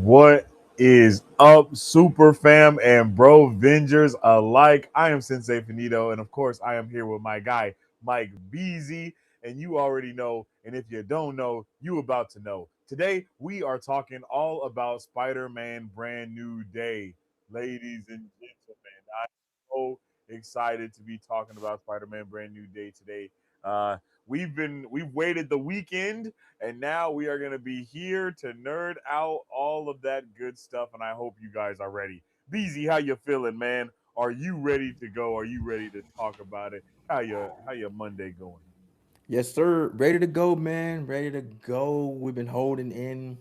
What is up, Super Fam and Bro Vengers alike? I am Sensei Finito, and of course, I am here with my guy, Mike Beasy. And you already know, and if you don't know, you about to know. Today, we are talking all about Spider-Man Brand New Day. Ladies and gentlemen, I'm so excited to be talking about Spider-Man Brand New Day today. Uh, we've waited the weekend and now we are going to be here to nerd out all of that good stuff. And I hope you guys are ready. Beezy, how you feeling, man? Are you ready to go? Are you ready to talk about it? How your Monday going? Yes, sir. Ready to go, man. Ready to go. We've been holding in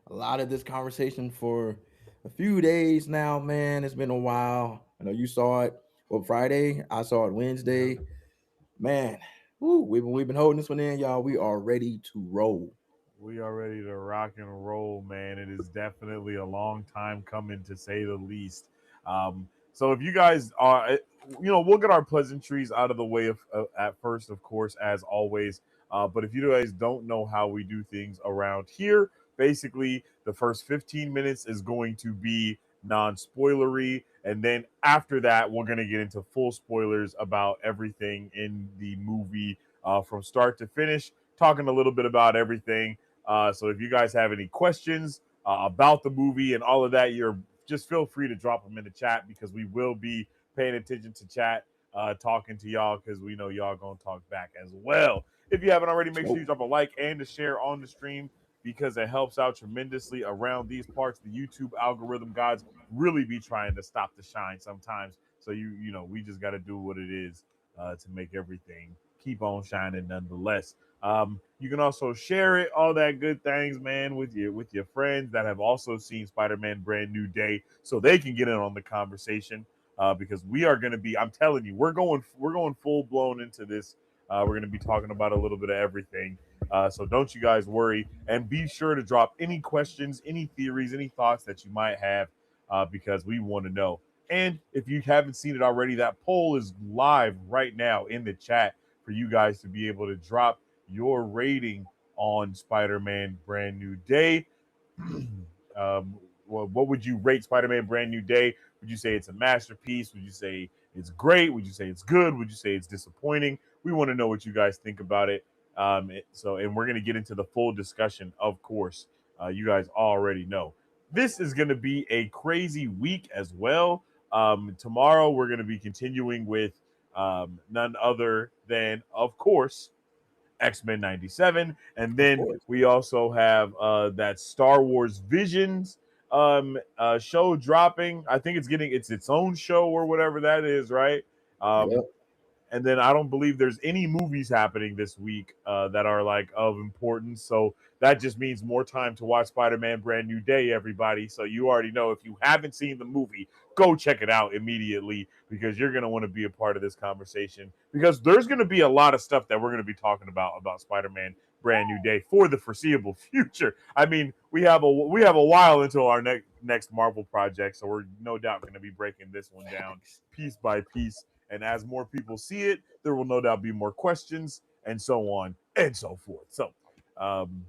a lot of this conversation for a few days now, man. It's been a while. I know you saw it Friday. I saw it Yeah. Wednesday. Man, we've been holding this one in, y'all. We are ready to roll. We are ready to rock and roll, man. It is definitely a long time coming, to say the least. So if you guys are, we'll get our pleasantries out of the way at first, of course, as always. But if you guys don't know how we do things around here, basically the first 15 minutes is going to be non-spoilery, and then after that, we're going to get into full spoilers about everything in the movie from start to finish, talking a little bit about everything. So if you guys have any questions about the movie and all of that, you're just feel free to drop them in the chat because we will be paying attention to chat, talking to y'all because we know y'all gonna talk back as well. If you haven't already, make sure So you drop a like and a share on the stream because it helps out tremendously around these parts. The YouTube algorithm gods really be trying to stop the shine sometimes. So we just got to do what it is to make everything keep on shining nonetheless. You can also share it, all that good things, man, with your friends that have also seen Spider-Man Brand New Day, so they can get in on the conversation. Because we are going to be, I'm telling you, we're going full blown into this. We're going to be talking about a little bit of everything. So don't you guys worry, and be sure to drop any questions, any theories, any thoughts that you might have, because we want to know. And if you haven't seen it already, that poll is live right now in the chat for you guys to be able to drop your rating on Spider-Man Brand New Day. What would you rate Spider-Man Brand New Day? Would you say it's a masterpiece? Would you say it's great? Would you say it's good? Would you say it's disappointing? We want to know what you guys think about it. And we're going to get into the full discussion, of course. You guys already know. This is going to be a crazy week as well. Tomorrow, we're going to be continuing with none other than, of course, X-Men 97. And of then course. we also have that Star Wars Visions show dropping. I think it's getting its own show or whatever that is, right? Um, Yep. and then I don't believe there's any movies happening this week that are like of importance. So that just means more time to watch Spider-Man Brand New Day, everybody. So you already know, if you haven't seen the movie, go check it out immediately because you're going to want to be a part of this conversation, because there's going to be a lot of stuff that we're going to be talking about Spider-Man Brand New Day for the foreseeable future. I mean, we have a while until our next Marvel project, so we're no doubt going to be breaking this one down Facts. piece by piece, and as more people see it, there will no doubt be more questions and so on and so forth. So, um,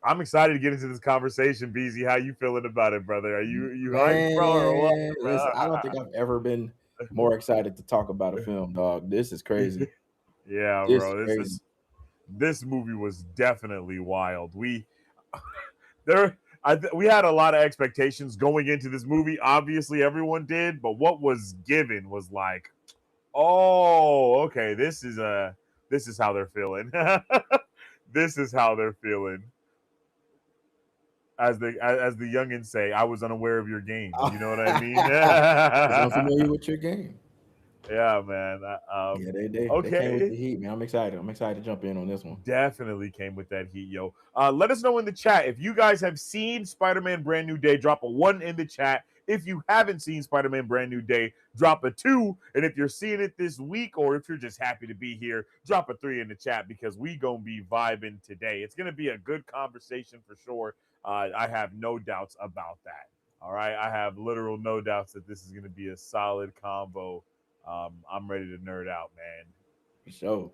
I'm excited to get into this conversation. BZ, how you feeling about it, brother? Are you hyped, bro, or what, Man, bro? listen, I don't think I've ever been more excited to talk about a film, dog. This is crazy. Yeah, This is bro. This crazy. is this movie was definitely wild. There we had a lot of expectations going into this movie. Obviously, everyone did, but what was given was like, oh, okay, this is how they're feeling. This is how they're feeling. As the youngins say, I was unaware of your game. You know what I mean? Was unfamiliar with your game. Yeah, man. Yeah, they came with Okay. the heat, man. I'm excited. I'm excited to jump in on this one. Definitely came with that heat, yo. Let us know in the chat if you guys have seen Spider-Man Brand New Day. Drop a 1 in the chat. If you haven't seen Spider-Man Brand New Day, drop a 2. And if you're seeing it this week, or if you're just happy to be here, drop a 3 in the chat because we gonna be vibing today. It's gonna be a good conversation for sure. I have no doubts about that. All right, I have literal no doubts that this is gonna be a solid combo. I'm ready to nerd out, man. For sure.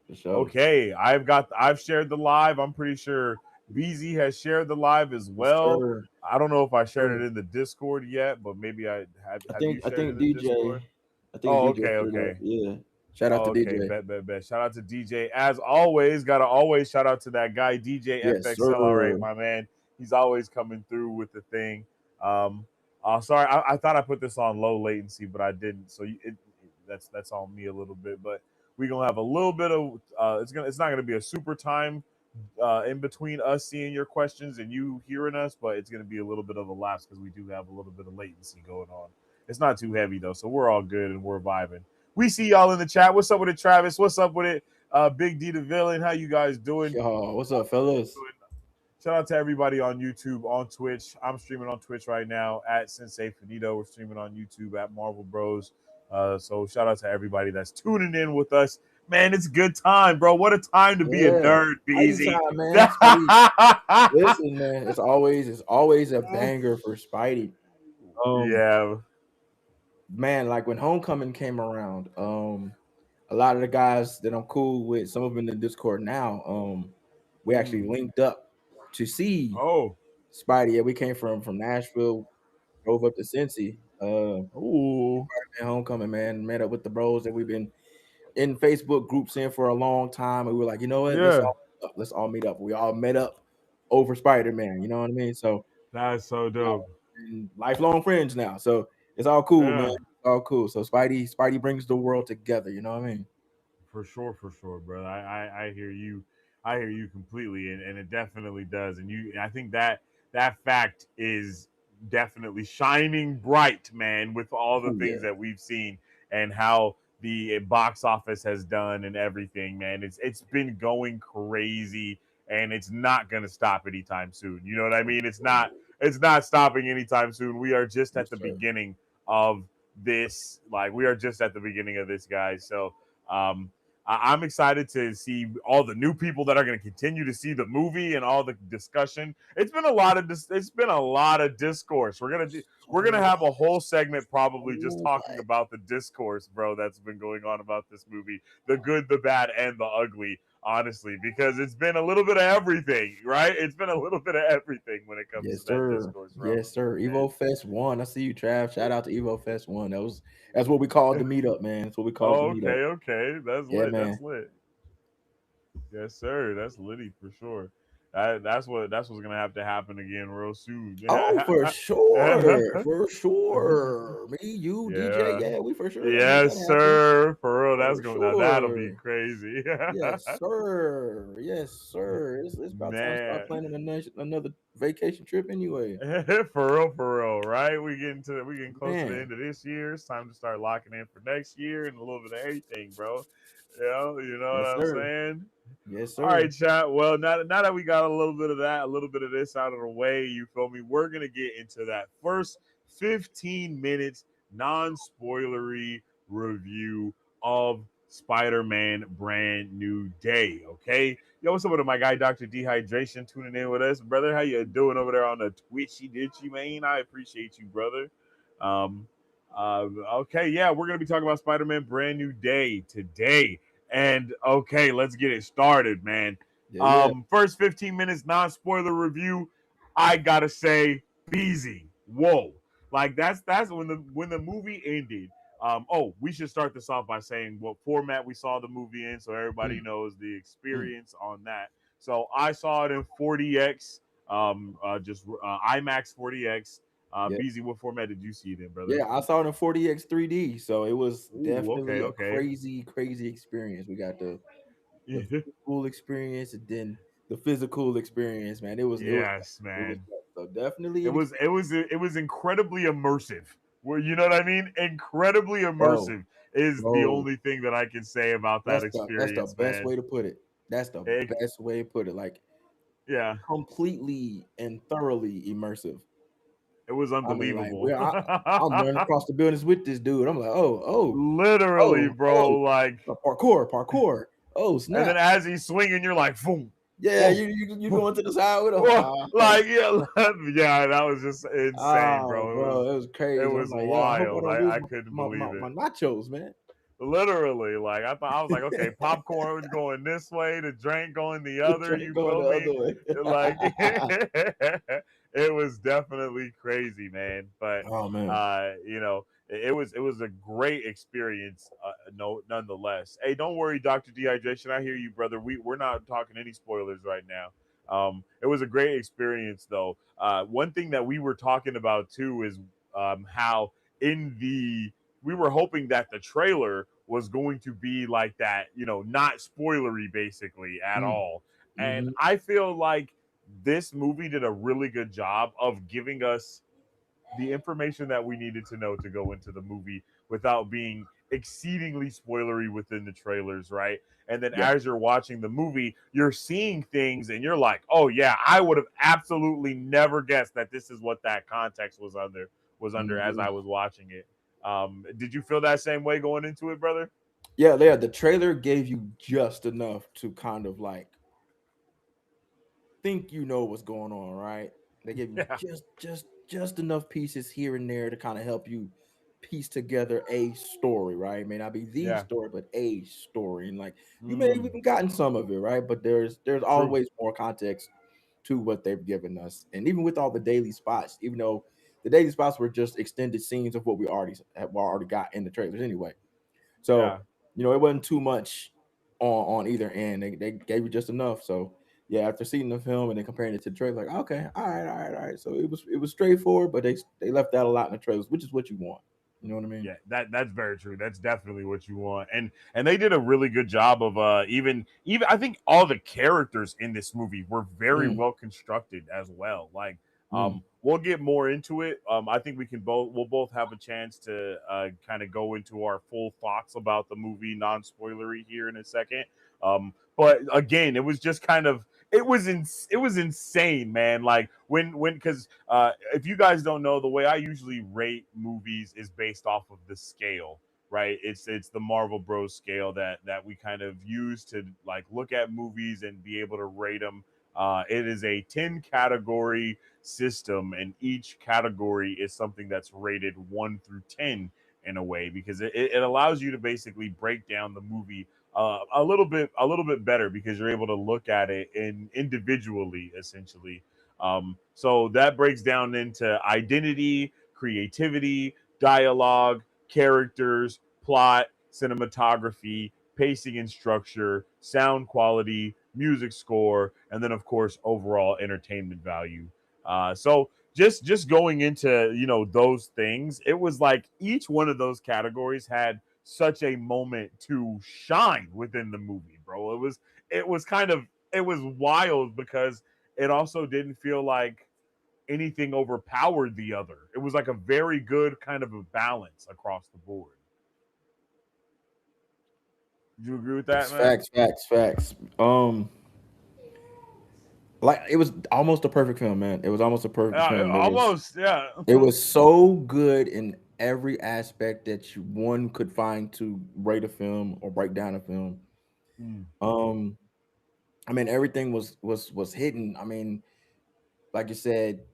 For sure. Okay, I've shared the live. I'm pretty sure BZ has shared the live as Yes, well. sir. I don't know if I shared Sir. it in the Discord yet, but maybe I have. I Have think you I shared it in think the Discord? DJ. I think Oh, DJ okay, put it up. okay. Yeah. Shout out Oh, to okay. DJ. Bet, bet, bet. Shout out to DJ. As always, gotta always shout out to that guy, DJ Yes, FXL. All right, sir. my man. He's always coming through with the thing. Um, sorry, I thought I put this on low latency, but I didn't. So that's on me a little bit. But we're gonna have a little bit of it's not gonna be a super time in between us seeing your questions and you hearing us, but it's going to be a little bit of a lapse because we do have a little bit of latency going on. It's not too heavy though, so we're all good and we're vibing. We see y'all in the chat. What's up with it, Travis? What's up with it, Big D the Villain? How you guys doing? Yo, what's up, fellas? Shout out to everybody on YouTube, on Twitch. I'm streaming on Twitch right now at Sensei Finito. We're streaming on YouTube at Marvel Bros. So shout out to everybody that's tuning in with us. Man, it's a good time, bro. What a time to be a Yeah. nerd, Spidey Beezy. time, man. Spidey. Listen, man. It's always a banger for Spidey. Um, Yeah. man, like when Homecoming came around, a lot of the guys that I'm cool with, some of them in the Discord now, we actually Mm. linked up to see Oh. Spidey. Yeah, we came from Nashville, drove up to Cincy. Ooh. And Homecoming, man, met up with the bros that we've been in Facebook groups in for a long time, and we were like, you know what, Yeah. let's all meet up. We all met up over Spider Man. You know what I mean? So That's so dope. and lifelong friends now. So it's all cool, man. Yeah. It's all cool. So Spidey brings the world together. You know what I mean? For sure, brother. I hear you. I hear you completely, and it definitely does. And I think that that fact is definitely shining bright, man, with all the Oh things yeah, that we've seen and how the box office has done and everything, man. It's been going crazy, and it's not gonna stop anytime soon. You know what I for mean? sure. It's not stopping anytime soon. We are just Yes, at the sir. beginning of this. Like we are just at the beginning of this, guys. So um, I'm excited to see all the new people that are going to continue to see the movie and all the discussion. It's been a lot of it's been a lot of discourse. We're gonna So have a whole segment probably just so talking much. about the discourse, bro. That's been going on about this movie, the good, the bad, and the ugly. Honestly, because it's been a little bit of everything, right? It's been a little bit of everything when it comes to Yes, that sir. discourse around Yes, the sir. movie, man. Evo Fest 1. I see you, Trav. Shout out to Evo Fest 1. That's what we called the meetup, man. That's what we called the Oh, meetup. okay, okay. That's Yeah, lit. man. That's lit. Yes, sir. That's litty for sure. That's what's gonna have to happen again real soon. Oh, for sure. For sure. Me, you, DJ. Yeah. Yeah, we for sure gonna make that Yes, happen. sir. For real, that's For going now. That'll be sure. crazy. Yes, sir. Yes, sir. It's about time to start Man. planning another vacation trip anyway. For real, right? We getting close to the Man. end of this year. It's time to start locking in for next year and a little bit of everything, bro. You know what Yes, I'm sir. saying? Yes, All right, sir. chat. Well, now that we got a little bit of that, a little bit of this out of the way, you feel me? We're gonna get into that first 15 minutes non-spoilery review of Spider-Man Brand New Day. Okay. Yo, what's up with my guy, Dr. Dehydration, tuning in with us, brother? How you doing over there on the Twitchy Ditchy, man? I appreciate you, brother. Um, okay, yeah, we're gonna be talking about Spider-Man Brand New Day today. And okay, let's get it started, man. Yeah, yeah. First 15 minutes, non-spoiler review. I gotta say, Beezy. Whoa. Like that's when the movie ended. We should start this off by saying what format we saw the movie in, so everybody Mm, knows the mm. experience on that. So I saw it in 40x, just IMAX 40x. Yeah. Beezy, what format did you see it in, brother? Yeah, I saw it in 40x 3D, so it was Ooh, okay, definitely a okay. crazy experience. We got the physical experience and then the physical experience, man. It was Yes, it was man. so definitely It an was experience, it was it was incredibly immersive. Where you know what I mean? Incredibly bro. immersive is the Bro, only thing that I can say about that that's the experience, best man. way to put it. That's the It, best way to put it. Like yeah, completely and thoroughly immersive. it was I mean, like unbelievable. I'm running across the buildings with this dude. I'm like, Literally, oh, bro. Like, parkour. Oh and then snap! as he's swinging, you're like, boom, Yeah, whoa, you whoa, going to the side with him? whoa. Like, yeah, yeah, that was just insane, Oh, bro. bro, it was It crazy. I'm was like, yeah, I hope I wild. don't lose I couldn't my believe it. nachos, man. Literally, like I thought, I was like, okay, popcorn was going this way, the drink going the The other. train You going feel the me? other way. Like it was definitely crazy, man. But Oh man. it was a great experience. No, nonetheless. Hey, don't worry, Doctor Dehydration. I hear you, brother. We're not talking any spoilers right now. It was a great experience, though. One thing that we were talking about too is how in the we were hoping that the trailer was going to be like that, not spoilery basically at Mm, all. And mhm. I feel like this movie did a really good job of giving us the information that we needed to know to go into the movie without being exceedingly spoilery within the trailers, right? And then Yeah. as you're watching the movie, you're seeing things and you're like, "Oh yeah, I would have absolutely never guessed that this is what that context was under as I Mhm. was watching it." Did you feel that same way going into it, brother? Yeah. The trailer gave you just enough to kind of like think you know what's going on, right? They give you Yeah, just enough pieces here and there to kind of help you piece together a story, right? It may not be the yeah. story, but a story. And like you may have Mm, even gotten some of it, right? But there's true. always more context to what they've given us. And even with all the daily spots, even though the daily spots were just extended scenes of what we already got in the trailers anyway. Yeah. So, it wasn't too much on either end. They gave you just enough. So yeah, after seeing the film and then comparing it to the trailer, like, okay, all right. So it was straightforward, but they left out a lot in the trailers, which is what you want. You know what I mean? Yeah, that's very true. That's definitely what you want. And they did a really good job of even I think all the characters in this movie were very Mm, well constructed as well. Like mm, we'll get more into it. I think we'll both have a chance to kind of go into our full thoughts about the movie non-spoilery here in a second. But again, it was just kind of it was insane, man. Like when because if you guys don't know, the way I usually rate movies is based off of the scale, right? It's the Marvel Bros scale that we kind of use to like look at movies and be able to rate them. It is a 10 category system, and each category is something that's rated 1 through 10 in a way because it allows you to basically break down the movie a little bit better because you're able to look at it in individually essentially. So that breaks down into identity, creativity, dialogue, characters, plot, cinematography, pacing and structure, sound quality, music score, and then of course overall entertainment value. So just going into those things, it was like each one of those categories had such a moment to shine within the movie, bro. It was kind of it was wild because it also didn't feel like anything overpowered the other. It was like a very good kind of a balance across the board. Do you agree with that, facts, man? facts, facts, facts. Like it was almost a perfect film, man. It was almost a perfect film. It was Almost, yeah. it was so good in every aspect that one could find to rate a film or break down a film. Mm, Um, I mean, everything was hidden. I mean, like you said,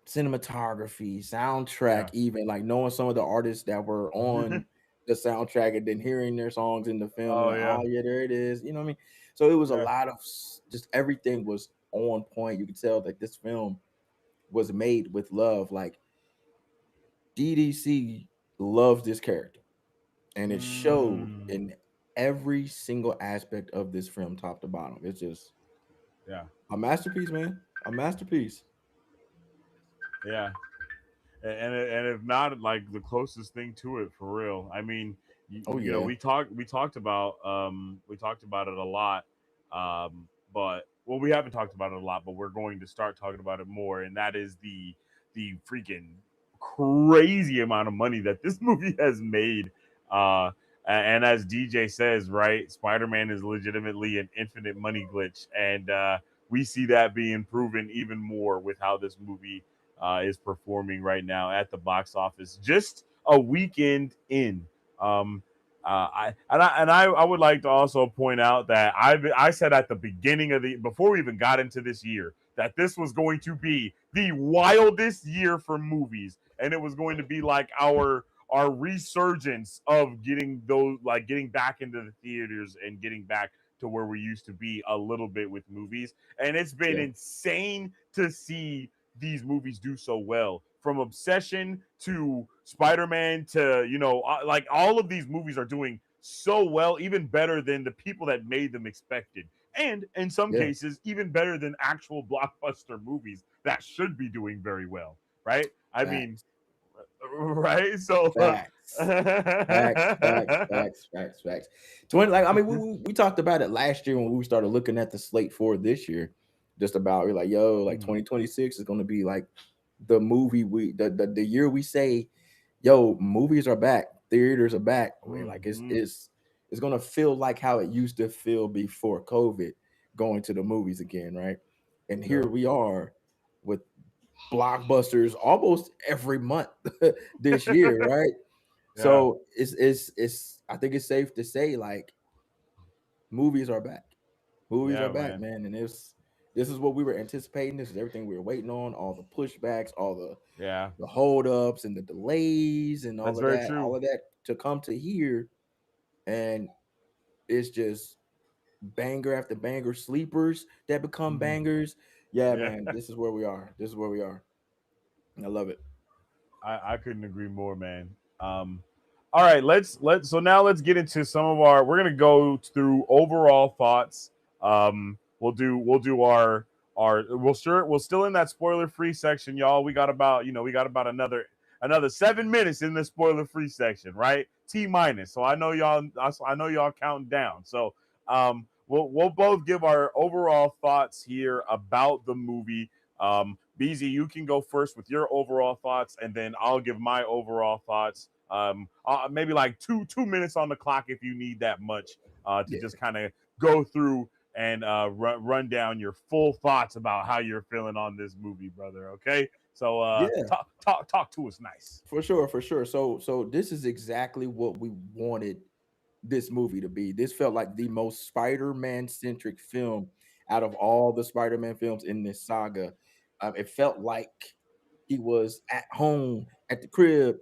cinematography, soundtrack, yeah. even like knowing some of the artists that were on the soundtrack and then hearing their songs in the film, Oh like, yeah. oh yeah, there it is. You know what I mean? So it was a Yeah. lot of just everything was on point. You could tell that this film was made with love. Like DDC loves this character, and it showed Mm, in every single aspect of this film, top to bottom. It's just yeah. a masterpiece, man. A masterpiece. Yeah. And if not, like the closest thing to it for real. I mean, Oh we yeah. talked about it a lot, but well, we haven't talked about it a lot, but we're going to start talking about it more, and that is the freaking crazy amount of money that this movie has made. And as DJ says, right, Spider-Man is legitimately an infinite money glitch, and we see that being proven even more with how this movie is performing right now at the box office. Just a weekend in. Um, I would like to also point out that I said at the beginning of the before we even got into this year that this was going to be the wildest year for movies, and it was going to be like our resurgence of getting those, like getting back into the theaters and getting back to where we used to be a little bit with movies. And it's been Yeah. insane to see these movies do so well. From Obsession to Spider-Man to, like all of these movies are doing so well, even better than the people that made them expected. And in some Yeah. cases, even better than actual blockbuster movies that should be doing very well, right? I mean, Facts. right? So, Facts. Facts, facts, facts, facts, facts. 20, like I mean, we talked about it last year when we started looking at the slate for this year. Just about we're like, yo, like Mm, 2026 is gonna be like the movie the year we say, yo, movies are back, theaters are back. We're like mhm. it's gonna feel like how it used to feel before COVID, going to the movies again, right? And here Yep. we are with blockbusters almost every month this year, right? Yeah. So it's I think it's safe to say like movies are back. Movies are Yeah, back, man. man. And this is what we were anticipating. This is everything we were waiting on, all the pushbacks, all Yeah. the holdups and the delays and That's very true. all of that to come to here. And it's just banger after banger, sleepers that become Mhm. bangers. Yeah, Yeah. man, this is where we are. This is where we are. I love it. I couldn't agree more, man. All right, so now let's get into some of our. We're gonna go through overall thoughts. We'll do we're still in that spoiler free section, y'all. We got about another 7 minutes in the spoiler free section, right? T minus. So I know y'all counting down. So we'll both give our overall thoughts here about the movie. BZ, you can go first with your overall thoughts, and then I'll give my overall thoughts. Maybe like 2 minutes on the clock if you need that much to Yeah. just kind of go through and run down your full thoughts about how you're feeling on this movie, brother. Okay, so Yeah. talk to us nice. For sure, for sure. So this is exactly what we wanted this movie to be. This felt like the most Spider-Man centric film out of all the Spider-Man films in this saga. It felt like he was at home at the crib,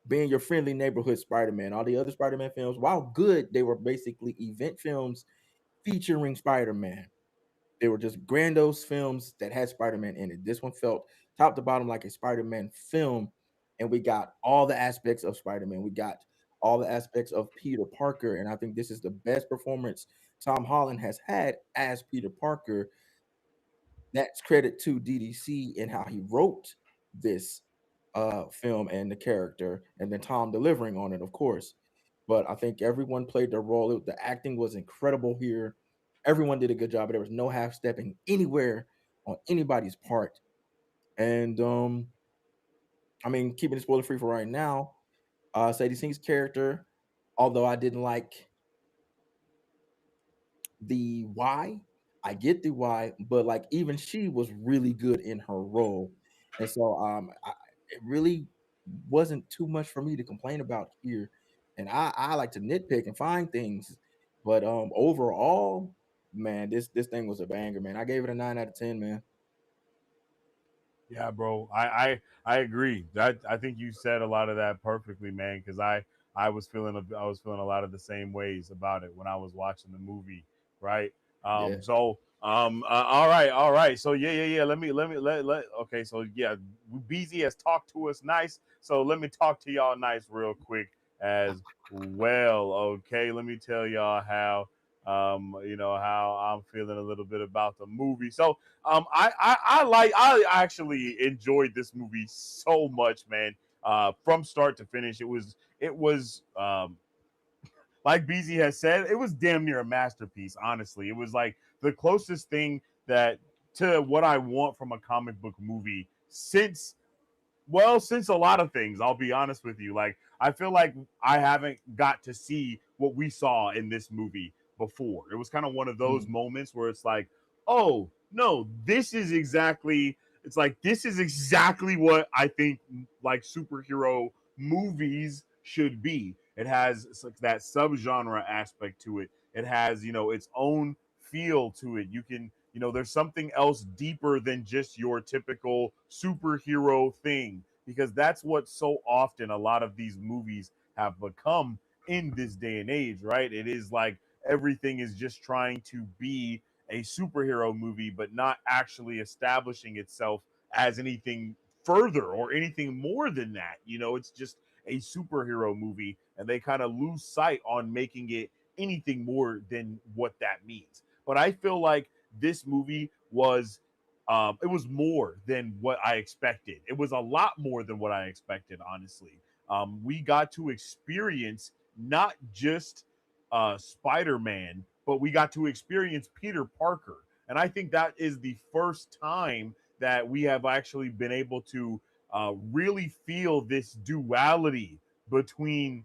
being your friendly neighborhood Spider-Man. All the other Spider-Man films, while good, they were basically event films featuring Spider-Man. They were just grandiose films that had Spider-Man in it. This one felt top to bottom like a Spider-Man film, and we got all the aspects of Spider-Man. We got all the aspects of Peter Parker, and I think this is the best performance Tom Holland has had as Peter Parker. That's credit to DDC and how he wrote this film and the character, and then Tom delivering on it, of course. But I think everyone played their role. The acting was incredible here. Everyone did a good job. There was no half stepping anywhere on anybody's part. And I mean, keeping it spoiler free for right now, Sadie Sink's character, although I didn't like the why. I get the why, but like even she was really good in her role, and so it really wasn't too much for me to complain about here. And I like to nitpick and find things, but overall, man, this thing was a banger, man. I gave it a 9 out of 10, man. Yeah, bro. I agree. I think you said a lot of that perfectly, man. Because I was feeling a lot of the same ways about it when I was watching the movie, right? Yeah, All right. So yeah. Let. Okay, so yeah, BZ has talked to us nice. So let me talk to y'all nice real quick as well. Okay, let me tell y'all how I'm feeling a little bit about the movie. So I actually enjoyed this movie so much, man. From start to finish, it was like BZ has said, it was damn near a masterpiece. Honestly, it was like the closest thing that to what I want from a comic book movie since a lot of things. I'll be honest with you. Like I feel like I haven't got to see what we saw in this movie before. It was kind of one of those mhm, moments where it's like, oh no, this is exactly what I think like superhero movies should be. It has that subgenre aspect to it. It has its own feel to it. There's something else deeper than just your typical superhero thing because that's what so often a lot of these movies have become in this day and age, right? It is like everything is just trying to be a superhero movie, but not actually establishing itself as anything further or anything more than that. It's just a superhero movie, and they kind of lose sight on making it anything more than what that means. But I feel like this movie was it was more than what I expected. It was a lot more than what I expected, honestly. We got to experience not just Spider-Man, but we got to experience Peter Parker. And I think that is the first time that we have actually been able to really feel this duality between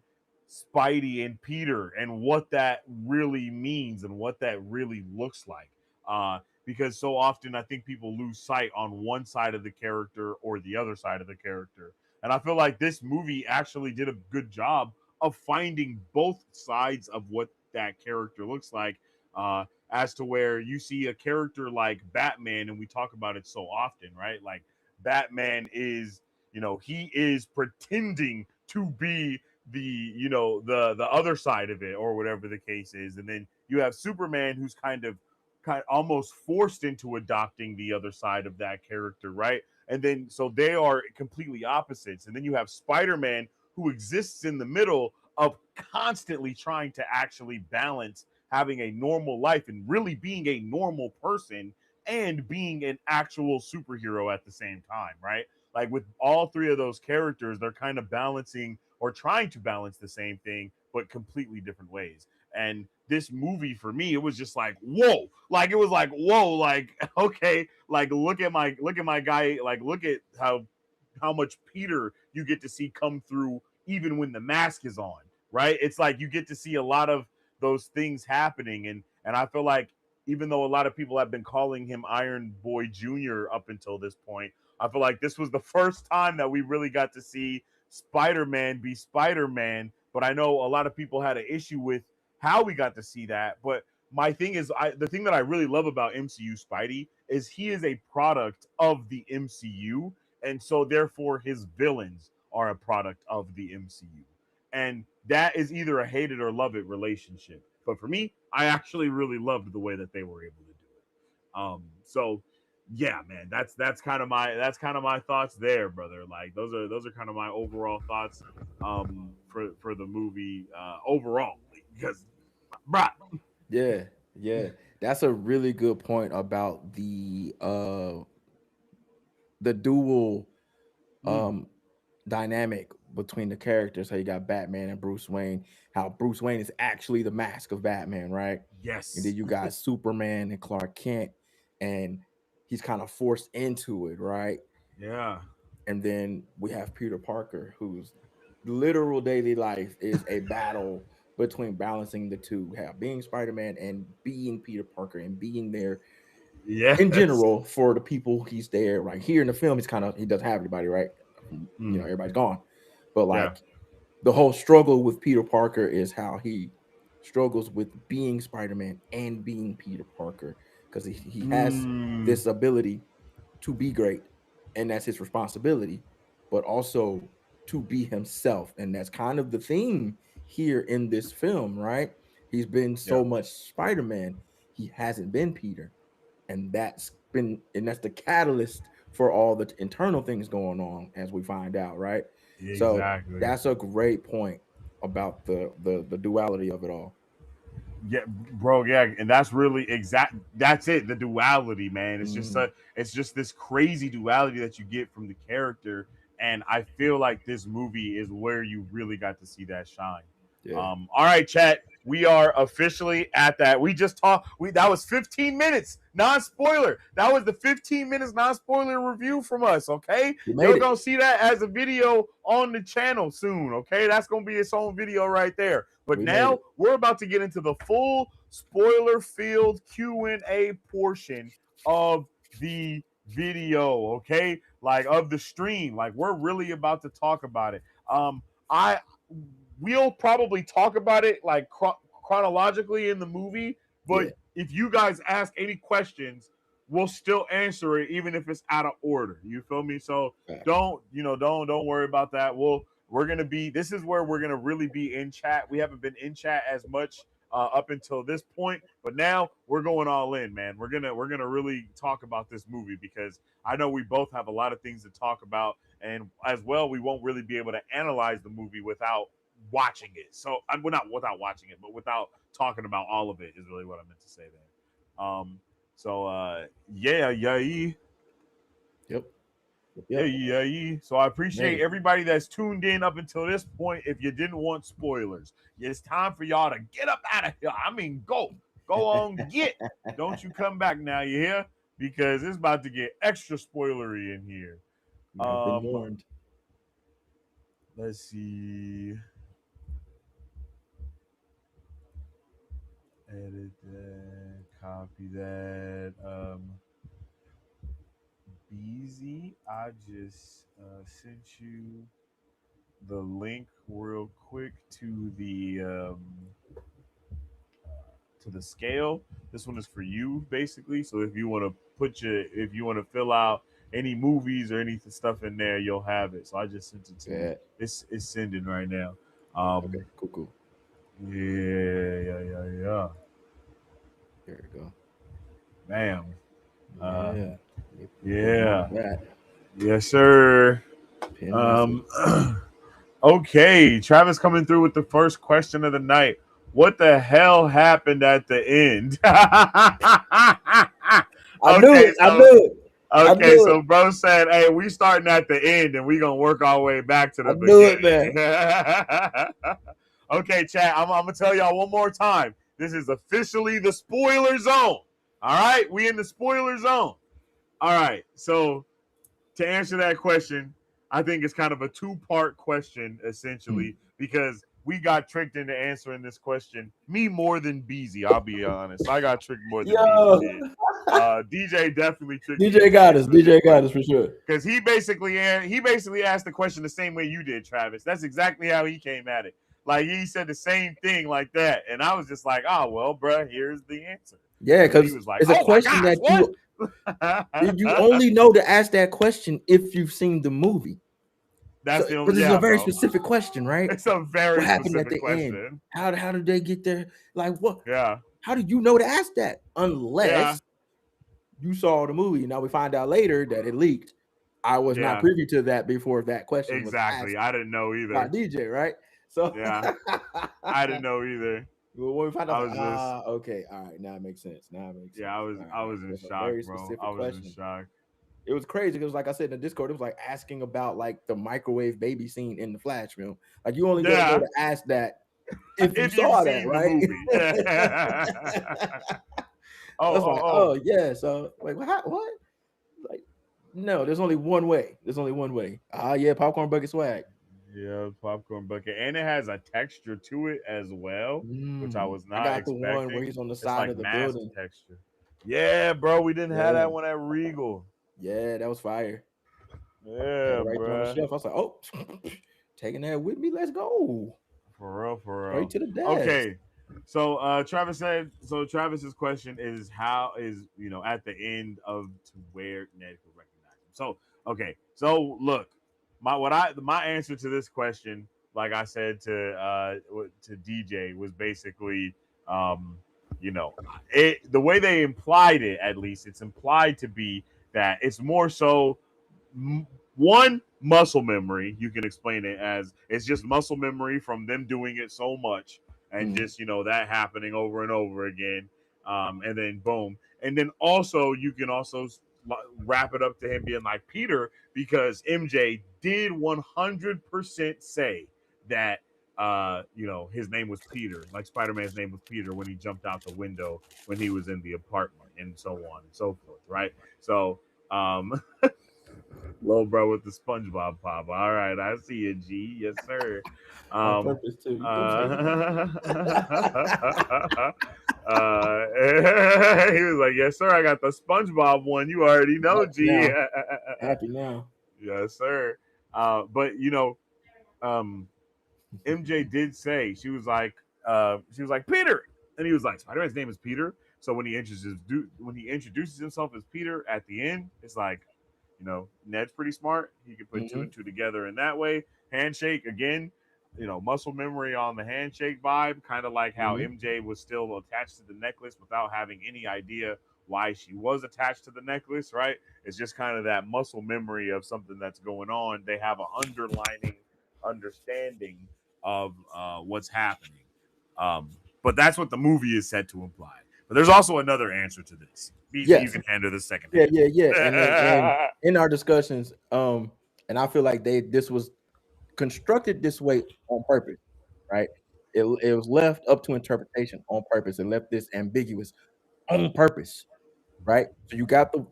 Spidey and Peter and what that really means and what that really looks like. Because so often I think people lose sight on one side of the character or the other side of the character. And I feel like this movie actually did a good job of finding both sides of what that character looks like. As to where you see a character like Batman, and we talk about it so often, right? Like Batman is, he is pretending to be the other side of it or whatever the case is, and then you have Superman who's kind of almost forced into adopting the other side of that character, right? And then so they are completely opposites, and then you have Spider-Man who exists in the middle of constantly trying to actually balance having a normal life and really being a normal person and being an actual superhero at the same time, right? Like with all three of those characters, they're kind of balancing or trying to balance the same thing, but completely different ways. And this movie for me, it was just like, whoa, like it was like, whoa, like, okay, like look at my guy, like look at how much Peter you get to see come through even when the mask is on, right? It's like you get to see a lot of those things happening, and I feel like even though a lot of people have been calling him Iron Boy Jr. up until this point, I feel like this was the first time that we really got to see Spider-Man be Spider-Man. But I know a lot of people had an issue with how we got to see that. But my thing is, the thing that I really love about MCU Spidey is he is a product of the MCU, and so therefore his villains are a product of the MCU, and that is either a hate it or love it relationship. But for me, I actually really loved the way that they were able to do it. So yeah, man, that's kind of my thoughts there, brother. Like those are kind of my overall thoughts for the movie overall, because bruh. Yeah, yeah. That's a really good point about the dual Mm, um dynamic between the characters. How you got Batman and Bruce Wayne, how Bruce Wayne is actually the mask of Batman, right? And then yes. you got Superman and Clark Kent, and he's kind of forced into it, right? Yeah. And then we have Peter Parker, whose literal daily life is a battle between balancing the two, have being Spider-Man and being Peter Parker and being there in Yes. general for the people he's there. Right here in the film, he doesn't have anybody, right? Mm, Everybody's gone. But yeah. like the whole struggle with Peter Parker is how he struggles with being Spider-Man and being Peter Parker, because he has Mm, this ability to be great, and that's his responsibility, but also to be himself. And that's kind of the theme here in this film, right? He's been yeah. so much Spider-Man, he hasn't been Peter. And that's the catalyst for all the internal things going on, as we find out, right? So Exactly. that's a great point about the duality of it all. Yeah, bro. Yeah, and that's really exact. That's it. The duality, man. Mhm. It's just this crazy duality that you get from the character, and I feel like this movie is where you really got to see that shine. Yeah, All right, chat. We are officially at that. We just talked. That was 15 minutes, non-spoiler. That was the 15 minutes non-spoiler review from us. Okay, we made you're it. gonna see that as a video on the channel soon. Okay, that's gonna be its own video right there. But We made now it. we're about to get into the full spoiler-filled Q&A portion of the video. Okay, like of the stream. Like we're really about to talk about it. I we'll probably talk about it like chronologically in the movie, but Yeah. if you guys ask any questions, we'll still answer it even if it's out of order. You feel me? So Facts. don't worry about that. We're gonna be. This is where we're gonna really be in chat. We haven't been in chat as much up until this point, but now we're going all in, man. We're gonna really talk about this movie because I know we both have a lot of things to talk about, and as well, we won't really be able to analyze the movie without watching it. So I'm well, not without watching it, but without talking about all of it is really what I meant to say there. So yeah. Yep. Yep. Yeah, Yep. yeah, yeah. So I appreciate Hey. everybody that's tuned in up until this point. If you didn't want spoilers, it's time for y'all to get up out of here. I mean, go on, get. Don't you come back now, you hear? Because it's about to get extra spoilery in here. You have been Um, warned. let's see. Edit that. Copy that. BZ, I just sent you the link real quick to the scale. This one is for you basically. So if you want to if you want to fill out any movies or any stuff in there, you'll have it. So I just sent it to you. Yeah. It's sending right now. Okay. Um, Cool. Cool. yeah. There we go. Bam. Uh, Yeah. Let me bookmark yeah. that. Yes, sir. Pin message. Um, okay, Travis coming through with the first question of the night. What the hell happened at the end? I knew okay, it. I so knew it. I okay, knew it. so bro said, "Hey, we starting at the end and we gonna work our way back to I the knew it, man. beginning." Okay, chat. I'm gonna tell y'all one more time. This is officially the spoiler zone. All right, we in the spoiler zone. All right, so to answer that question, I think it's kind of a two-part question Hmm. essentially because we got tricked into answering this question. Me more than Beezy, I'll be honest. I got tricked more than Beezy Yo, did. DJ definitely tricked me DJ into got us. answering this DJ got us question for sure. because he basically asked the question the same way you did, Travis. That's exactly how he came at it. Like he said the same thing like that, and I was just like, "Oh well, bruh, here's the answer." Yeah, And then he because was like, it's a "Oh my question gosh, that what?" you only know to ask that question if you've seen the movie. So, That's the but only this is a yeah, very bro. specific question, right? It's a What very happened at specific the end? question. How did they get there? Like what? Yeah, How did you know to ask that? yeah, Unless you saw the movie. Now we find out later that it leaked. I was not yeah. privy to that before that question was Exactly. asked I didn't know by either. DJ, right? So Yeah, I didn't know either. when we found out, I I was like, was just okay, all right, now it makes sense. Now it makes yeah. sense. I was All I right, was in it's a shock, very bro. I specific was in question. shock. It was crazy because, like I said in the Discord, it was like asking about like the microwave baby scene in the Flash film. Like you only know Yeah, to ask that if you if you've saw that, seen the right? movie. I was like, Oh. oh yeah. So like, what? Like, no, there's only one way. There's only one way. Ah, yeah, popcorn bucket swag. Yeah, popcorn bucket, and it has a texture to it as well, which I was I not got the one where expecting. he's on the It's side like of the mask building. texture. Yeah, bro, we didn't have Yeah, that one at Regal. yeah, that was fire. Had it Yeah, right there on the bro. shelf. I was like, oh, taking that with me. Let's go For real, for straight real. to the desk. Okay. So Travis said Travis's question is how is at the end of to where Ned could recognize him. So okay. So look, my answer to this question, like I said to DJ, was basically um, you know, the way they implied it, at least it's implied to be that it's more so one muscle memory. You can explain it as it's just muscle memory from them doing it so much and Mhm. just that happening over and over again, and then boom. And then also you can also wrap it up to him being like Peter, because MJ did 100% say that his name was Peter, like Spider-Man's name was Peter when he jumped out the window when he was in the apartment, and so on and so forth, right? So um Low bro with the SpongeBob pop. All right, I see you, G. Yes, sir. On Um, purpose too. You don't say nothing. uh, he was like, "Yes, sir. I got the SpongeBob one. You already know, Happy G." now. Happy now. Yes, sir. But um, MJ did say she was like Peter, and he was like Spider Man's name is Peter. So when he introduces himself as Peter at the end, it's like, Ned's pretty smart. He can put two Mm-hmm. and two together in that way. Handshake again, muscle memory on the handshake vibe, kind of like how Mm-hmm. MJ was still attached to the necklace without having any idea why she was attached to the necklace, right? It's just kind of that muscle memory of something that's going on. They have an underlining understanding of what's happening. Um, but that's what the movie is said to imply. But there's also another answer to this. BZ, you Yes. can handle this second Yeah, half. yeah, yeah. And in our discussions, and I feel like this was constructed this way on purpose, right? It was left up to interpretation on purpose. It left this ambiguous on purpose, right? So you got the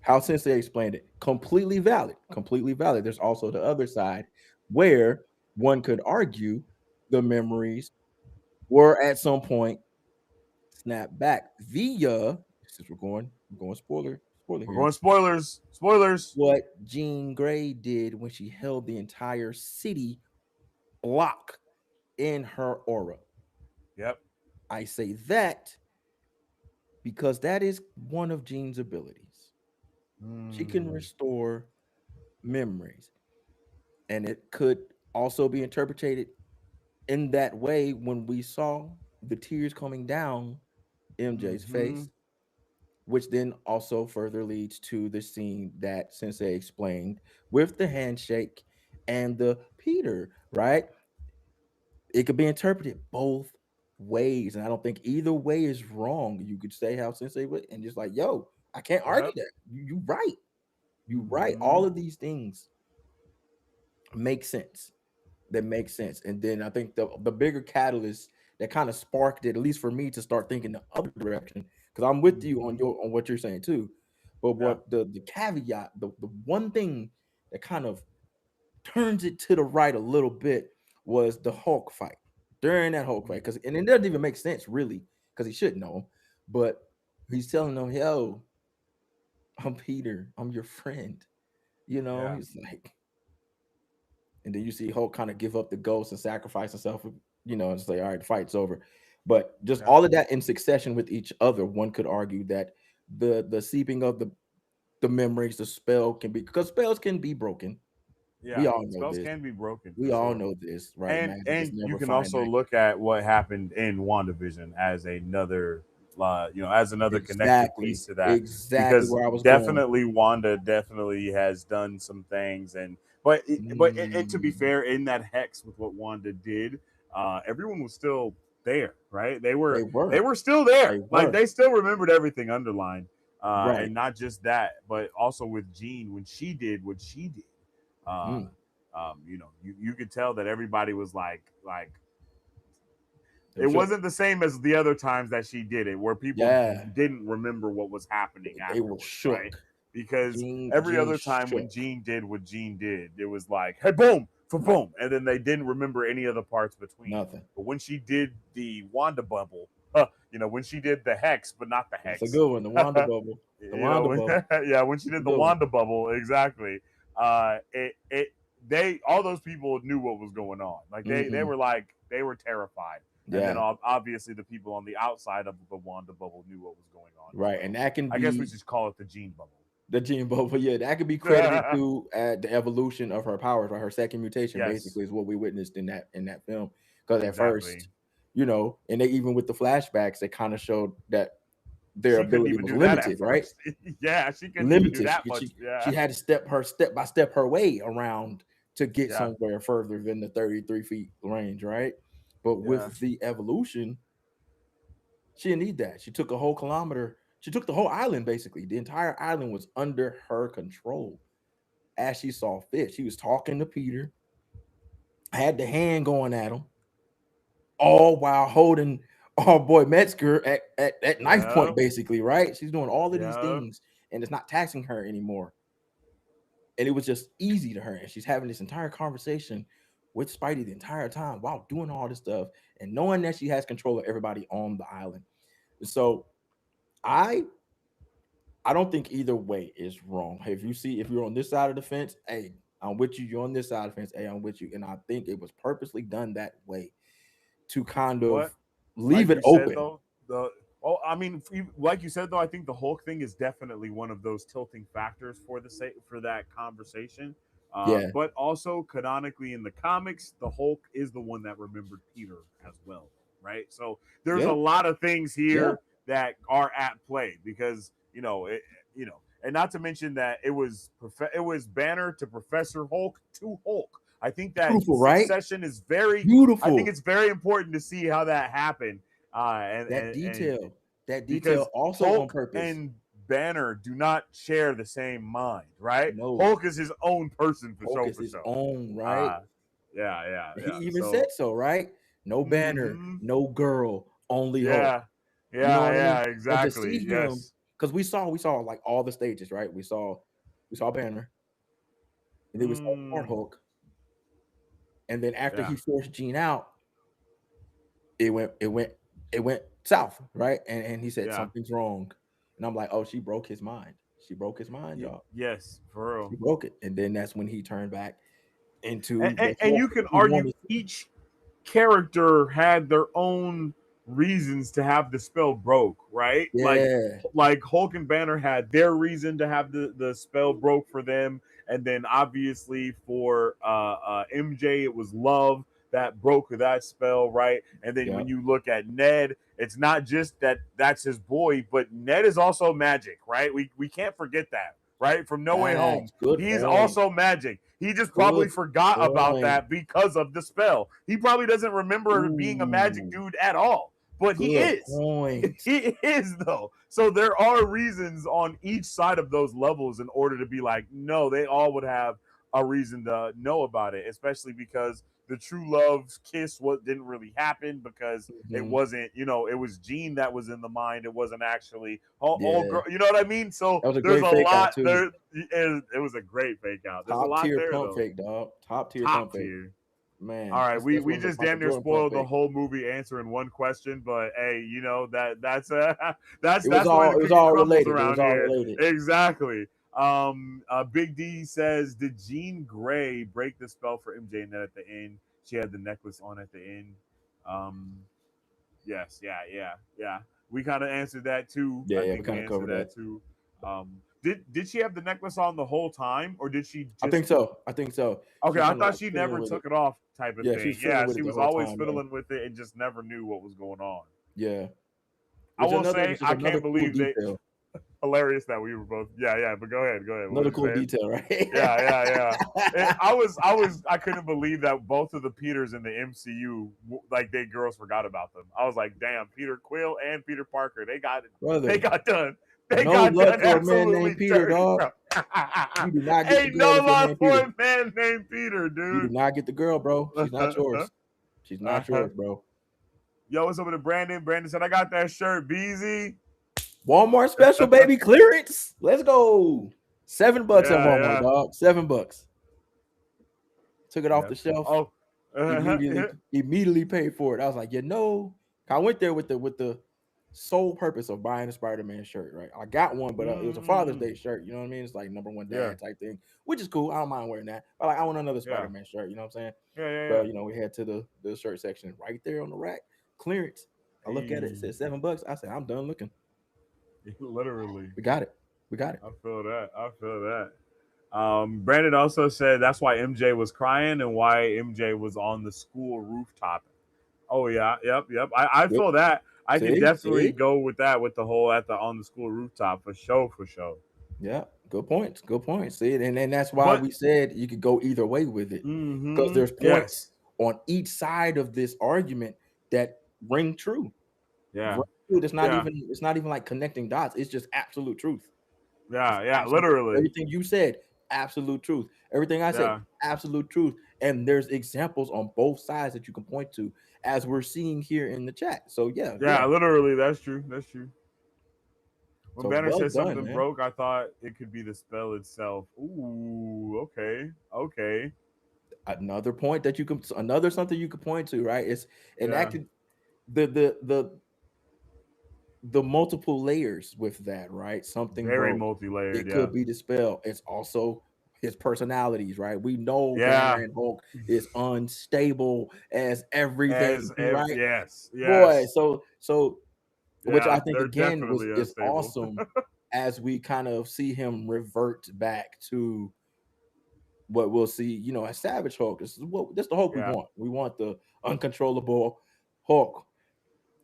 how Sensei explained it, completely valid, completely valid. There's also the other side where one could argue the memories were at some point snapped back via since we're going spoiler We're here. going spoilers. Spoilers. What Jean Grey did when she held the entire city block in her aura. Yep. I say that because that is one of Jean's abilities. She can Mm, restore memories, and it could also be interpreted in that way when we saw the tears coming down MJ's mm-hmm. face, which then also further leads to the scene that Sensei explained with the handshake and the Peter, right? It could be interpreted both ways, and I don't think either way is wrong. You could say how Sensei would, and just like, yo, I can't argue Yep. that. You right. You right. Mm-hmm. All of these things make sense. That makes sense. And then I think the bigger catalyst that kind of sparked it, at least for me, to start thinking the other direction, because I'm with you Mm-hmm. on what you're saying too. But Yeah. what the caveat, the one thing that kind of turns it to the right a little bit was the Hulk fight. During that Hulk fight, because and it doesn't even make sense really, because he should know him, but he's telling him, "Yo, I'm Peter. I'm your friend." Yeah. He's like, and then you see Hulk kind of give up the ghost and sacrifice himself. And say, "All right, the fight's over." But just Yeah. all of that in succession with each other, one could argue that the seeping of the memories, the spell can be because spells can be broken. We Yeah. all know Spells this. can be broken for We all sure. know this, right? and Magic is and you never can also finite. look at what happened in WandaVision as another as another connective Exactly. piece to that, Exactly because where I was going. definitely Wanda definitely has done some things. And but to be Mm, fair, in that hex with what Wanda did, everyone was still there, right? they they were they were. were still there, They like were. they still remembered everything underlined. Right. And not just that, but also with Jean when she did what she did. uh Mm. you could tell that everybody was like They it were shook. wasn't the same as the other times that she did it, where people Yeah. didn't remember what was happening They were afterwards, right? shook. Because every Jean other time when shook. Gene did what Gene did, it was like, hey, boom, for boom. And then they didn't remember any other parts between. Nothing. But when she did the Wanda bubble, when she did the hex, but not the That's a hex, good one. The Wanda bubble. The Wanda bubble. yeah, when she That's did a the good one. Wanda bubble, exactly. It they all those people knew what was going on. Like they Hmm. were like they were terrified, and then Yeah. obviously the people on the outside of the Wanda bubble knew what was going on as Right. And well. that can I guess we be should call it the Gene bubble. the gene bubble. Yeah, that could be credited to the evolution of her powers, right? Her second mutation, Yes, basically, is what we witnessed in that film. Because at exactly. first, and they even with the flashbacks, they kind of showed that their She couldn't ability even was do that at limited, right? first. Yeah, she couldn't even do Limited. that She much. she Yeah, she had to step by step her way around to get yeah, somewhere further than the 33 feet range, right? But yeah, with the evolution, she didn't need that. She took a whole kilometer. She took the whole island basically. The entire island was under her control as she saw fit. She was talking to Peter, had the hand going at him, all while holding our boy Metzger at knife yeah, point, basically, right? She's doing all of these yeah. things and it's not taxing her anymore. And it was just easy to her. And she's having this entire conversation with Spidey the entire time while doing all this stuff and knowing that she has control of everybody on the island. So I I don't think either way is wrong. If you're on this side of the fence, hey, I'm with you. You're on this side of the fence, hey, I'm with you. And I think it was purposely done that way to kind of But leave like it you said open. though, the Oh, I mean, like you said though, I think the Hulk thing is definitely one of those tilting factors for the for that conversation. Yeah, But also canonically in the comics, the Hulk is the one that remembered Peter as well, right? So there's a yeah, lot of things yeah. here that are at play because and not to mention that it was Banner to Professor Hulk to Hulk. I think that Beautiful, right? succession is very. I think Beautiful. it's very important to see how that happened That and detail. That detail because also on Hulk purpose. and Banner do not share the same mind, right? No, Hulk is his own person for Hulk show is for his show. own, right? Uh yeah, yeah, He yeah. even said So, so, right? No banner, hmm no girl, only Hulk. yeah, You know yeah, what I mean? yeah, And to exactly. see him, Yes. because we saw like all the stages, right? We saw Banner, and then we saw Smart Mm, Hulk, and then after yeah, he forced Gene out, it went it went it went south, right? And he said yeah. something's wrong, and I'm like, oh, she broke his mind. She broke his mind, y'all. Yes, for She real. broke it, and then that's when he turned back And, into and, the and Hulk you that can he argue wanted. each character had their own reasons to have the spell broke, right? Yeah, Like Hulk and Banner had their reason to have the spell broke for them, and then obviously for MJ it was love that broke that spell, right? And then yeah. when you look at Ned, it's not just that that's his boy, but Ned is also magic, right? We can't forget that, right? From No Way Home, Facts. Good he's point. also magic. He just Good probably forgot about point. that because of the spell. He probably doesn't remember being a magic Ooh, dude at all, but he good is. point. He is though. So there are reasons on each side of those levels in order to be like, no, they all would have a reason to know about it, especially because the true love's kiss what didn't really happen because it Mhm. wasn't, it was Gene that was in the mind. It wasn't actually all Yeah, girl. You know what I mean? So that was a there's great a fake out lot too. there. It was a great fake out. There's a Top lot tier there pump though. fake, dog. Top tier pump Top fake. tier. All Man, right, that's we that's we one of the just Michael damn near Jordan pump spoiled the fake. whole movie answering one question, but hey, that's that's It was that's the way all the it was cookie all crumbles related. It was around all here. related. Exactly. Big D says, did Jean Grey break the spell for MJ and then at the end she had the necklace on at the end? Um, yes, yeah, yeah, yeah. We kind of answered that too. Yeah, I yeah, we think we kind of answered covered that. that too. Did she have the necklace on the whole time, or did she I just think so. I think so. Okay, She I kind of thought like she fiddling never with it. took it off type of Yeah, she thing. was fiddling Yeah, with she it the was whole always time. Yeah, fiddling with it and just never knew what was going on. yeah. I will Which say is I another can't cool believe they detail. hilarious that we were both yeah, but go ahead. What Another was you cool saying? detail, right? I couldn't believe that both of the Peters in the MCU like they girls forgot about them. I was like, damn, Peter Quill and Peter Parker, they Brother, got done. They no got love done for a man named absolutely Peter, dirty, dog. bro. You do not get the Ain't girl no if your love name for Peter. a man named Peter, You do dude. not get the girl, bro. She's not yours. She's not Uh-huh. yours, bro. Yo, what's up with Brandon? Brandon said, I got that shirt, Beezy. Walmart special, baby, clearance. Let's go. $7 at Yeah, Walmart, yeah. dog. $7. Took it off Yes. the shelf. Oh, Immediately paid for it. I was like, I went there with the sole purpose of buying a Spider-Man shirt, right? I got one, but it was a Father's mm, Day shirt. You know what I mean? It's like number one yeah, dad type thing, which is cool. I don't mind wearing that. But like, I want another yeah, Spider-Man shirt. You know what I'm saying? yeah. So we head to the shirt section right there on the rack, clearance. I look at it, it Hey, says $7. I said, I'm done looking. literally. We got it. We got it. I feel that. I feel that. Brandon also said that's why MJ was crying and why MJ was on the school rooftop. Oh yeah, yep. I Yep. feel that. I could definitely See? go with that with the whole at the on the school rooftop for show for show. Yeah, good points. Good points. See, and then that's why But we said you could go either way with it because there's points yes, on each side of this argument that ring true. yeah, Ring true. yeah, It's not even like connecting dots. It's just absolute truth. It's yeah. absolute Literally, everything you said, absolute truth. Everything I said, yeah, absolute truth. And there's examples on both sides that you can point to as we're seeing here in the chat. So yeah, yeah. yeah. Literally, that's true. That's true. When So Banner well said done, something man. broke, I thought it could be the spell itself. Ooh, okay, okay, Another point that you can another something you could point to, right? It's yeah. enacted the multiple layers with that, right? Something Very broke. multi-layered, It yeah, could be the spell. It's also his personalities, right? We know Banner yeah. and Hulk is unstable as everything, As right? yes, Boy, yes, so which I Yeah, think they're again was definitely is unstable. awesome as we kind of see him revert back to what we'll see, as Savage Hulk. This is the Hulk we Yeah, want. We want the uncontrollable Hulk.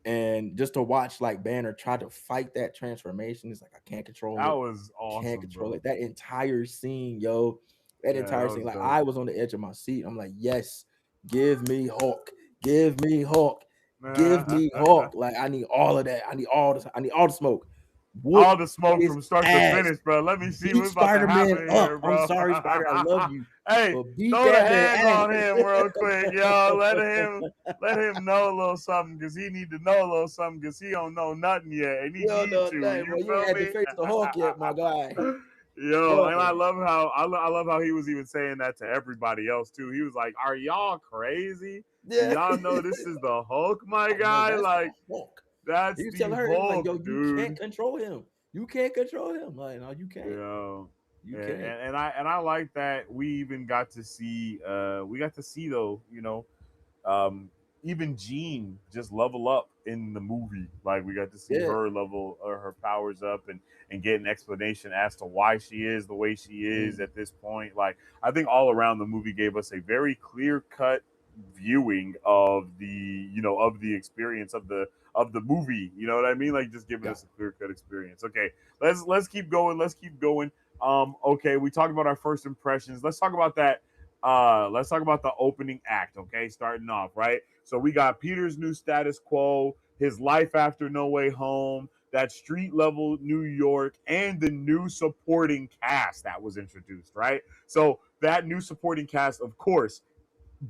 And just to watch like Banner try to fight that transformation, it's like I can't control that it, was can't awesome, control bro. it. That entire scene, yo, that Yeah, that entire scene, was like dope. I was on the edge of my seat. I'm like, yes, give me Hulk, give me Hulk, give me Hulk. Like I need all of that. I need all the smoke. Whoop All the smoke his from start to ass. finish, bro. Let me see Beat what's about to Spider Man happen up. here, I'm bro. sorry, Spider. I love you, Hey, but beat throw the that man hands ass. on him real quick, yo. Let him know a little something because he need to know a little something because he don't know nothing yet and he You don't need know to. nothing, You boy. You ain't feel had to me? face the Hulk yet, my guy. Yo, and I Boy, love how I love how he was even saying that to everybody else too. He was like, "Are y'all crazy? Do yeah. y'all know this is the Hulk, my I know guy? that's the Like Hulk. that's He was the telling her, he was like, Hulk, "Yo, you can't dude." control him. You can't control him." Like, no, you can't. Yeah, You and, can't. and I like that we even got to see we got to see though, um even Jean just level up in the movie. Like we got to see Yeah. her level her powers up and get an explanation as to why she is the way she is Mm, at this point. Like I think all around the movie gave us a very clear cut viewing of the experience of the movie. You know what I mean? Like just giving yeah. us a clear cut experience. Okay, let's keep going. Let's keep going. Okay, we talked about our first impressions. Let's talk about that. Let's talk about the opening act. Okay, starting off right. So we got Peter's new status quo, his life after No Way Home, that street level New York, and the new supporting cast that was introduced. Right. So that new supporting cast, of course,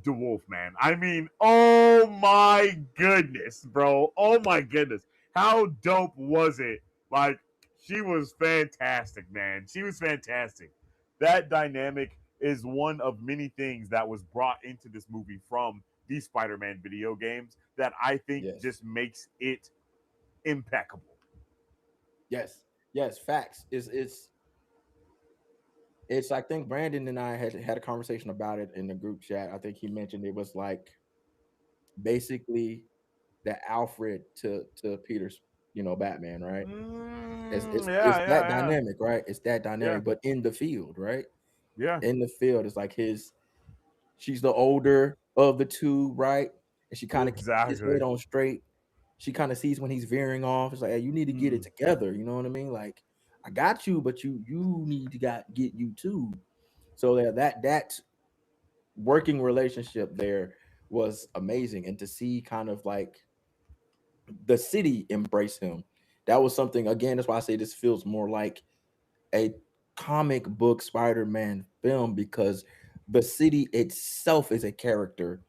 DeWolf, man. I mean, oh my goodness, bro. Oh my goodness. How dope was it? Like, she was fantastic, man. She was fantastic. That dynamic is one of many things that was brought into this movie from the Spider Man video games that I think Yes. just makes it impeccable. Yes. Yes. Facts. It's I think Brandon and I had a conversation about it in the group chat. I think he mentioned it was like basically the Alfred to Peter's, Batman, right? It's Yeah, that yeah, dynamic, right? It's that yeah. dynamic, but in the field, right? Yeah. In the field, it's like she's the older of the two, right? And she Yeah. kind of keeps his head Exactly. on straight. She kind of sees when he's veering off. It's like, hey, you need to get it Mm. together. You know what I mean? Like, I got you, but you need to get you too. So that working relationship there was amazing, and to see kind of like the city embrace him, that was something. Again, that's why I say this feels more like a comic book Spider-Man film because the city itself is a character.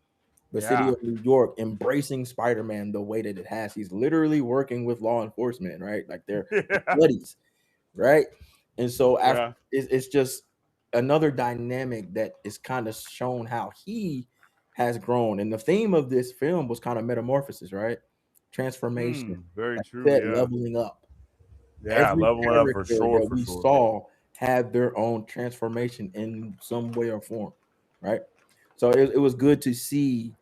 The city Yeah. of New York embracing Spider-Man the way that it has. He's literally working with law enforcement, right? Like they're Yeah. buddies, right? And so after Yeah. it's just another dynamic that is kind of shown how he has grown. And the theme of this film was kind of metamorphosis, right? Transformation, Very like true. you said, Yeah. leveling up. Yeah. Every Leveling up for character sure. that For we sure. saw had their own transformation in some way or form, right? So it was good to see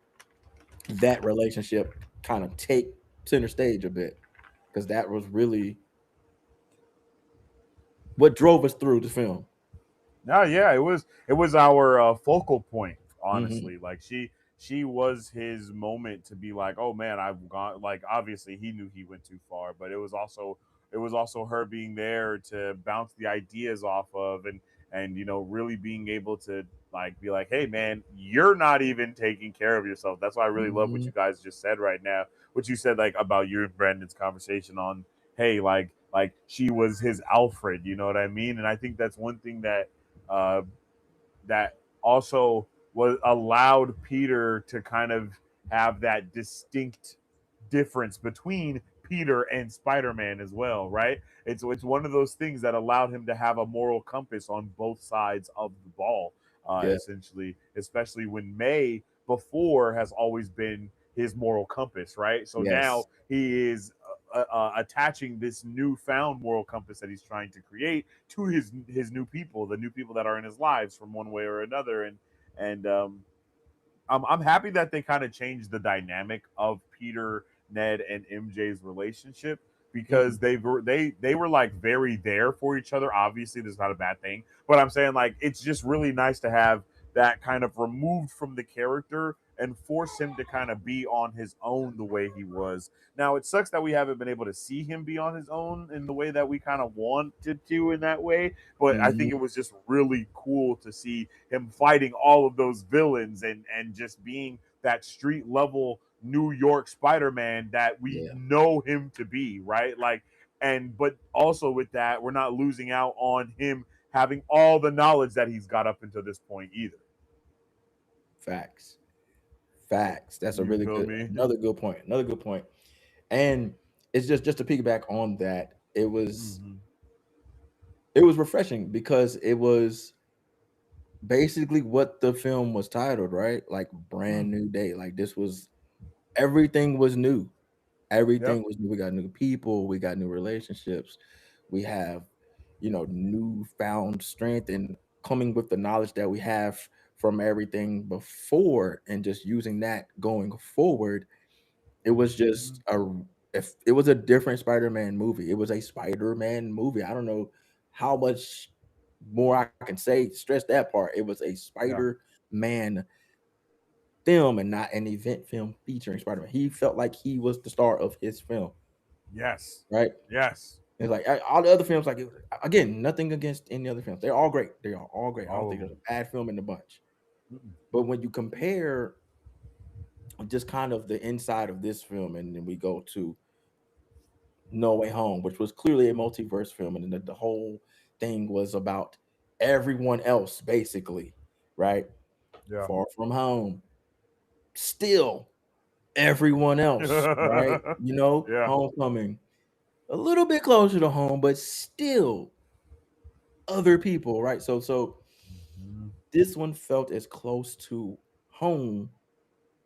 that relationship kind of take center stage a bit because that was really what drove us through the film. No, yeah, it was our focal point, Hmm. honestly. Like she was his moment to be like, oh man, I've gone. Like obviously he knew he went too far, but it was also her being there to bounce the ideas off of and really being able to like be like, hey man, you're not even taking care of yourself. That's why I really love what Hmm. you guys just said right now. What you said like about you and Brandon's conversation on hey like she was his Alfred, you know what I mean? And I think that's one thing uh, that also was allowed Peter to kind of have that distinct difference between Peter and Spider-Man as well, right? It's one of those things that allowed him to have a moral compass on both sides of the ball, Yeah. essentially, especially when May before has always been his moral compass, right? So now Yes. he is attaching this newfound moral compass that he's trying to create to his new people, the new people that are in his lives from one way or another, and I'm happy that they kind of changed the dynamic of Peter Ned and MJ's relationship, because Mm, they were like very there for each other. Obviously, this is not a bad thing, but I'm saying like it's just really nice to have that kind of removed from the character and force him to kind of be on his own the way he was. Now it sucks that we haven't been able to see him be on his own in the way that we kind of wanted to in that way, but I think mhm. it was just really cool to see him fighting all of those villains and just being that street level New York Spider-Man that we Yeah, know him to be, right? Like, and but also with that, we're not losing out on him having all the knowledge that he's got up until this point either. facts. Facts. That's a You really feel good me? another good point. Another good point. And it's just to piggyback on that, Mm-hmm. it was refreshing because it was basically what the film was titled, right? Like brand Mm-hmm. new day. Like this was everything was new. Yep. Everything was new. We got new people, we got new relationships, we have, newfound strength and coming with the knowledge that we have from everything before and just using that going forward. It was Mm-hmm. just a if it was a different Spider-Man movie. It was a Spider-Man movie. I don't know how much more I can say. Stress that part. It was a Yeah. Spider-Man film and not an event film featuring Spider-Man. He felt like he was the star of his film, Yes. right? Yes. It's like all the other films, like again, nothing against any other films. They're all great. They are all great. I don't All think of there's them. a bad film in the bunch. Mm-mm. But when you compare just kind of the inside of this film, and then we go to No Way Home, which was clearly a multiverse film, and then the whole thing was about everyone else, basically, right? Yeah. Far From Home, still everyone else, right? Yeah. Homecoming, a little bit closer to home, but still other people, right? So Mhm. this one felt as close to home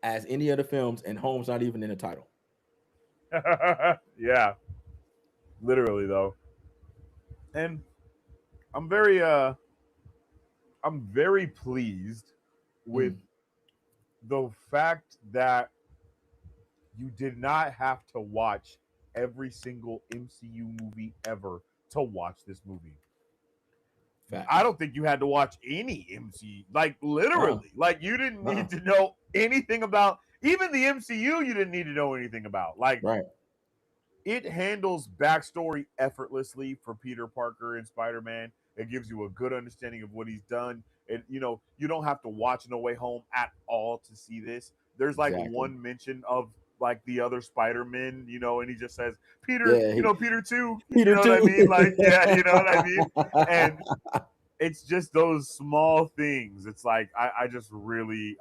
as any other films, and home's not even in the title. Yeah. Literally though. And I'm very I'm very pleased with Mm, the fact that you did not have to watch every single MCU movie ever to watch this movie. I facts. don't think you had to watch any MCU, like Uh, literally. Like you didn't uh, need to know anything about even the MCU. You didn't need to know anything about. Like right. it handles backstory effortlessly for Peter Parker and Spider Man. It gives you a good understanding of what he's done. And you don't have to watch No Way Home at all to see this. There's like Exactly. one mention of like the other Spider-Man, and he just says, Peter, Yeah, Peter too. You Peter know what I too. mean? Like, yeah, you know what I mean? And it's just those small things. It's like I just really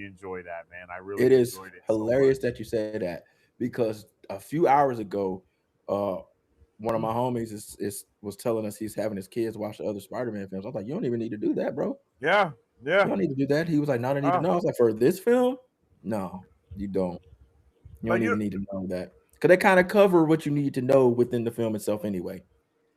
enjoy that, man. I It really is enjoyed it so hilarious much. that you say that because a few hours ago, uh, one of my homies is was telling us he's having his kids watch the other Spider-Man films. I was like, you don't even need to do that, bro. Yeah, You yeah. don't need to do that. He was like, no, I need to Uh, know. I was like, for this film, no, you don't. You don't like even need to know that because they kind of cover what you need to know within the film itself anyway,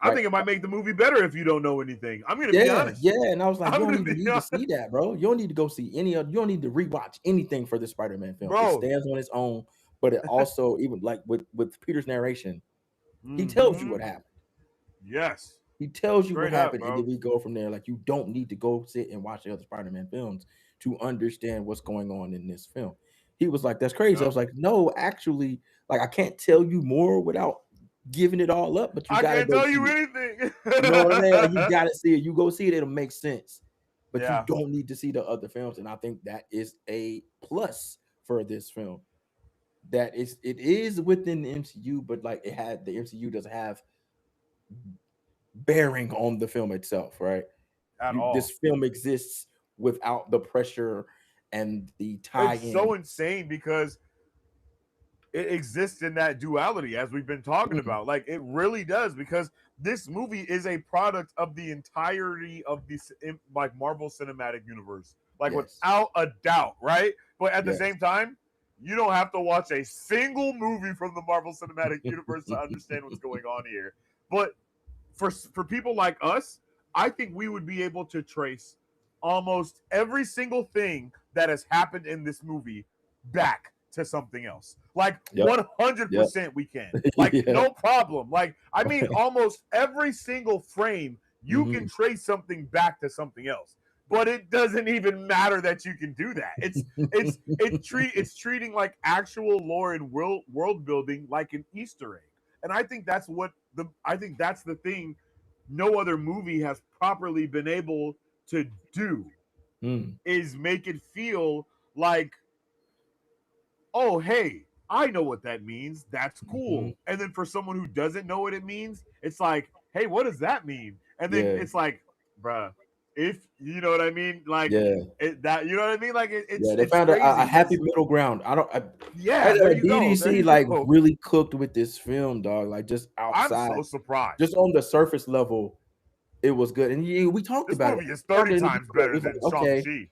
I right? think it might make the movie better if you don't know anything. I'm gonna be Yeah, honest. yeah. And I was like, you I'm don't gonna even be need to see honest, that, bro. You don't need to go see any of. You don't need to rewatch anything for the Spider-Man film. It bro. stands on its own, but it also even like with Peter's narration, he tells you Mm-hmm. what happened. Yes, He tells you what straight up, happened, and then bro. we go from there. Like you don't need to go sit and watch the other Spider-Man films to understand what's going on in this film. He was like, "That's crazy." I Yep. was like, "No, actually, like I can't tell you more without giving it all up, but you I got to can't go tell see you it." anything. You know what I mean? Like you got to see it. You go see it; it'll make sense. But you Yeah, don't need to see the other films, and I think that is a plus for this film. That it is within the MCU, but like the MCU doesn't have bearing on the film itself, right? at This all. film exists without the pressure and the It's so tie-ins. insane because it exists in that duality as we've been talking Mm, about. Like it really does because this movie is a product of the entirety of the like Marvel Cinematic Universe, like yes, without a doubt, right? But at the yes. same time, you don't have to watch a single movie from the Marvel Cinematic Universe to understand what's going on here. But for people like us, I think we would be able to trace almost every single thing that has happened in this movie back to something else. Like Yep. Yep. 100% we can. Like Yeah. no problem. Like I mean almost every single frame you can Hmm. trace something back to something else. But it doesn't even matter that you can do that. It's treating like actual lore and world building like an Easter egg. And I think that's the thing no other movie has properly been able to do Mm. is make it feel like, oh, hey, I know what that means. That's Hmm. cool. And then for someone who doesn't know what it means, it's like, hey, what does that mean? And then Yeah. it's like, bruh, if you know what I mean, like Yeah. that, you know what I mean? Like Yeah. They it's found a crazy happy because middle ground. yeah, there you go, there DDC you like go. really cooked with this film, dog. Like just I'm outside, so surprised. just on the surface level, it was good. And we talked This about it. movie is Talked 30 in the times group. It better was than like, Shang okay, Chi.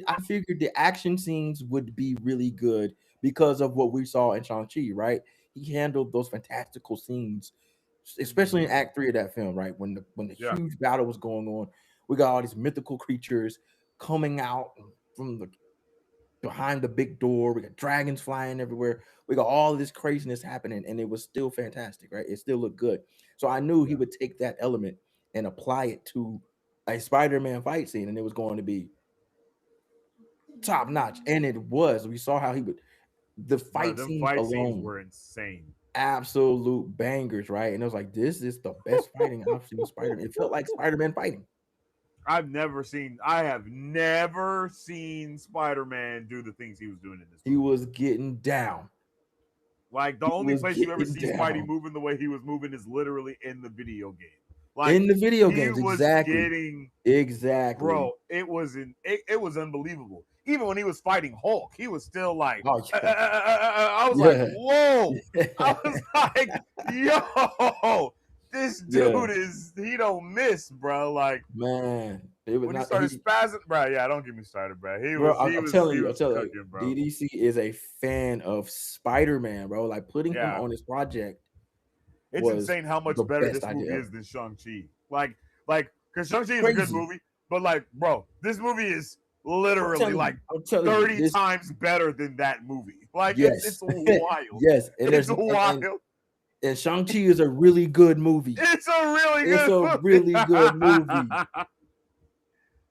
I figured the action scenes would be really good because of what we saw in Shang-Chi, right? He handled those fantastical scenes, especially in Hmm. Act 3 of that film, right? When the Yeah, huge battle was going on, we got all these mythical creatures coming out from the behind the big door. We got dragons flying everywhere. We got all this craziness happening, and it was still fantastic, right? It still looked good. So I knew he yeah. would take that element and apply it to a Spider-Man fight scene, and it was going to be top notch. And it was. We saw how he would the Bro, fight them scenes fight scenes alone, were insane. absolute bangers, right? And it was like, this is the best fighting I've seen Spider-Man. It felt like Spider-Man fighting. I have never seen Spider-Man do the things he was doing in this He movie. was getting down. Like the He only was place you ever getting see Spidey down moving the way he was moving is literally in the video game. Like in the video he games. was Exactly. getting, Exactly. bro, it was unbelievable. Even when he was fighting Hulk, he was still like, Oh yeah. I was like, Yeah. whoa. I was like, yo, this Yeah. dude is he don't miss, bro. Like Man. It was when he not started he spazzing, bro. Yeah, don't get me started, bro. bro. I'm telling He you, I'm was telling you, cooking, bro. DDC is a fan of Spider-Man, bro. Like putting him Yeah, on this project it's was insane how the much better best this idea movie ever. is than Shang Chi. Like, because Shang Chi is a good Crazy. movie, but like, bro, this movie is literally like I'm telling you, 30 this times better than that movie. Like, yes. it's wild. Yes. And It's there's wild. and Shang-Chi is a really good movie. It's a really It's good a movie. really good movie.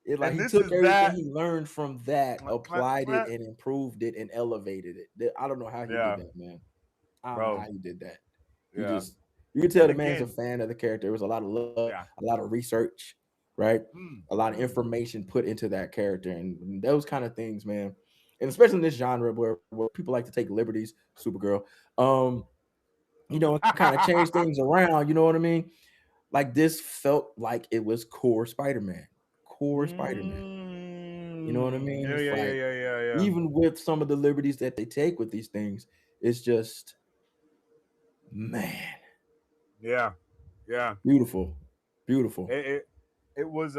It like And he this took is everything that. he learned from that, applied it, and improved it and elevated it. I don't know how he did Yeah, that, man. I don't know how bro. he did that. He Yeah. just you can tell And the man's a again, fan of the character. There was a lot of love, yeah. a lot of research, right? Mm, A lot of mm. information put into that character, and those kind of things, man. And especially in this genre where people like to take liberties, Supergirl, and kind of change things around. You know what I mean? Like this felt like it was core Spider-Man, core Spider-Man. You know what I Mm. mean? Yeah, It's yeah, yeah, like yeah, yeah, yeah. even with some of the liberties that they take with these things, it's just man, Yeah, yeah. beautiful, beautiful. It, it it was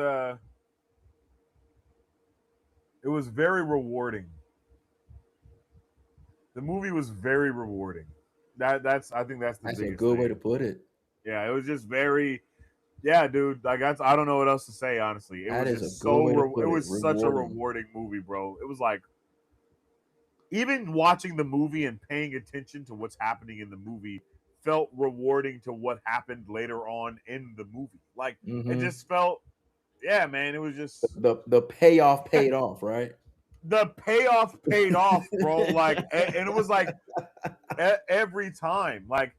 it was very rewarding. The movie was very rewarding. That's I think that's the That's a biggest good way thing. to put it. Yeah, it was just very yeah, dude. Like that's I don't know what else to say honestly. It That was is a just good way to it put it. was such a Rewarding. rewarding movie, bro. It was like even watching the movie and paying attention to what's happening in the movie felt rewarding to what happened later on in the movie. Like it Hmm. just felt yeah, man, it was just The payoff paid off, right? the payoff paid off, bro. Like and it was like every time. Like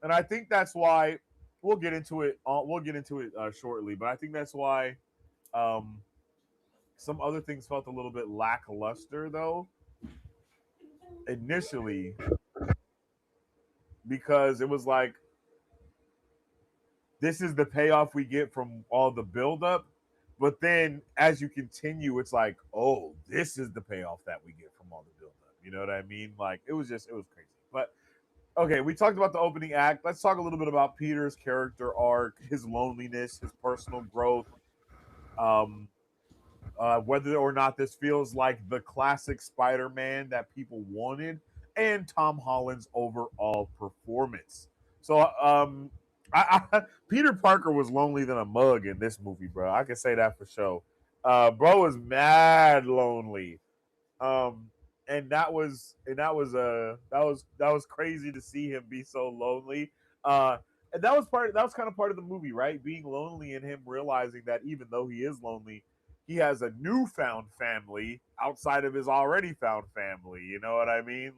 and I think that's why we'll get into it. We'll get into it shortly, but I think that's why um, some other things felt a little bit lackluster though initially because it was like this is the payoff we get from all the buildup, but then as you continue, it's like oh, this is the payoff that we get from all the buildup. You know what I mean? Like it was crazy, but. Okay, we talked about the opening act. Let's talk a little bit about Peter's character arc, his loneliness, his personal growth, um, whether or not this feels like the classic Spider-Man that people wanted, and Tom Holland's overall performance. So, Peter Parker was lonely than a mug in this movie, bro. I can say that for sure. Bro was mad lonely. Um, that was crazy to see him be so lonely. Uh, and that was kind of part of the movie, right? Being lonely and him realizing that even though he is lonely, he has a newfound family outside of his already found family. You know what I mean?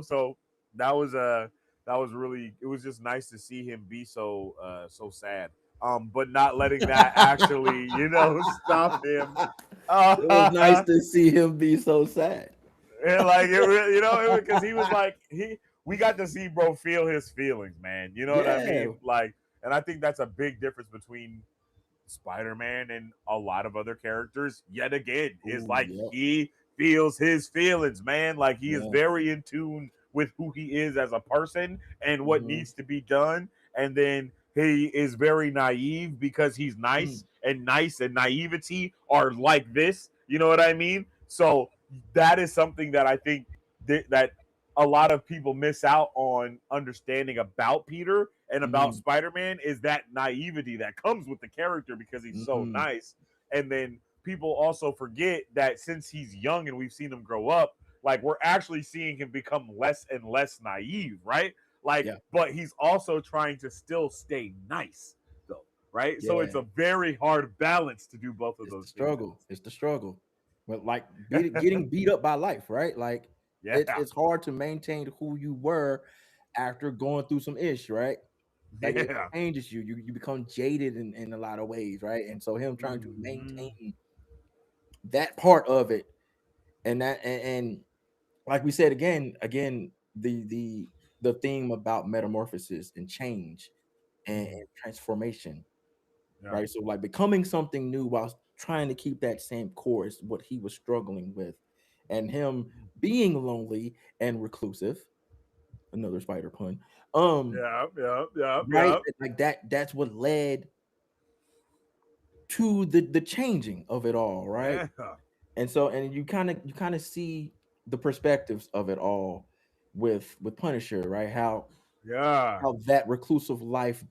So that was that was really, it was just nice to see him be so sad. But not letting that actually, stop him. It was nice uh to see him be so sad. And like it really, because he was like we got to see bro feel his feelings, man. You know what I Yeah. mean? Like, and I think that's a big difference between Spider-Man and a lot of other characters. Yet again, is Ooh, like yep. he feels his feelings, man. Like he is Yeah. very in tune with who he is as a person and what Mm-hmm. needs to be done. And then he is very naive because he's Mm-hmm. nice and naivety are like this. You know what I mean? So that is something that I think that a lot of people miss out on understanding about Peter and about Mm-hmm. Spider-Man is that naivety that comes with the character because he's so Mm-hmm. nice. And then people also forget that since he's young and we've seen him grow up, like we're actually seeing him become less and less naive, right? Like, Yeah. but he's also trying to still stay nice, though, right? So it's Yeah. a very hard balance to do both of It's the those things at struggle. It's the struggle. But like the getting beat up by life, right? Like same. it's hard to maintain who you were after going through some ish, right? Like it Yeah. changes you. You become jaded in a lot of ways, right? And so him trying to Hmm. maintain that part of it, and like we said again, the theme about metamorphosis and change and transformation, Yeah. right? So like becoming something new while trying to keep that same core is what he was struggling with, and him being lonely and reclusive. Another spider pun. Yeah. Yeah. Yeah. Right, Yeah. like that's what led to the changing of it all, right? Yeah. And so and you kind of see the perspectives of it all with Punisher, right? Yeah. How that reclusive life,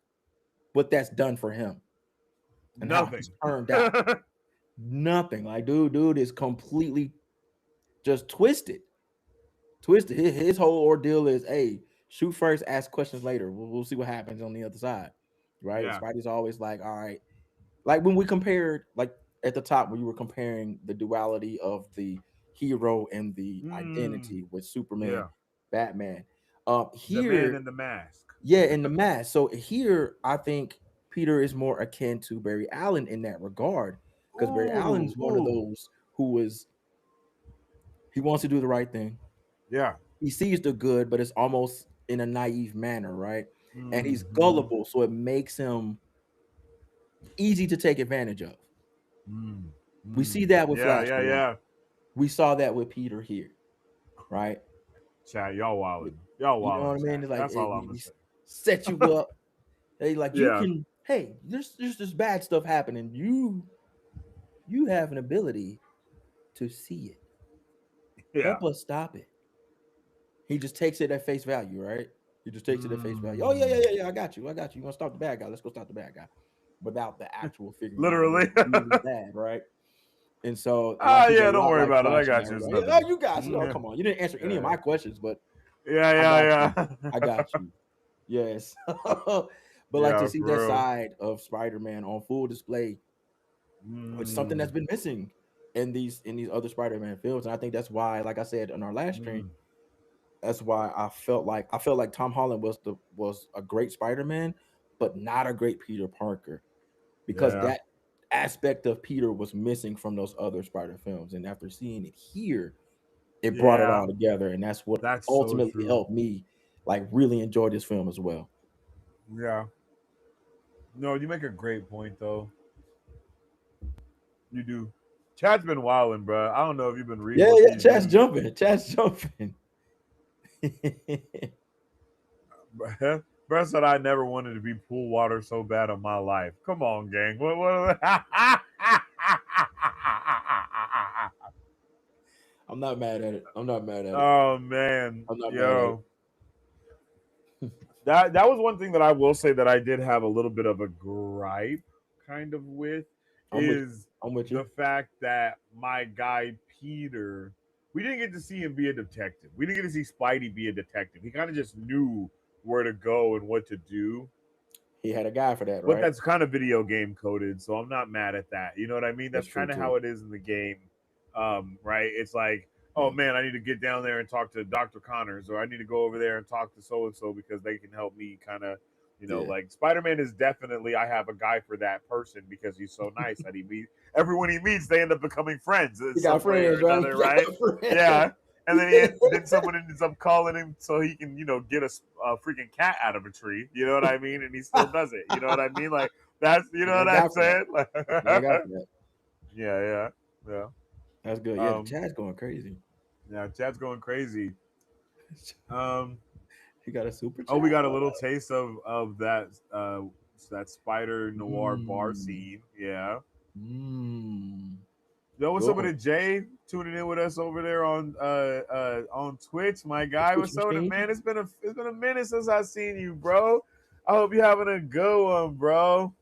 what that's done for him, and how he's Nothing. turned out nothing. Like dude is completely just twisted. His whole ordeal is, hey, shoot first, ask questions later. We'll see what happens on the other side, right? Yeah. Spidey's always like, all right, like when we compared, like at the top when you were comparing the duality of the hero and the Mm. identity with Superman, Yeah. Batman. The man Here, in the mask. yeah, in the mask. So here, I think Peter is more akin to Barry Allen in that regard, because Barry Ooh. Allen's one of Ooh. those who is he wants to do the right thing. Yeah. He sees the good, but it's almost in a naive manner, right? And he's Mm-hmm. gullible, so it makes him easy to take advantage of. Mm. We see Mm. that with Yeah. Flash Yeah. a lot. Yeah. We saw that with Peter here, right? Chat. Y'all With- wildin'. Y'all You know wildin', what I mean? chat. It's like That's all I'm he gonna say. set you up. Hey, like you Yeah. can. Hey, there's this bad stuff happening. You have an ability to see it. Yeah. Help us stop it. He just takes it at face value, right? He just takes it at face value. Oh yeah, yeah, Mm. yeah, yeah. I got you. I got you. You want to stop the bad guy? Let's go stop the bad guy, without the actual figuring out what Literally. really is bad, right? And so, like Ah, he's a yeah. Don't lot worry like about it. I Flash in got that you. It's regard. Yeah, oh, nothing. you got you. Oh, Yeah. come on. You didn't answer any of Yeah. my questions, but Yeah. I got you. Yeah. I Yeah. got you. Yes. But like to Yeah. see For that real. side of Spider-Man on full display, it's something Mm. that's been missing in these other Spider-Man films. And I think that's why, like I said on our last stream, Mm. that's why I felt like Tom Holland was a great Spider-Man, but not a great Peter Parker, because Yeah. that aspect of Peter was missing from those other Spider films. And after seeing it here, it brought it Yeah. all together, and that's what That's so ultimately true. helped me like really enjoy this film as well. Yeah. No, you make a great point though. You do. Chad's been wilding, bro. I don't know if you've been reading Yeah, what yeah, these chat's dudes. jumping, chat's jumping. Bro said I never wanted to be pool water so bad in my life. Come on, gang. What I'm not mad at it. I'm not mad at it. Oh man. I'm not mad at it. Yo. That was one thing that I will say that I did have a little bit of a gripe kind of with. I'm with is I'm with the you. fact that my guy Peter, we didn't get to see him be a detective. We didn't get to see Spidey be a detective. He kind of just knew where to go and what to do. He had a guy for that, But right? that's kind of video game coded, so I'm not mad at that. You know what I mean? That's That's true kind of too. how it is in the game, right? It's like, oh Yeah. man, I need to get down there and talk to Dr. Connors, or I need to go over there and talk to so and so because they can help me kind of, Yeah. like Spider-Man is definitely, I have a guy for that person because he's so nice that he meets everyone he meets, they end up becoming friends in He got some way or friends, right? another, He got right? friends. Yeah. And then someone ends up calling him so he can get a freaking cat out of a tree. You know what I mean? And he still does it. You know what I mean? Like that's He what got a I'm guy for that. saying. Like, He got a guy for that. yeah, yeah, yeah. That's good. Yeah, the Um, chat's going crazy. yeah. Chat's going crazy. Um, He got a super oh, we chat. got a What little up? taste of that Spider Noir bar Mm, scene. Yeah. mm. Yo, what's up with Go it, Jay? Tuning in with us over there on Twitch, my the guy. Twitch What's up with it, machine. man? It's been a minute since I seen you, bro. I hope you're having a good one, bro.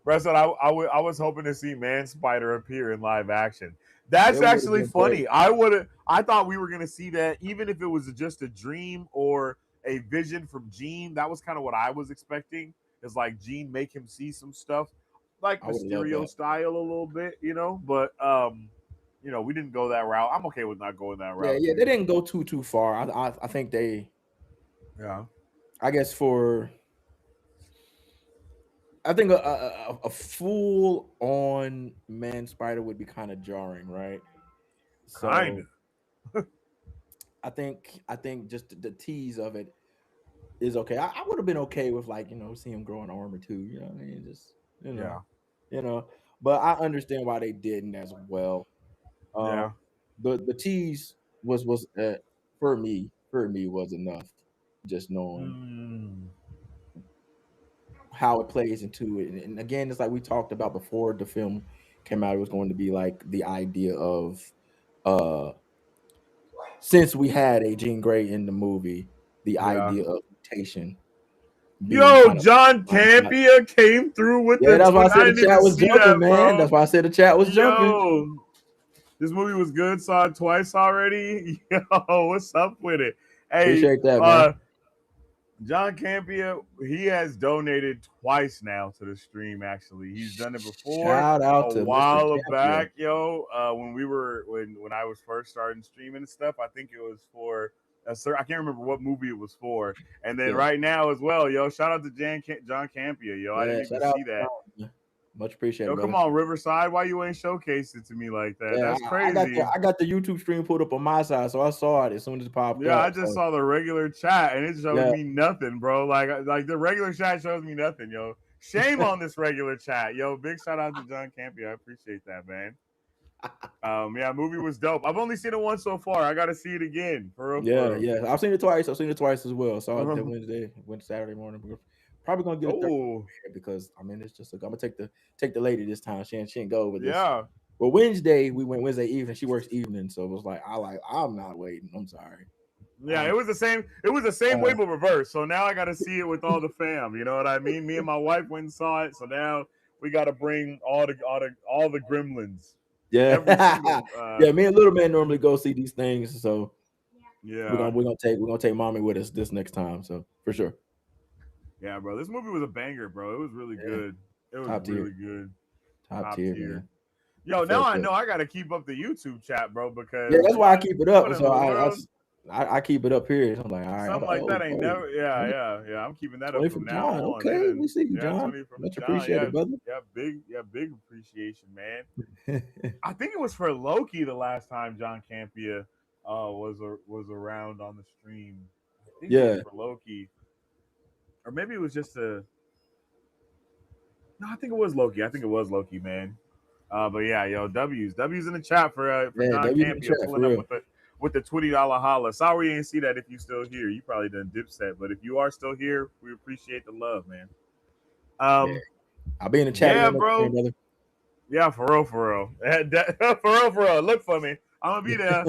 Bro, so I was hoping to see Man Spider appear in live action. That's It would have actually been great. funny. I thought we were gonna see that, even if it was just a dream or a vision from Gene. That was kind of what I was expecting. Is like Gene make him see some stuff, like I would have loved Mysterio that. style a little bit. But we didn't go that route. I'm okay with not going that Yeah, route yeah. They too. didn't go too far. I think they. Yeah. I guess for I think a full on man spider would be kind of jarring, right? Kind So I think just the tease of it is okay. I would have been okay with like seeing him grow an arm or two. You know what I mean? Just you of. know, Yeah. you know. But I understand why they didn't as well. Um, Yeah. the tease was for me was enough. Just knowing Mm, how it plays into it, and again, it's like we talked about before the film came out. It was going to be like the idea of uh since we had a Jean Grey in the movie, the yeah. idea of mutation being Yo, kind of John not. Campia came through with Yeah, the that's why I twin. I said the didn't even chat was see jumping, that, man. bro. That's why I said the chat was jumping. Yo, this movie was good. Saw it twice already. Yo, what's up with it? Hey, Appreciate that, man. John Campia, he has donated twice now to the stream. Actually, he's done it before Shout a out to Mr. while Campia. back, yo. When I was first starting streaming and stuff, I think it was for I can't remember what movie it was for. And then Yeah, right now as well, yo. Shout out to John Campia, yo. I yeah. didn't even Shout out see to that. John, man. Much appreciated, Yo, come brother. on, Riverside. Why you ain't showcased it to me like that? Yeah, That's I got the crazy. I got the YouTube stream pulled up on my side, so I saw it as soon as it popped Yeah, up. I just So saw the regular chat and it showed yeah, me nothing, bro. Like the regular chat shows me nothing, yo. Shame on this regular chat, yo. Big shout out to John Campia. I appreciate that, man. Yeah, movie was dope. I've only seen it once so far. I got to see it again, for real, yeah, for yeah. I've seen it twice. I've seen it twice as well. Saw it that real. Wednesday, went Saturday morning. We're probably gonna get a third Oh, because I mean it's just I'm gonna take the lady this time. She ain't go with this. yeah, But Wednesday we went Wednesday evening. She works evening, so it was like I'm not waiting. I'm sorry. yeah. I'm It was the same. It was the same way, uh, but reverse. So now I got to see it with all the fam. You know what I mean? Me and my wife went and saw it. So now we got to bring all the gremlins, every yeah, single. yeah. Me and little man normally go see these things, so we're Yeah, gonna we're gonna take we're gonna take mommy with us this next time. So for sure. yeah, bro. This movie was a banger, bro. It was really Yeah, good. It was top tier, really good. top Top tier, tier. man. Yo, It now felt I good. know I got to keep up the YouTube chat, bro, Yeah, because that's why I what? keep it What up. in So the I world? I, I keep it up here. I'm like, all right. I'm Something like, like oh, that ain't oh, never. Yeah, 20, yeah, yeah. I'm keeping that up 20 from from now John. on. They Okay, we didn't. see you, Yeah, John. 20 from Much John. Yeah, appreciated, brother. big appreciation, man. I think it was for Loki the last time John Campia was around on the stream. I think it was Yeah, for Loki, or maybe it was just a. No, I think it was Loki. I think it was Loki, man. But yeah, yo, W's in the chat for yeah. John W's in the Campia chat for pulling up real. with the $20 holla. Sorry you didn't see that if you still here. You probably done dipset, but if you are still here, we appreciate the love, man. Yeah, Um, I'll be in the chat yeah, again next game, bro. brother. Yeah, for real, for real. For real, for real. Look for me. I'm gonna be there.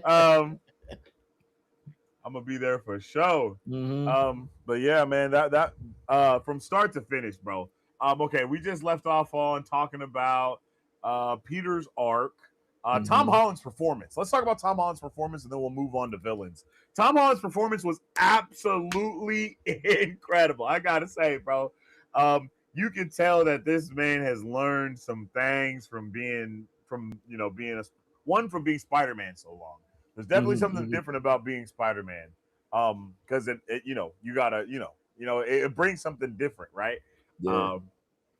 um, I'm gonna be there for sure. Mm-hmm. But yeah, man, that from start to finish, bro. Okay, we just left off on talking about Peter's arc. Tom Mm-hmm. Holland's performance. Let's talk about Tom Holland's performance, and then we'll move on to villains. Tom Holland's performance was absolutely incredible. I gotta say, bro. You can tell that this man has learned some things from being from being Spider-Man so long. There's definitely Mm-hmm. something Mm-hmm. different about being Spider-Man. Because it you gotta it brings something different, right? Yeah. Um,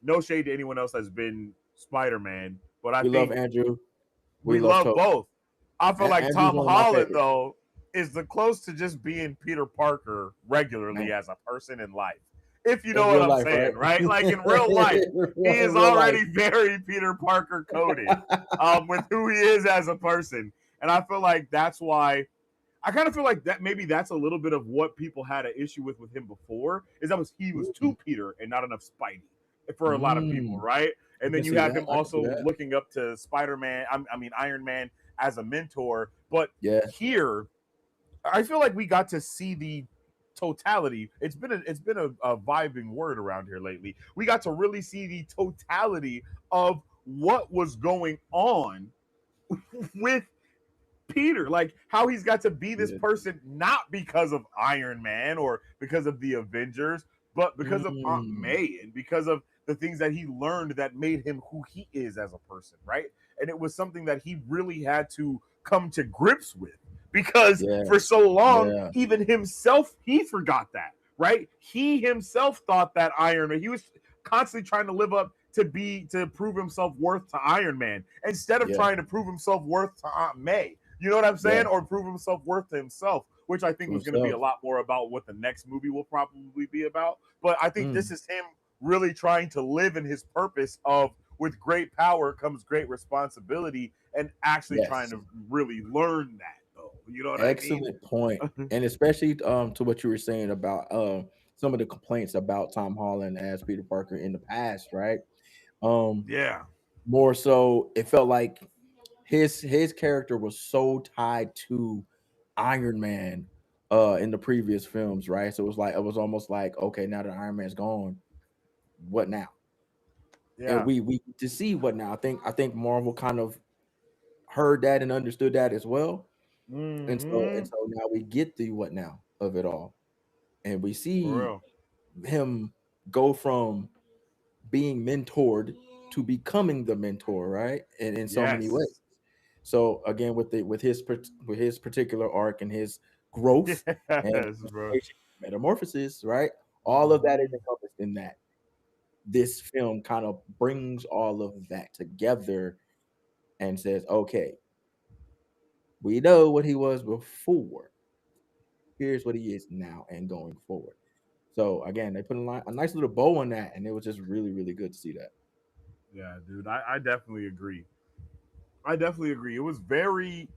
no shade to anyone else that's been Spider-Man, but I We love think Andrew. We we love love Toby. both. I feel like Andrew's Tom one of my Holland favorites. though is the close to just being Peter Parker regularly Man. as a person in life. If you know In what real I'm life, right? saying, right? Like in real life, he In is real life. already very Peter Parker coded with who he is as a person. And I feel like that's why I kind of feel like that maybe that's a little bit of what people had an issue with him before is that was he was Mm. too Peter and not enough Spidey for a lot of people, Mm. right? I And can then you see have that. him I can see also that. looking up to Spider-Man, I mean Iron Man as a mentor, but Yeah. here I feel like we got to see the totality. It's been a vibing word around here lately. We got to really see the totality of what was going on with Peter, like how he's got to be this Yeah. person not because of Iron Man or because of the Avengers, but because of Aunt Mm. May and because of the things that he learned that made him who he is as a person, right? And it was something that he really had to come to grips with because Yeah. for so long, Yeah. even himself, he forgot that, right? He himself thought that Iron Man, he was constantly trying to live up to prove himself worth to Iron Man instead of Yeah. trying to prove himself worth to Aunt May. You know what I'm Yeah. saying? Or prove himself worth to himself, which I think To was going to be a himself. lot more about what the next movie will probably be about. But I think this Mm. is him really trying to live in his purpose of with great power comes great responsibility and actually trying Yes. to really learn that though. You know what I mean? Excellent point. And especially to what you were saying about some of the complaints about Tom Holland as Peter Parker in the past, right? Um Yeah. More so it felt like his character was so tied to Iron Man in the previous films, right? So it was almost like, okay, now that Iron Man's gone, what now? And Yeah. we to see what now. I think Marvel kind of heard that and understood that as well. And Mm-hmm. so now we get the what now of it all. And we For see real. him go from being mentored to becoming the mentor, right? And in so many ways. Yes. So again, with his particular arc and his growth and Yes, bro. transformation, metamorphosis, right? All of that is Mm-hmm. encompassed in that. This film kind of brings all of that together and says, okay, we know what he was before. Here's what he is now and going forward. So again, they put a nice little bow on that, and it was just really, really good to see that. Yeah, dude. I definitely agree. I definitely agree. It was very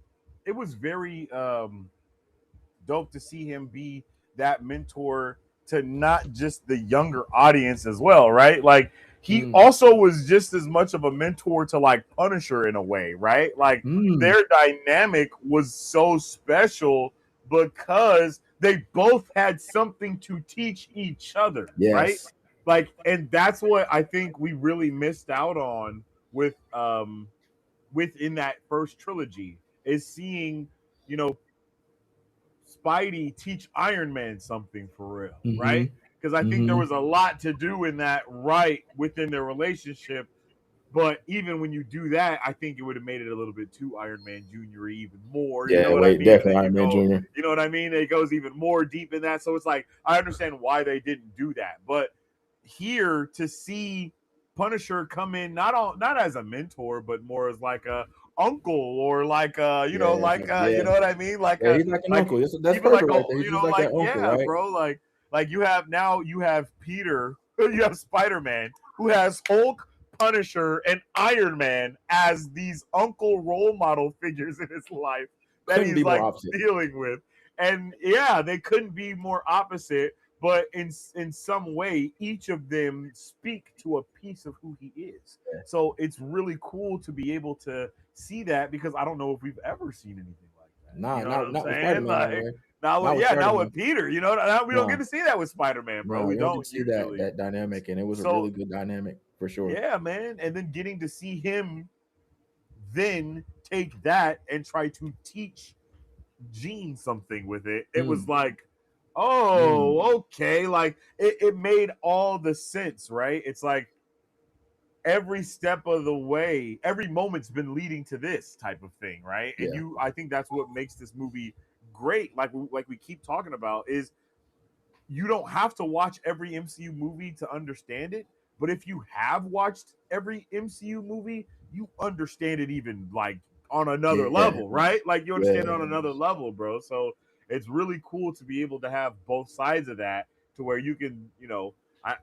dope to see him be that mentor to not just the younger audience as well, right? Like he Mm, also was just as much of a mentor to like Punisher in a way, right? Like mm, their dynamic was so special because they both had something to teach each other, right? yes. Like and that's what I think we really missed out on with within that first trilogy is seeing, you know, Spidey teach Iron Man something for real, right? Mm-hmm. Because I think there Mm-hmm. was a lot to do in that right within their relationship. But even when you do that, I think it would have made it a little bit too Iron Man Jr. even more. You know Yeah, what I wait, mean? And definitely then you Iron Man go, Jr. you know what I mean? It goes even more deep in that. So it's like I understand why they didn't do that. But here to see Punisher come in not as a mentor, but more as like a uncle or like Yeah, you yeah, know what I mean? yeah. He's like an Like uncle. That's even like perfect a right there. He's you just know like like that uncle, yeah, right? bro. Like you have Peter, you have Spider Man who has Hulk, Punisher, and Iron Man as these uncle role model figures in his life that Couldn't he's be more like opposite. dealing with. And yeah, they couldn't be more opposite, but in some way, each of them speak to a piece of who he is. Yeah. So it's really cool to be able to see that because I don't know if we've ever seen anything like Nah, You know what I'm not with Spider saying? Man Like anyway. now, Not with yeah, Spider now Man. with Peter, you know, now we don't get No, to see that with Spider-Man, bro. no, We we don't get don't to see usually. that dynamic, and it was a So really good dynamic for sure. yeah, man, and then getting to see him then take that and try to teach Gene something with it. It was Mm, like, mm, oh, okay, like it made all the sense, right? It's like every step of the way, every moment's been leading to this type of thing, right? And yeah, I think that's what makes this movie great. Like we keep talking about is you don't have to watch every MCU movie to understand it, but if you have watched every MCU movie, you understand it even like on another yeah, level, right? Like you understand it on yeah, another level, bro. So it's really cool to be able to have both sides of that to where you can, I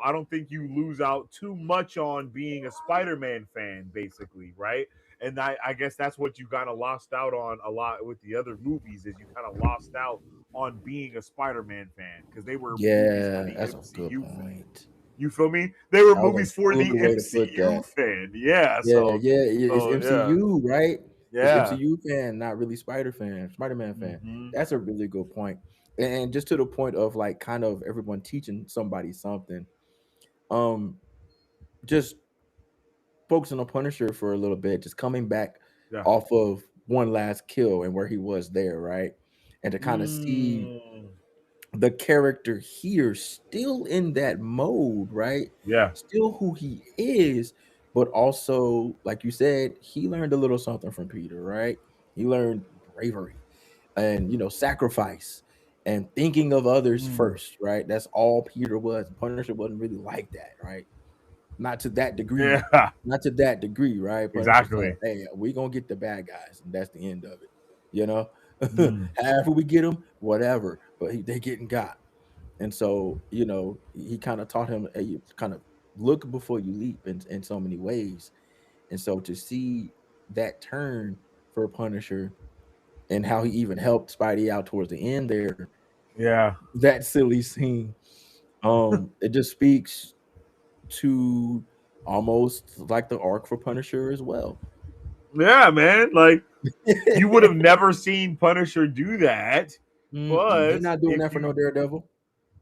I don't think you lose out too much on being a Spider-Man fan, basically, right? And I guess that's what you kind of lost out on a lot with the other movies is you kind of lost out on being a Spider-Man fan because they were movies for yeah. the That's a good MCU fan. point. You feel me? They were That was a movies for the good way to put MCU that. fan. Yeah. Yeah, So yeah. It's so yeah. MCU, right? It's Yeah. MCU fan, not really Spider Man fan. Hmm. That's a really good point. And just to the point of like kind of everyone teaching somebody something. Um, just focusing on Punisher for a little bit, just coming back Yeah. off of one last kill and where he was there, right? And to kind of see Mm. the character here still in that mode, right? Yeah. Still who he is, but also, like you said, he learned a little something from Peter, right? He learned bravery and sacrifice and thinking of others Mm. first, right? That's all Peter was. Punisher wasn't really like that, right? Not to that degree. Yeah. Not to that degree, right? Punisher's like, Exactly. hey, we gonna get the bad guys, and that's the end of it. You know, Mm. however we get them, whatever, but they getting got. And so, he kind of taught him, hey, you kind of look before you leap in so many ways. And so to see that turn for Punisher and how he even helped Spidey out towards the end there, Yeah. that silly scene, it just speaks to almost like the arc for Punisher as well. Yeah, man. Like you would have never seen Punisher do that, Mm-mm, he but not doing if that for no you Daredevil.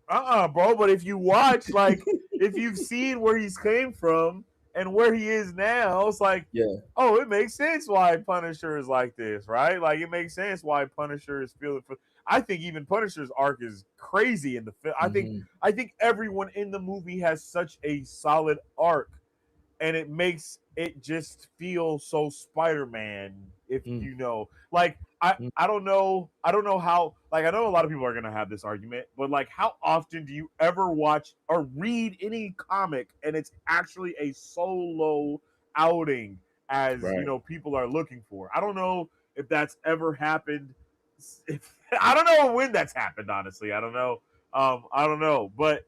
bro. But if you watch, like, if you've seen where he's came from and where he is now, it's like, Yeah. oh, it makes sense why Punisher is like this, right? Like, it makes sense why Punisher is feeling. I think even Punisher's arc is crazy in the film. Hmm. I think everyone in the movie has such a solid arc and it makes it just feel so Spider-Man if Mm, like mm, I don't know how like I know a lot of people are gonna have this argument, but like how often do you ever watch or read any comic and it's actually a solo outing as right. people are looking for? I don't know if that's ever happened. If, I don't know when that's happened, honestly. I don't know. I don't know. But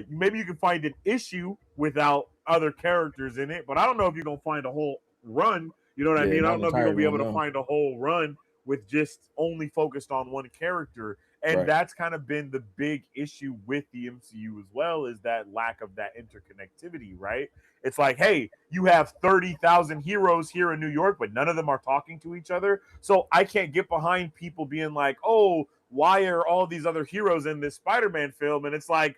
maybe you can find an issue without other characters in it, but I don't know if you're gonna find a whole run. You know what I Yeah, mean? I not don't an know if you're entire gonna be one, able to no. find a whole run with just only focused on one character. And Right. that's kind of been the big issue with the MCU as well, is that lack of that interconnectivity, right? It's like, hey, you have 30,000 heroes here in New York, but none of them are talking to each other. So I can't get behind people being like, oh, why are all these other heroes in this Spider-Man film? And it's like,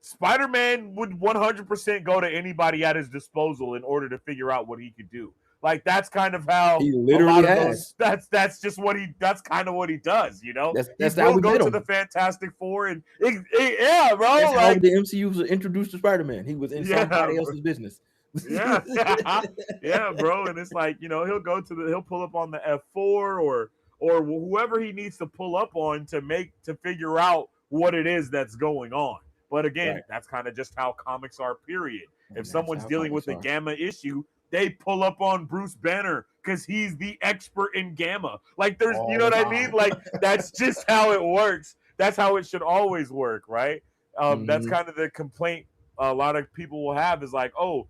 Spider-Man would 100% go to anybody at his disposal in order to figure out what he could do. Like that's kind of how He a literally lot of those has. that's just what that's kind of what he does. He That's how will we go met to him. the Fantastic Four and yeah, bro, That's how like the MCU was introduced to Spider-Man. He was in yeah, somebody else's business. yeah, yeah, bro. And it's like he'll go to he'll pull up on the F4 or whoever he needs to pull up on to figure out what it is that's going on. But again, Right. that's kind of just how comics are. Period. If And that's someone's how dealing with comics a are. gamma issue, they pull up on Bruce Banner because he's the expert in gamma. Like there's, you All know the what I mean? time. Like that's just how it works. That's how it should always work, right? That's Hmm. kind of the complaint a lot of people will have is like, oh,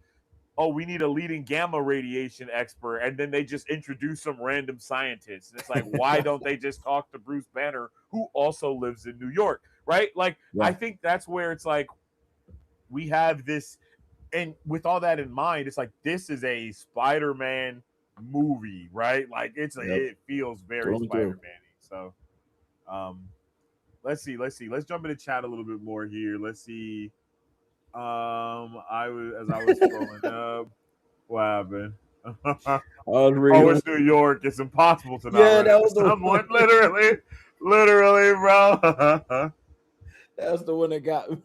we need a leading gamma radiation expert, and then they just introduce some random scientist. And it's like, why don't they just talk to Bruce Banner, who also lives in New York, right? Like, I Yeah. think that's where it's like we have this, and with all that in mind, it's like this is a Spider-Man movie, right? Like Yep. it feels very Through and through. Spider-Man-y. So um let's jump into chat a little bit more here. Let's see. I was as I was scrolling up, what happened? I was Oh, reading. it's New York. It's impossible to not Yeah, run that into was the someone. one. Literally, bro. That's the one that got me.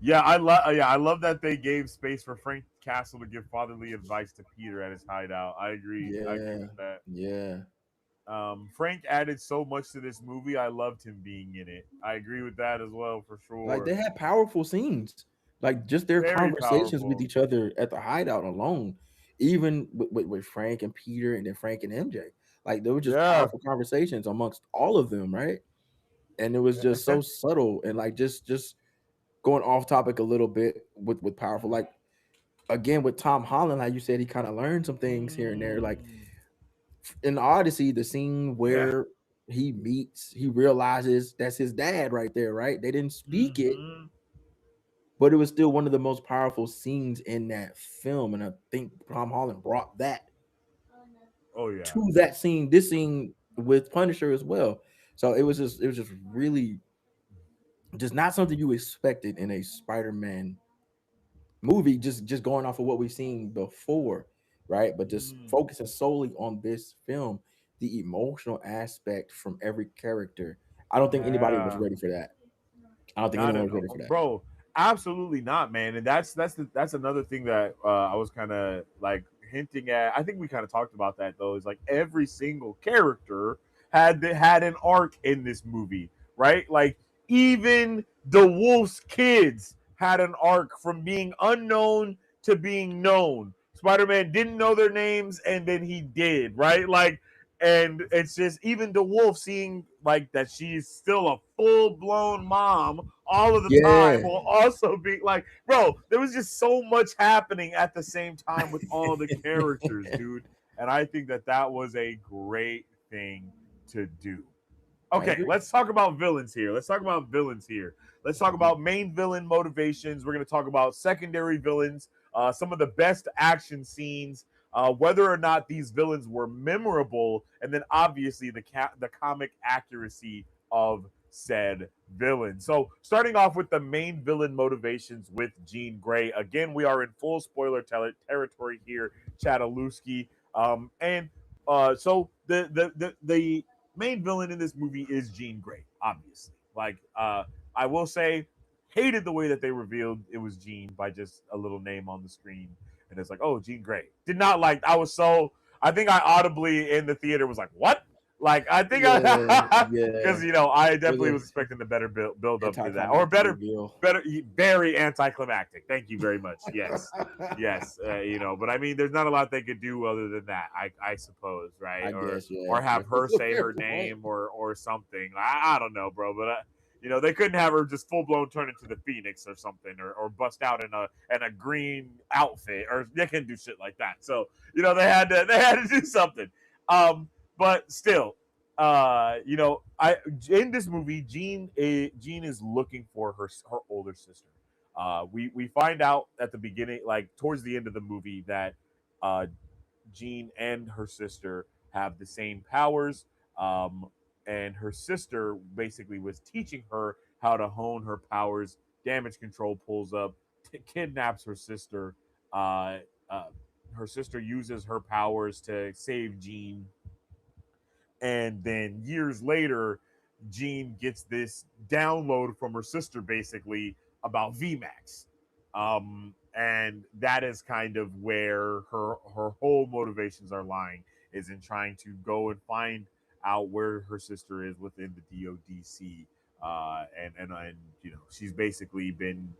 Yeah, I love that they gave space for Frank Castle to give fatherly advice to Peter at his hideout. I agree. I agree Yeah, with that. yeah. Frank added so much to this movie. I loved him being in it. I agree with that as well for Like they sure. had powerful scenes, like just their Very conversations with powerful. each other at the hideout alone, even with Frank and Peter, and then Frank and MJ. Like there were just Yeah. powerful conversations amongst all of them, right? And it was just so subtle and like just going off topic a little bit with powerful, like again with Tom Holland, like you said, he kind of learned some things here and there. Like Mm, in Odyssey, the scene yeah. where he realizes that's his dad right there, right? They didn't speak it, Hmm. but it was still one of the most powerful scenes in that film. And I think Tom Holland brought that Oh yeah. to that scene, this scene with Punisher as well. So it was just really just not something you expected in a Spider-Man movie, just going off of what we've seen before, right? But just Mm, focusing solely on this film, the emotional aspect from every character. I don't think anybody was yeah. ready for that. I don't think Not anyone at was ready for that. bro. Absolutely not, man. And that's another thing that I was kind of like hinting at. I think we kind of talked about that though. Is like every single character had an arc in this movie, right? Like even the Wolf's kids had an arc from being unknown to being known. Spider-Man didn't know their names, and then he did, right? Like and it's just even the wolf seeing like that she's still a full-blown mom all of the time Yeah. will also be like, bro, there was just so much happening at the same time with all the characters, dude. And I think that that was a great thing to do. I Okay, agree. let's talk about villains here. Let's talk about villains here. Let's talk Mhm. about main villain motivations. We're going to talk about secondary villains, some of the best action scenes, whether or not these villains were memorable, and then obviously the comic accuracy of said villain. So, starting off with the main villain motivations with Jean Grey. Again, we are in full spoiler territory here, Chadalewski. The main villain in this movie is Jean Grey, obviously. Like, I will say, hated the way that they revealed it was Jean by just a little name on the screen, and it's like, oh, Jean Grey. Did not like. I was so. I think I audibly in the theater was like, what? Like, I think Yeah, I, yeah. because I It definitely was was expecting the better build up to that, or anticlimactic better, reveal. very anticlimactic. Thank you very much. Yes, yes, but I mean, there's not a lot they could do other than that. I suppose, right? I guess, yeah. Or have That's her a say fair her point. name or something. I don't know, bro, but. They couldn't have her just full blown turn into the Phoenix or something, or bust out in a green outfit, or they couldn't do shit like that. So they had to do something. Um, but still, I in this movie, Jean is looking for her older sister. We find out at the beginning, like towards the end of the movie, that uh, Jean and her sister have the same powers. Um, and her sister basically was teaching her how to hone her powers. Damage control pulls up, kidnaps her sister. Uh, uh, her sister uses her powers to save Jean, and then years later, Jean gets this download from her sister basically about VMAX. And that is kind of where her whole motivations are lying, is in trying to go and find out where her sister is within the DODC. And she's basically been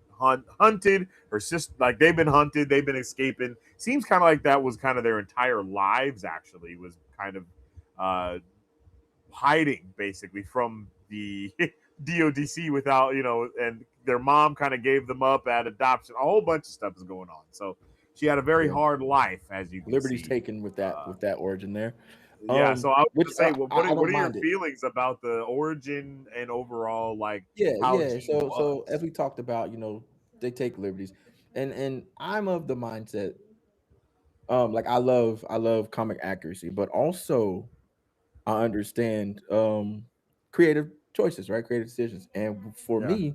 hunted. Her sister, like they've been hunted, they've been escaping. Seems kind of like that was kind of their entire lives. Actually, was kind of uh, hiding basically from the DODC without, and their mom kind of gave them up at adoption. A whole bunch of stuff is going on. So she had a very Yeah. hard life, as you can Liberty's see. taken Uh, with that origin there. yeah. So I was Which gonna say, what I what don't are your mind it. feelings about the origin and overall like Yeah, how yeah. Gene So as was? we talked about, they take liberties, and I'm of the mindset. like I love comic accuracy, but also I understand creative choices, right? Creative decisions. And for Yeah. me,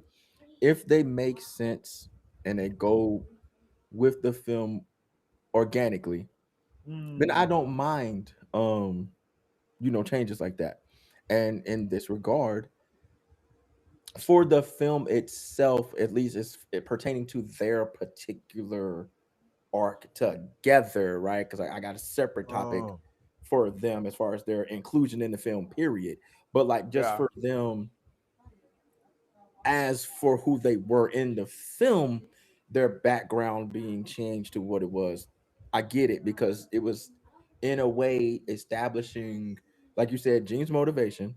if they make sense and they go with the film organically, then I Mm. don't mind changes like that. And in this regard, for the film itself, at least it's pertaining to their particular arc together, right? Because I got a separate topic Oh. for them as far as their inclusion in the film, period. But like just Yeah. for them, as for who they were in the film, their background being changed to what it was, I get it because it was in a way establishing, like you said, Gene's motivation,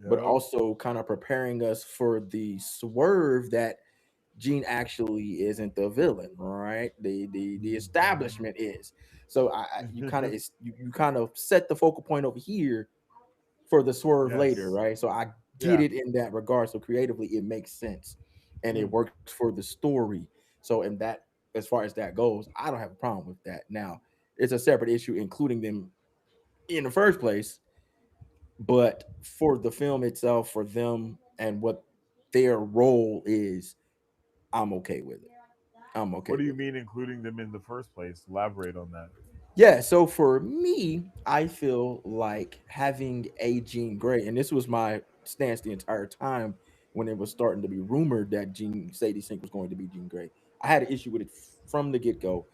but Yep. also kind of preparing us for the swerve that Gene actually isn't the villain, right? The establishment is. So you kind of Mhm. you kind of set the focal point over here for the swerve later, Yes. right? So I get Yeah. it in that regard. So creatively, it makes sense, and it Mm. works for the story. So in that, as far as that goes, I don't have a problem with that. Now, it's a separate issue including them in the first place, but for the film itself, for them and what their role is, I'm okay with it. I'm okay What do you with it. mean including them in the first place? Elaborate on that. Yeah, so for me, I feel like having a Jean Grey, and this was my stance the entire time when it was starting to be rumored that Jean Sadie Sink was going to be Jean Grey. I had an issue with it from the get go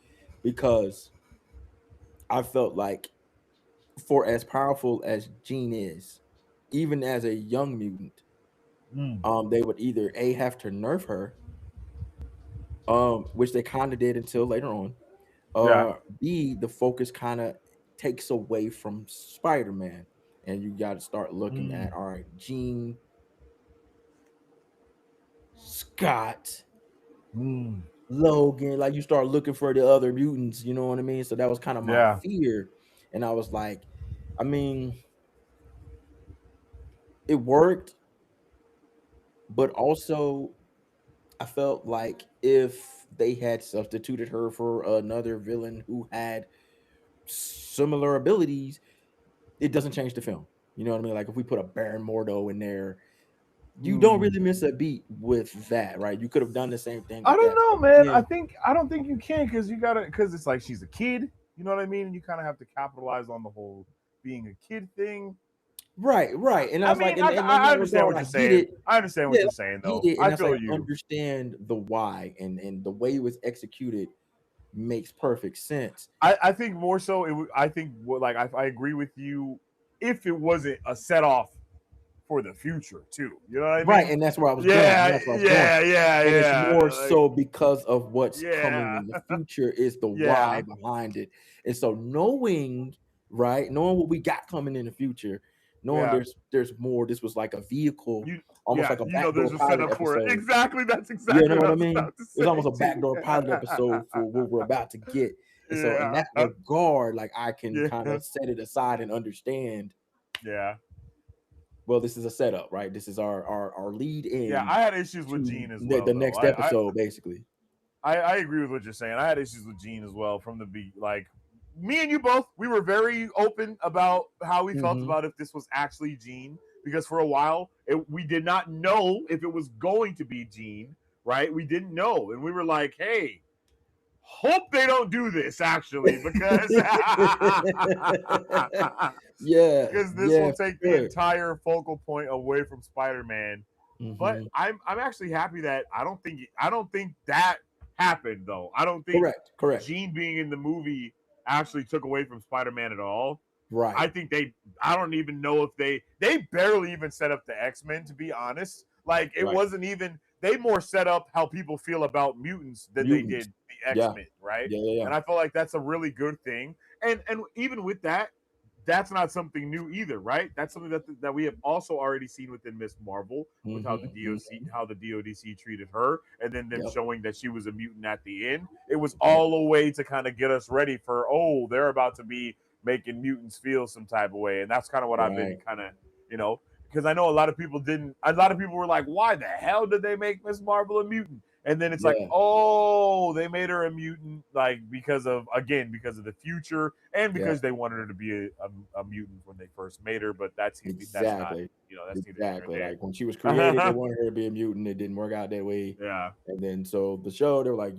because I felt like for as powerful as Jean is, even as a young mutant, Mm. they would either A have to nerf her, which they kind of did until later on, Yeah. B, the focus kind of takes away from Spider-Man, and you got to start looking Mm. at, all right, Jean, Scott, Mm. Logan, like you start looking for the other mutants, you know what I mean? So that was kind of my Yeah. fear, and I was like, I mean, it worked, but also I felt like if they had substituted her for another villain who had similar abilities, it doesn't change the film. You know what I mean? Like if we put a Baron Mordo in there, you don't Mm. really miss a beat with that, right? You could have done the same thing I with don't that. know, So man. yeah, I don't think you can because you gotta because it's like she's a kid. You know what I mean? And you kind of have to capitalize on the whole being a kid thing. right, right. And I I was like, mean, and in I that understand regard, what I you're get saying. it. I understand Yeah, what you're like, saying, I get though. it, and I that's feel like you. understand the why and the way it was executed makes perfect sense. I think more so. I think what like I agree with you. If it wasn't a set off for the future too, you know what I Right, mean? and that's where I was going. Yeah, That's where I was going. yeah, yeah, And it's yeah. more Like, so because of what's coming yeah, in the future is the why yeah, behind it. And so knowing, right, knowing what we got coming in the future, knowing yeah. there's more, this was like a vehicle, You, almost yeah. like a You know, backdoor there's a pilot setup for it. episode. Exactly. That's You know exactly what what I I was mean? about to It was almost say a too. backdoor pilot episode for what we're about to get. And so in Yeah, that regard, like I can kind yeah, of set it aside and understand, yeah, well, this is a setup, right? This is our lead yeah. in I had issues with to Gene as well, the though. next episode, basically. I agree with what you're saying. I had issues with Gene as well from the beat. Like me and you both, we were very open about how we felt Mhm. about if this was actually Gene, because for a while we did not know if it was going to be Gene. Right? We didn't know, and we were like, "Hey, hope they don't do this actually, because Yeah, because this yeah, will for take the sure. entire focal point away from Spider-Man." But Mhm. I'm actually happy that I don't think that happened though. I don't think Correct, correct. Gene being in the movie actually took away from Spider-Man at all. Right, I think I don't even know if they barely even set up the X-Men, to be honest. Like it right. wasn't even they more set up how people feel about mutants than they Mutants. did the Yeah. X-Men, right? Yeah, yeah, yeah. And I feel like that's a really good thing. And even with that, that's not something new either, right? That's something that we have also already seen within Miss Marvel with how the Mhm, DOC mhm. how the DODC treated her, and then them Yep, showing that she was a mutant at the end. It was yep. all a way to kind of get us ready for, oh, they're about to be making mutants feel some type of way, and that's kind of what I've been Right. kind of, you know, because I know a lot of people didn't. A lot of people were like, why the hell did they make Miss Marvel a mutant? and then it's like, Yeah, oh, they made her a mutant, like because of the future, and yeah, because they wanted her to be a mutant when they first made her. But that's not, exactly. that's neither here Exactly. Like when she was nor created, they there. wanted her to be a mutant. It didn't work out that way. Yeah, And then so the show, they were like,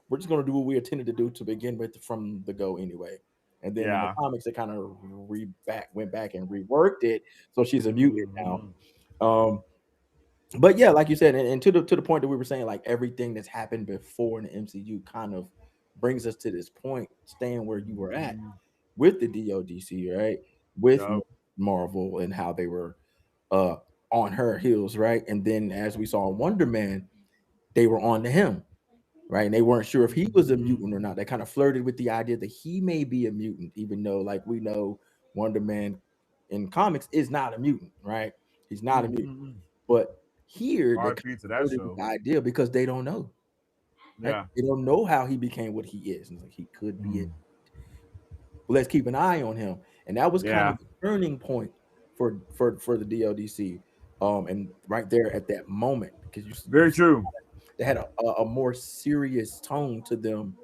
we're just gonna do what we intended to do to begin with from the go anyway. And then in the yeah. comics, they kind of went back and reworked it so she's a mutant now. Hmm. Um, but yeah, like you said, and to the point that we were saying, like everything that's happened before in the MCU kind of brings us to this point, staying where you were at Hmm. with the DODC, right? With Yep. Marvel and how they were uh on her heels, right? And then as we saw in Wonder Man, they were on to him, right? And they weren't sure if he was a Hmm. mutant or not. They kind of flirted with the idea that he may be a mutant, even though, like we know, Wonder Man in comics is not a mutant, right? He's not a mutant. Hmm. But here they kind R.I.P. to of that flirted with show. the idea because they don't know, right? Yeah. They don't know how he became what he is. And it's like he could be it. Mm. Let's keep an eye on him. And that was kind of Yeah. the turning point for the DODC. And right there at that moment, because you Very true. they had a more serious tone to them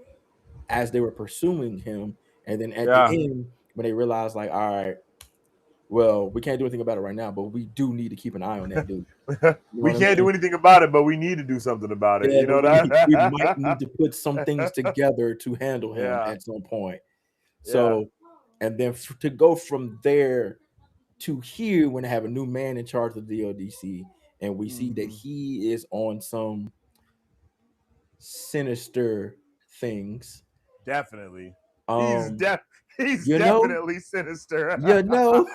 as they were pursuing him. And then at the Yeah. end, when they realized, like, all right, well, we can't do anything about it right now, but we do need to keep an eye on that dude. You know We what I can't mean? do anything about it, but we need to do something about it. Yeah, You but know we might need that? to put some things together to handle him Yeah. at some point. Yeah. So, and then to go from there to here when they have a new man in charge of the DODC, and we see that Hmm. he is on some sinister things. Definitely. He's Um, def he's you know, definitely sinister. you know,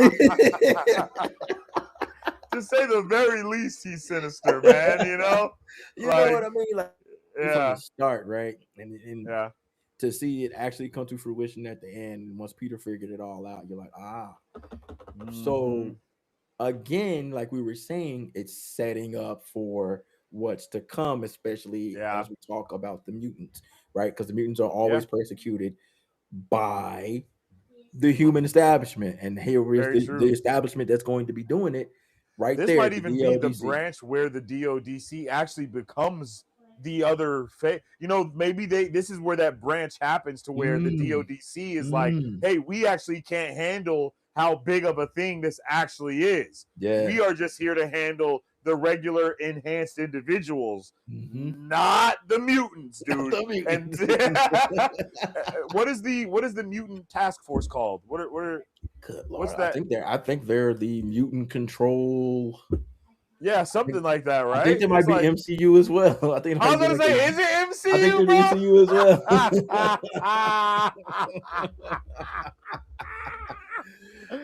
To say the very least, he's sinister, man. you know Like, what I mean, like from the yeah, start, right? And yeah. to see it actually come to fruition at the end, once Peter figured it all out, you're like, ah. So Hmm. again, like we were saying, it's setting up for what's to come, especially Yeah, as we talk about the mutants, right? Because the mutants are yeah. always persecuted by the human establishment. And here is Very the true. establishment that's going to be doing it right This there, might the even be the DLDC. branch where the DODC actually becomes the other maybe this is where that branch happens to where the Mm, DODC is like, mm, hey, we actually can't handle how big of a thing this actually is. yeah. We are just here to handle the regular enhanced individuals, Mm-hmm. not the mutants, dude. The And mutant. what is the mutant task force called? Good What's lord, that? I think they're the mutant control. Yeah, I think, something like that, I think right? they might It's be like, MCU as well. I think it I might was be gonna like say, is it I think MCU, they're the bro? MCU as well.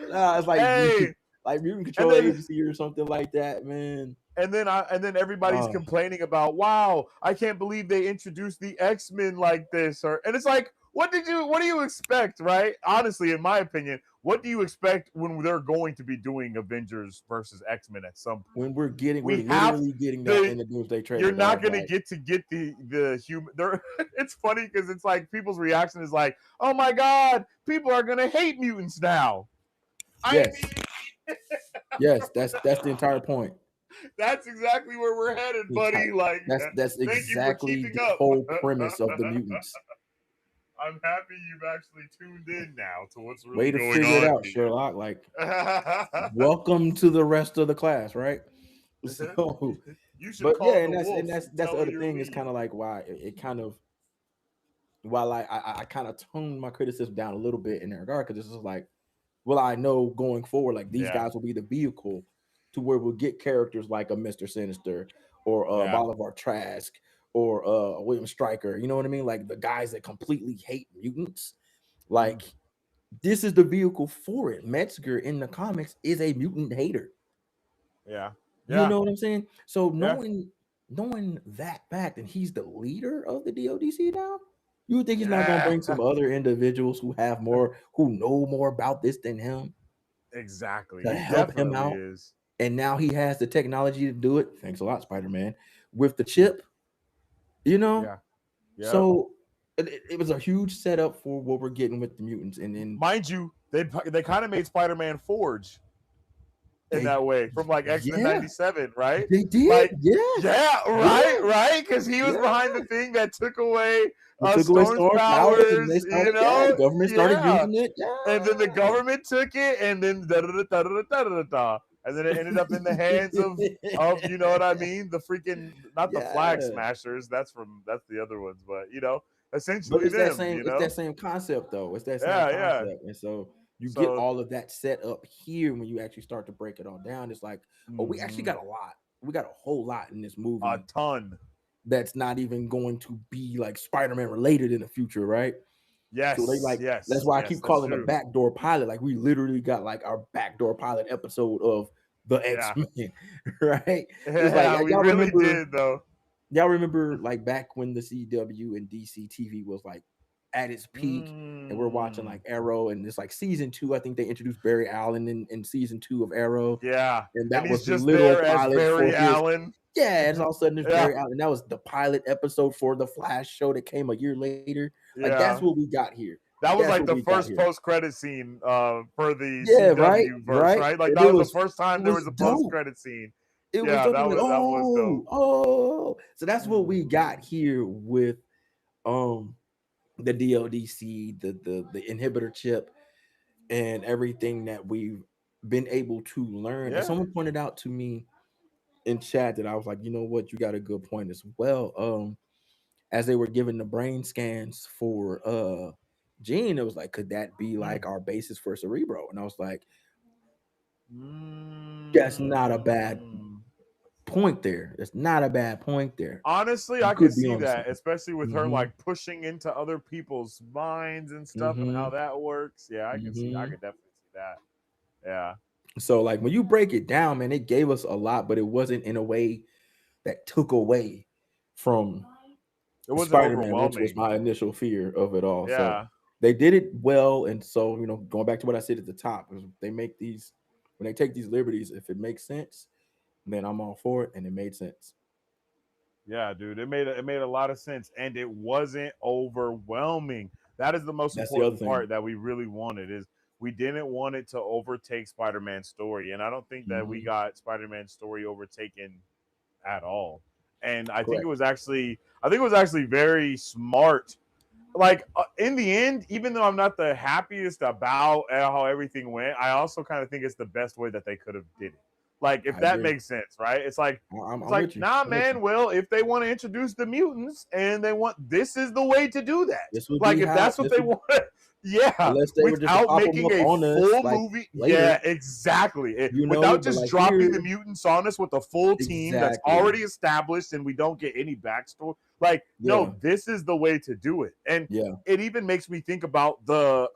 Nah, it's like Hey, like mutant and control then agency or something like that, man. and then everybody's Oh, complaining about, wow, I can't believe they introduced the X-Men like this, and it's like, what do you expect, right? Honestly, in my opinion, what do you expect when they're going to be doing Avengers versus X-Men at some point? when we're We have literally getting that the in the Doomsday You're trailer, not dog. gonna Like, get the human. It's funny because it's like people's reaction is like, "Oh my god, people are gonna hate mutants now." I yes, mean, yes, that's the entire point. that's exactly where we're headed, The entire buddy. Like, that's thank you for exactly keeping the up. whole premise of the mutants. I'm happy you've actually tuned in now to what's Way really to going figure it on out, Sherlock. Like, here. welcome to the rest of the class, right? So, You should but yeah, call the and wolf and that's the tell her other you're thing is leaving. kind of like why it kind of while I kind of toned my criticism down a little bit in that regard because this is like, well, I know going forward, like these Yeah, guys will be the vehicle to where we'll get characters like a Mr. Sinister or yeah, Bolivar Trask or William Stryker. You know what I mean? Like the guys that completely hate mutants. mm, Like this is the vehicle for it. Metzger in the comics is a mutant hater. yeah, You yeah, know what I'm saying? So yeah, knowing that fact, and he's the leader of the DODC now, you would think he's not going to yeah. bring some other individuals who have more, who know more about this than him Exactly. to He help him definitely out. is. And now he has the technology to do it. Thanks a lot, Spider Man, with the chip. You know, Yeah. Yep. so it was a huge setup for what we're getting with the mutants, and then Mind you, they kind of made Spider-Man Forge. in They that way from like X-Men yeah, 97, right? they did. Like, Yes. yeah, right, Yeah. right, because he was Yeah. behind the thing that took away They took away Storm's Storm's powers and powers, they you started, yeah, the know, government started yeah. using it. And then the Yeah. government took it, and then da da da da da da da, and then it ended up in the hands of you know what I mean, the freaking not the Flag Yeah. Smashers. That's the other ones, but But essentially them. it's that same concept though. It's that same Yeah, yeah. concept. And so you get So, all of that set up here when you actually start to break it all down. It's like, oh, we actually mhm, got a lot. We got a whole lot in this a movie ton. that's not even going to be like Spider-Man related in the future, right? So they Yes, like that's yes, why I yes. keep That's calling it a true. backdoor pilot. Like we literally got like our backdoor pilot episode of the Yeah, X-Men, right? It's like yeah. We y'all really remember did though. like back when the CW and DC TV was like at its peak, and we're watching Mm, like Arrow, and it's like season two. I think they introduced Barry Allen in season two of Arrow, yeah, and and that he's was the just literal there as pilot for Barry his. Allen. Yeah, and all of a sudden there's Yeah, Barry Allen. That was the pilot episode for the Flash show that came a year later. Like that's yeah. what we got here. That was That's like what the we got first here. post credit scene for the Yeah, right, CW verse, right. right? Like And that it was the was first it time there was was a post dope. credit scene. It was Yeah, dope. I'm like, that was dope. oh. So that's what we got Mhm. here with um the DLDC, the inhibitor chip, and everything that we've been able to learn. And Yeah. someone pointed out to me in chat that I was like, you know what, you got a good point as well. As they were giving the brain scans for Gene, it was like, could that be Mm. like our basis for Cerebro? And I was like, that's not a bad Mm. point there. That's not a bad point there. Honestly, You I could could be see on that, something. especially with her Mm-hmm. like pushing into other people's minds and stuff and Mm-hmm. how that works. Yeah, I Mm-hmm. could definitely see that. Yeah. So like when you break it down, man, it gave us a lot, but it wasn't in a way that took away from It wasn't Spider-Man, which was overwhelming. my initial fear of it all. So Yeah. they did it well. And so, going back to what I said at the top, is when they take these liberties, if it makes sense, then I'm all for it. And it made sense. Yeah, dude, it made a lot of sense, and it wasn't overwhelming. That is the most That's the other important thing. part that we really wanted is we didn't want it to overtake Spider-Man's story, and I don't think that we Hmm. got Spider-Man's story overtaken at all. And Correct. I think it was actually very smart. Like in the end, even though I'm not the happiest about how everything went, I also kind of think it's the best way that they could have did it. Like if I that agree. makes sense, right? It's like I'm with you. nah, I'm with you. man. Well, if they want to introduce the mutants and they want, this is the way to do that. This would Like be if how that's what this they would, want, yeah, unless they were just to without pop them making up a on us full like movie. later, Yeah, exactly. but Without just like dropping the here, mutants on us with a full team that's exactly. already established and we don't get any backstory. Like, Yeah. no, this is the way to do it. And Yeah. it even makes me think about the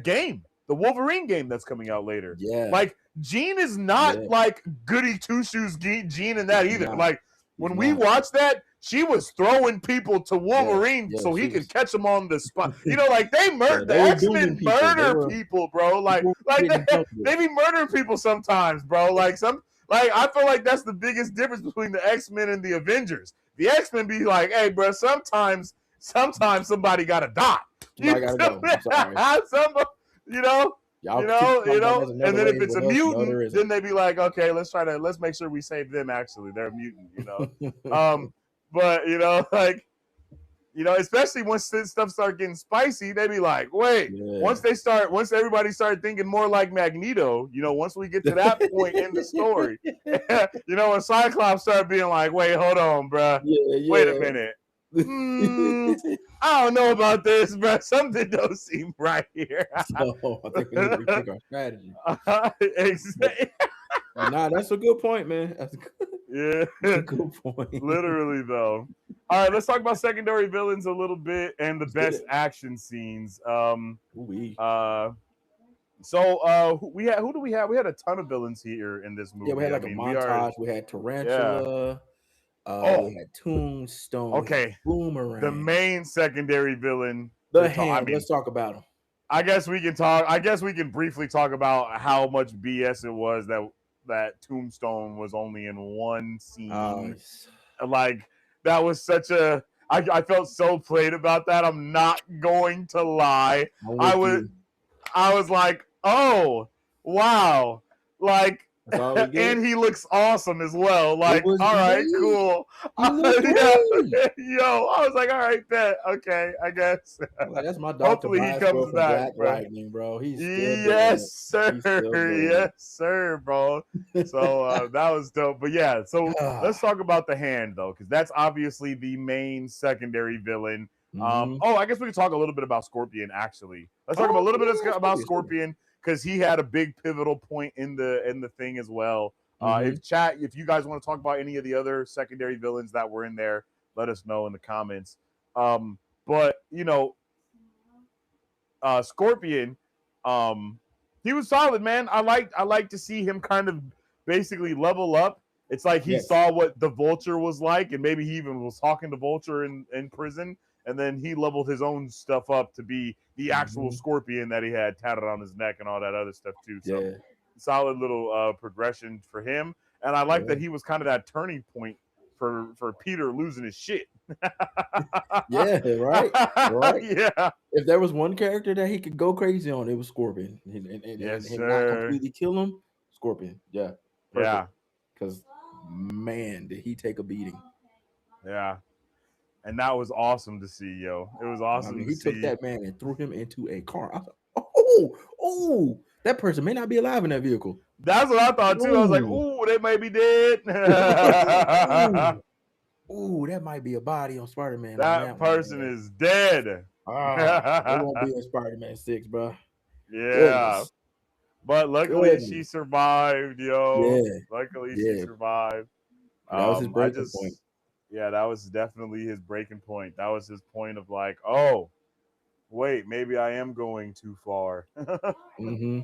game, the Wolverine game that's coming out later. Yeah. Like, Gene is not Yeah. like goody two shoes Gene in that He's either. not. Like He's when we not. watched that, she was throwing people to Yeah. Wolverine Yeah. so he She could was. catch them on the spot. Like they Yeah. murder They the were X dooming Men people. murder people, bro. Like People like getting uncomfortable. they be murdering people sometimes, bro. Like I feel like that's the biggest difference between the X Men and the Avengers. The X Men be like, hey, bro, sometimes somebody gotta die. You Somebody gotta feel go. me? I'm sorry. Somebody, you know, Y'all keep traumatizing and another then if way. it's a With us, no, mutant, there then isn't. they be like, okay, let's make sure we save them. Actually, they're a mutant. But like especially once this stuff start getting spicy, they be like, wait, Yeah. once everybody started thinking more like Magneto, once we get to that point in the story, when Cyclops started being like, wait, hold on, bruh, Yeah. wait a Yeah. minute. I don't know about this, bruh. Something don't seem right here. So I think we need to rethink our strategy. But, Exactly. but nah, that's a good point, man. Yeah. That's a good point. Literally though. All right, let's talk about secondary villains a little bit and the Let's get best it. action scenes. Ooh-wee. We had who do we have? We had a ton of villains here in this Yeah, we movie. had I like a mean, we are montage. We had yeah. Tarantula. Oh, We had Tombstone. We had okay. The Boomerang. main secondary villain The to talk. I Hand. mean, Let's talk about him. I guess we can talk. I guess we can briefly talk about how much BS it was that Tombstone was only in one scene. Like that was such a. I felt so played about that. I'm not going to lie. I'm I with was you. I was like, oh wow, like That's all we get. And he looks awesome as well. It Like, was all right, great. cool. He looked Yeah, great. yo, I was like, all right, bet, okay, I guess. I'm like, that's my dog Hopefully he Tobias Bro comes from back, Black but Lightning, bro. He's still doing yes, it. sir. He's still doing Yes, sir, bro. So it. that was dope. But yeah, so let's Ah, talk about the hand though, because that's obviously the main secondary villain. mm-hmm. Oh, I guess we can talk a little bit about Scorpion. Actually, let's talk about a Oh little bit yeah, about Scorpion. Scorpion because he had a big pivotal point in the thing as well. Mm-hmm. If you guys want to talk about any of the other secondary villains that were in there, let us know in the comments. But Scorpion, um, he was solid, man. I like to see him kind of basically level up. It's like he Yes. saw what the Vulture was like, and maybe he even was talking to Vulture in prison, and then he leveled his own stuff up to be the actual Mm-hmm. Scorpion that he had tatted on his neck and all that other stuff too. So Yeah. solid little progression for him, and I like Yeah. that he was kind of that turning point for Peter losing his shit. Yeah. Right. Right. Yeah. If there was one character that he could go crazy on, it was Scorpion, and Yes, him not sir. completely kill him. Scorpion. Yeah. Perfect. Yeah. Because man, did he take a beating. Yeah. And that was awesome to see, yo. It was I awesome mean, to he took see. that man and threw him into a car. I was like, oh, oh, that person may not be alive in that vehicle. That's what I thought too. I was like, Ooh, ooh, they may be dead. ooh, ooh, that might be a body on Spider Man on That that one, person man. is dead. Ah, it won't be in Spider Man 6, bro. Yeah. Goodness, But luckily she goodness. survived, yo. Yeah, Luckily she yeah. survived. That was his I breaking point. just yeah, that was definitely his breaking point. That was his point of like, oh, wait, maybe I am going too far. Mm-hmm.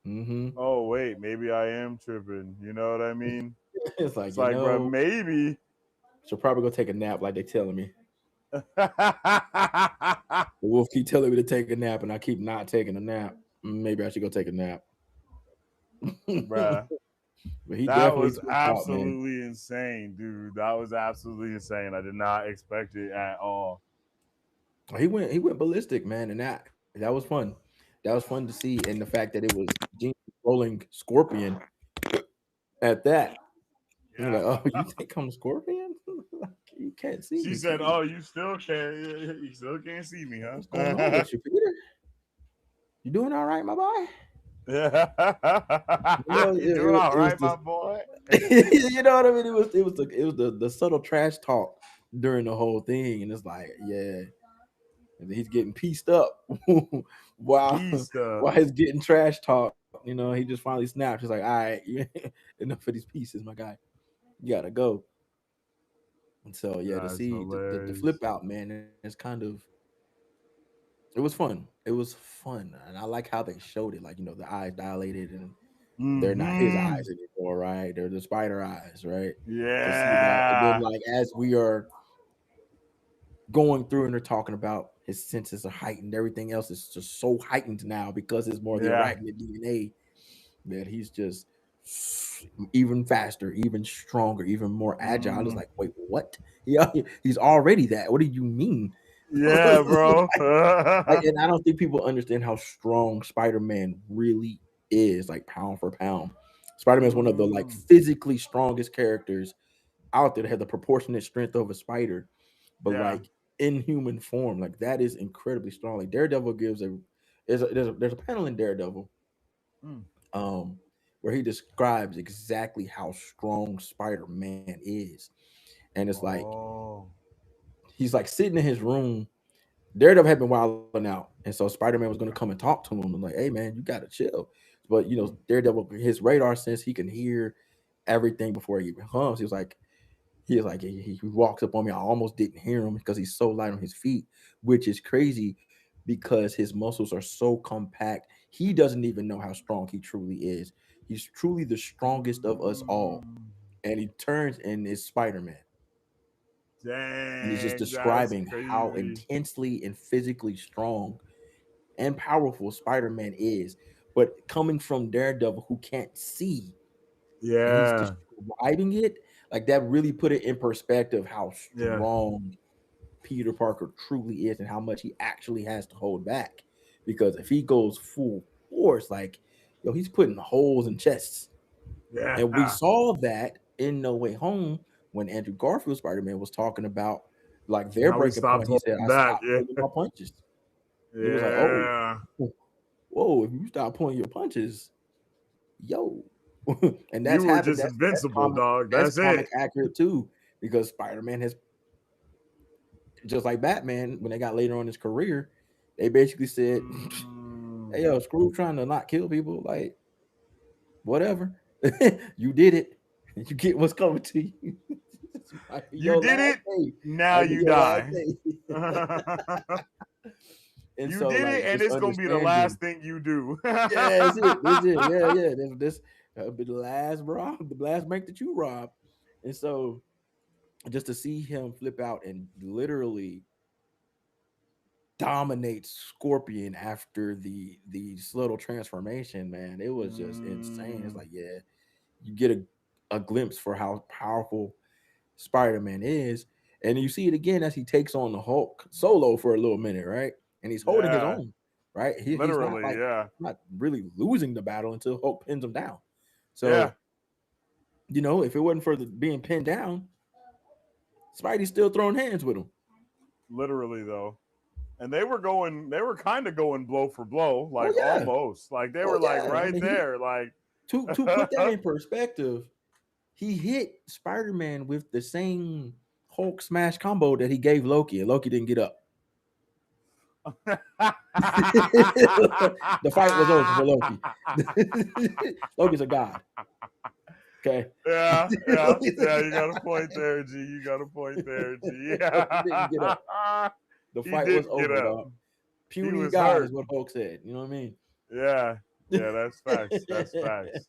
Mm-hmm. Oh, wait, maybe I am tripping. You know what I mean? It's like, It's like, bro, maybe. she'll probably go take a nap like they telling me. The wolf keep telling me to take a nap, and I keep not taking a nap. Maybe I should go take a nap. Bruh. But he That definitely was tweaked out, man. absolutely insane, dude. That was absolutely insane. I did not expect it at all. He went ballistic, man, and that was fun. That was fun to see, and the fact that it was Gene rolling Scorpion at that. You're Yeah. like, oh, you think I'm Scorpion? Like, you can't see She me, said, Pete. "Oh, you still can't see me, What's going on huh?" with you, Peter? You doing all right, my boy? You know, You doing all it was right, my just, boy? you know what I mean. It was the subtle trash talk during the whole thing, and it's like, yeah, and he's getting pieced up while Pieced up. while he's getting trash talk. He just finally snaps. He's like, all right, enough of these pieces, my guy. You gotta go. And so yeah, to That's see the flip hilarious. out, man, is kind of it was fun. It was fun, and I like how they showed it. Like the eyes dilated, and they're not his Mm-hmm. eyes anymore, right? They're the spider eyes, right? To see that, and then Yeah. like as we are going through and they're talking about his senses are heightened, everything else is just so heightened now because it's more the Yeah. arachnid DNA that he's just even faster, even stronger, even more agile. I was Mm. like, wait, what? Yeah, he's already that. What do you mean? Yeah, bro. And I don't think people understand how strong Spider-Man really is, like pound for pound. Spider-Man is one of the like Mm. physically strongest characters out there that have the proportionate strength of a spider, but Yeah. like in human form, like that is incredibly strong. Like Daredevil gives a there's a panel in Daredevil Mm. um where he describes exactly how strong Spider-Man is. And it's like Oh. he's like sitting in his room. Daredevil had been wilding out, and so Spider-Man was going to come and talk to him and like, "Hey, man, you got to chill." But Mm. Daredevil, his radar sense, he can hear everything before he even hums. He was like, he walks up on me. I almost didn't hear him because he's so light on his feet, which is crazy because his muscles are so compact. He doesn't even know how strong he truly is. He's truly the strongest of us all. Mm. And he turns and is Spider Man. And he's just Dang, that's describing how crazy. intensely and physically strong and powerful Spider Man is. But coming from Daredevil, who can't see, and he's Yeah. describing it, like that really put it in perspective how Yeah. strong Peter Parker truly is and how much he actually has to hold back. Because if he goes full force, like, he's putting holes in chests. And we Yeah. saw that in No Way Home when Andrew Garfield Spider-Man was talking about like their How we breaking stopped point. He said, holding I back. stopped Yeah. pulling my punches. And it was like, oh, Yeah. whoa, if you stop pulling your punches, yo. And You that's were happened. just That's invincible, dog. that's That's comic it. accurate too, because Spider-Man has, just like Batman, when they got later on in his career, they basically said, Mm, hey, yo, screw trying to not kill people, like whatever. You did it. You get what's coming to you. This might be you your did last it. day. Now Might be you your last die. day. And You so did like it, and just it's gonna be the understanding, last thing you do. yeah, that's it. That's it. Yeah, yeah. This be the last the last bank that you rob. And so just to see him flip out and literally dominate Scorpion after the subtle transformation, man, it was just insane. It's Mm, like, yeah, you get a glimpse for how powerful Spider-Man is. And you see it again as he takes on the Hulk solo for a little minute, right? And he's holding his yeah, own, right? He's not literally, like yeah, not really losing the battle until Hulk pins him down. yeah, So, if it wasn't for being pinned down, Spidey's still throwing hands with him. literally though. And they were kind of going blow for blow, Oh like yeah. almost, like they Oh were like yeah. I right mean, he there, like, to put that in perspective, he hit Spider-Man with the same Hulk smash combo that he gave Loki, and Loki didn't get up. The fight was over for Loki. Loki's a god. Okay. yeah, yeah, Loki's a yeah. You got a god. point there, G. You got a point there, G. Loki didn't get up. Yeah, The he fight was didn't get over, up. dog. He Puny was God is hurt. what Hulk said. You know what I mean? Yeah, yeah. That's facts. That's facts.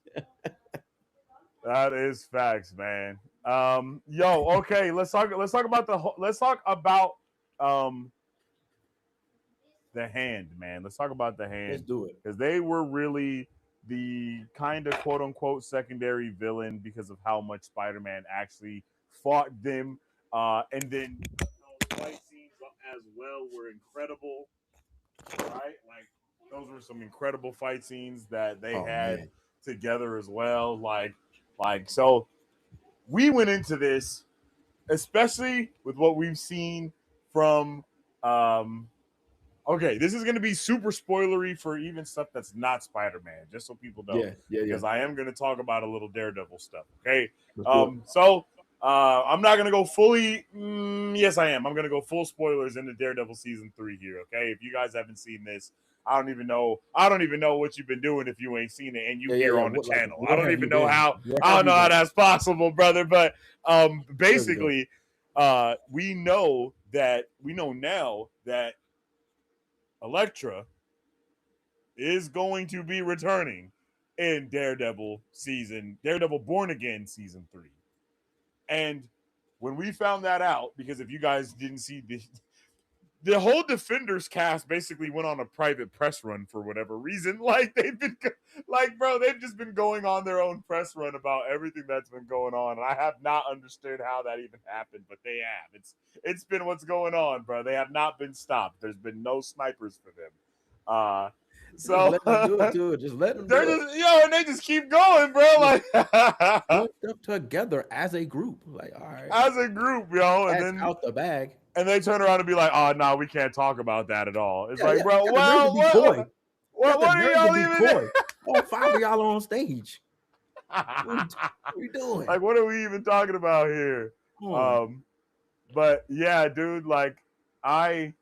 That is facts, man. Yo, okay. Let's talk about let's talk about um the hand, man. Let's talk about the Let's hand do it. because they were really the kind of quote unquote secondary villain because of how much Spider-Man actually fought them. And then those fight scenes as well were incredible, right? Like those were some incredible fight scenes that they Oh had man. together as well. Like so we went into this, especially with what we've seen from okay, this is going to be super spoilery for even stuff that's not Spider-Man, just so people know, Yeah, yeah, yeah. because I am going to talk about a little Daredevil stuff. Okay, Let's do it. so I'm not going to go fully. Yes, I am. I'm going to go full spoilers into Daredevil season 3 here. Okay, if you guys haven't seen this, I don't even know. I don't even know what you've been doing if you ain't seen it and you Yeah, yeah, here yeah. on the What like channel. I where don't have even you know been? how. Where I have don't you know how been? that's possible, brother. But There we go. basically, we know now that Elektra is going to be returning in Daredevil Born Again season 3. And when we found that out, because if you guys didn't see the whole Defenders cast basically went on a private press run for whatever reason. Like they've been like, bro, they've just been going on their own press run about everything that's been going on. And I have not understood how that even happened, but they have. It's been what's going on, bro. They have not been stopped. There's been no snipers for them. Uh Just so let them do it too. Just let them they're do it. just and they just keep going, bro. Just Like doing stuff together as a group. Like, all right, as a group, and that's then out the bag. they turn around and be like, "Oh no, we can't talk about that at all." It's Yeah, like, yeah. bro, Got the nerve to well, be coy. Got the what are nerve to y'all be even? coy. All five of y'all on stage. What are we doing? Like, what are we even talking about here? Come on. Um, but yeah, dude, like, I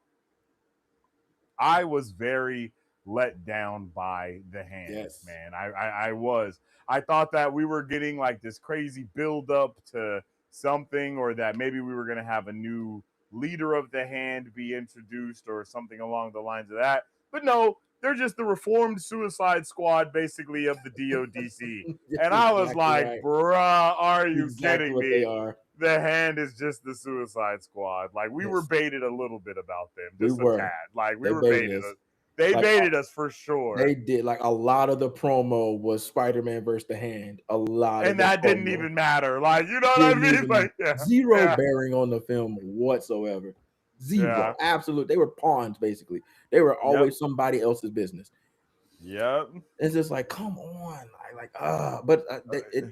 I was very let down by the hand, Yes. man. I was. I thought that we were getting like this crazy build up to something, or that maybe we were going to have a new leader of the hand be introduced, or something along the lines of that. But no, they're just the reformed Suicide Squad, basically, of the DODC. That's And I was exactly like, right. bruh, are you Exactly kidding what they me? are. The hand is just the Suicide Squad. Like we were Yes, baited a little bit about them, we just a were. tad. Like we They were baited baited. us. They Like baited us for they sure, did. Like a lot of the promo was Spider-Man versus the Hand. A lot of and the that didn't promo even matter. Like you know what I didn't mean? even Like yeah, zero yeah, bearing on the film whatsoever. yeah. Zero. Absolute. They were pawns basically. They were Yep. always somebody else's business. Yep. It's just like, come on, but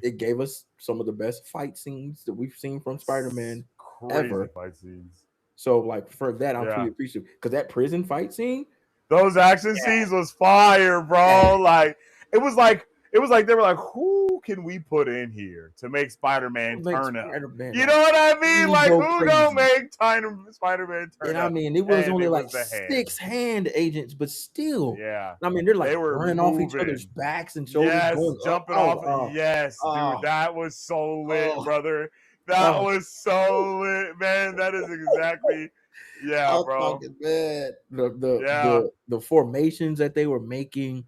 it gave us some of the best fight scenes that we've seen from Spider-Man Crazy ever. fight scenes. So like for that, I'm Yeah. truly appreciative because that prison fight scene, Those action scenes was fire, yeah, bro. Like it was like it was like they were like, who can we put in here to make Spider-Man it makes turn up? Spider-Man You know like what I mean? really Like go who gonna crazy. make Spider-Man And turn I up? mean, it was And only it like was the hand. six hand agents, but still, Yeah. I mean, they're like They were running off each other's moving. backs and shoulders, Yes, going up. jumping off. Yes, dude, Oh, that was so lit, oh, brother. That oh. was so lit, man. That is exactly, yeah, I'm bro. talking bad. Yeah, The formations that they were making,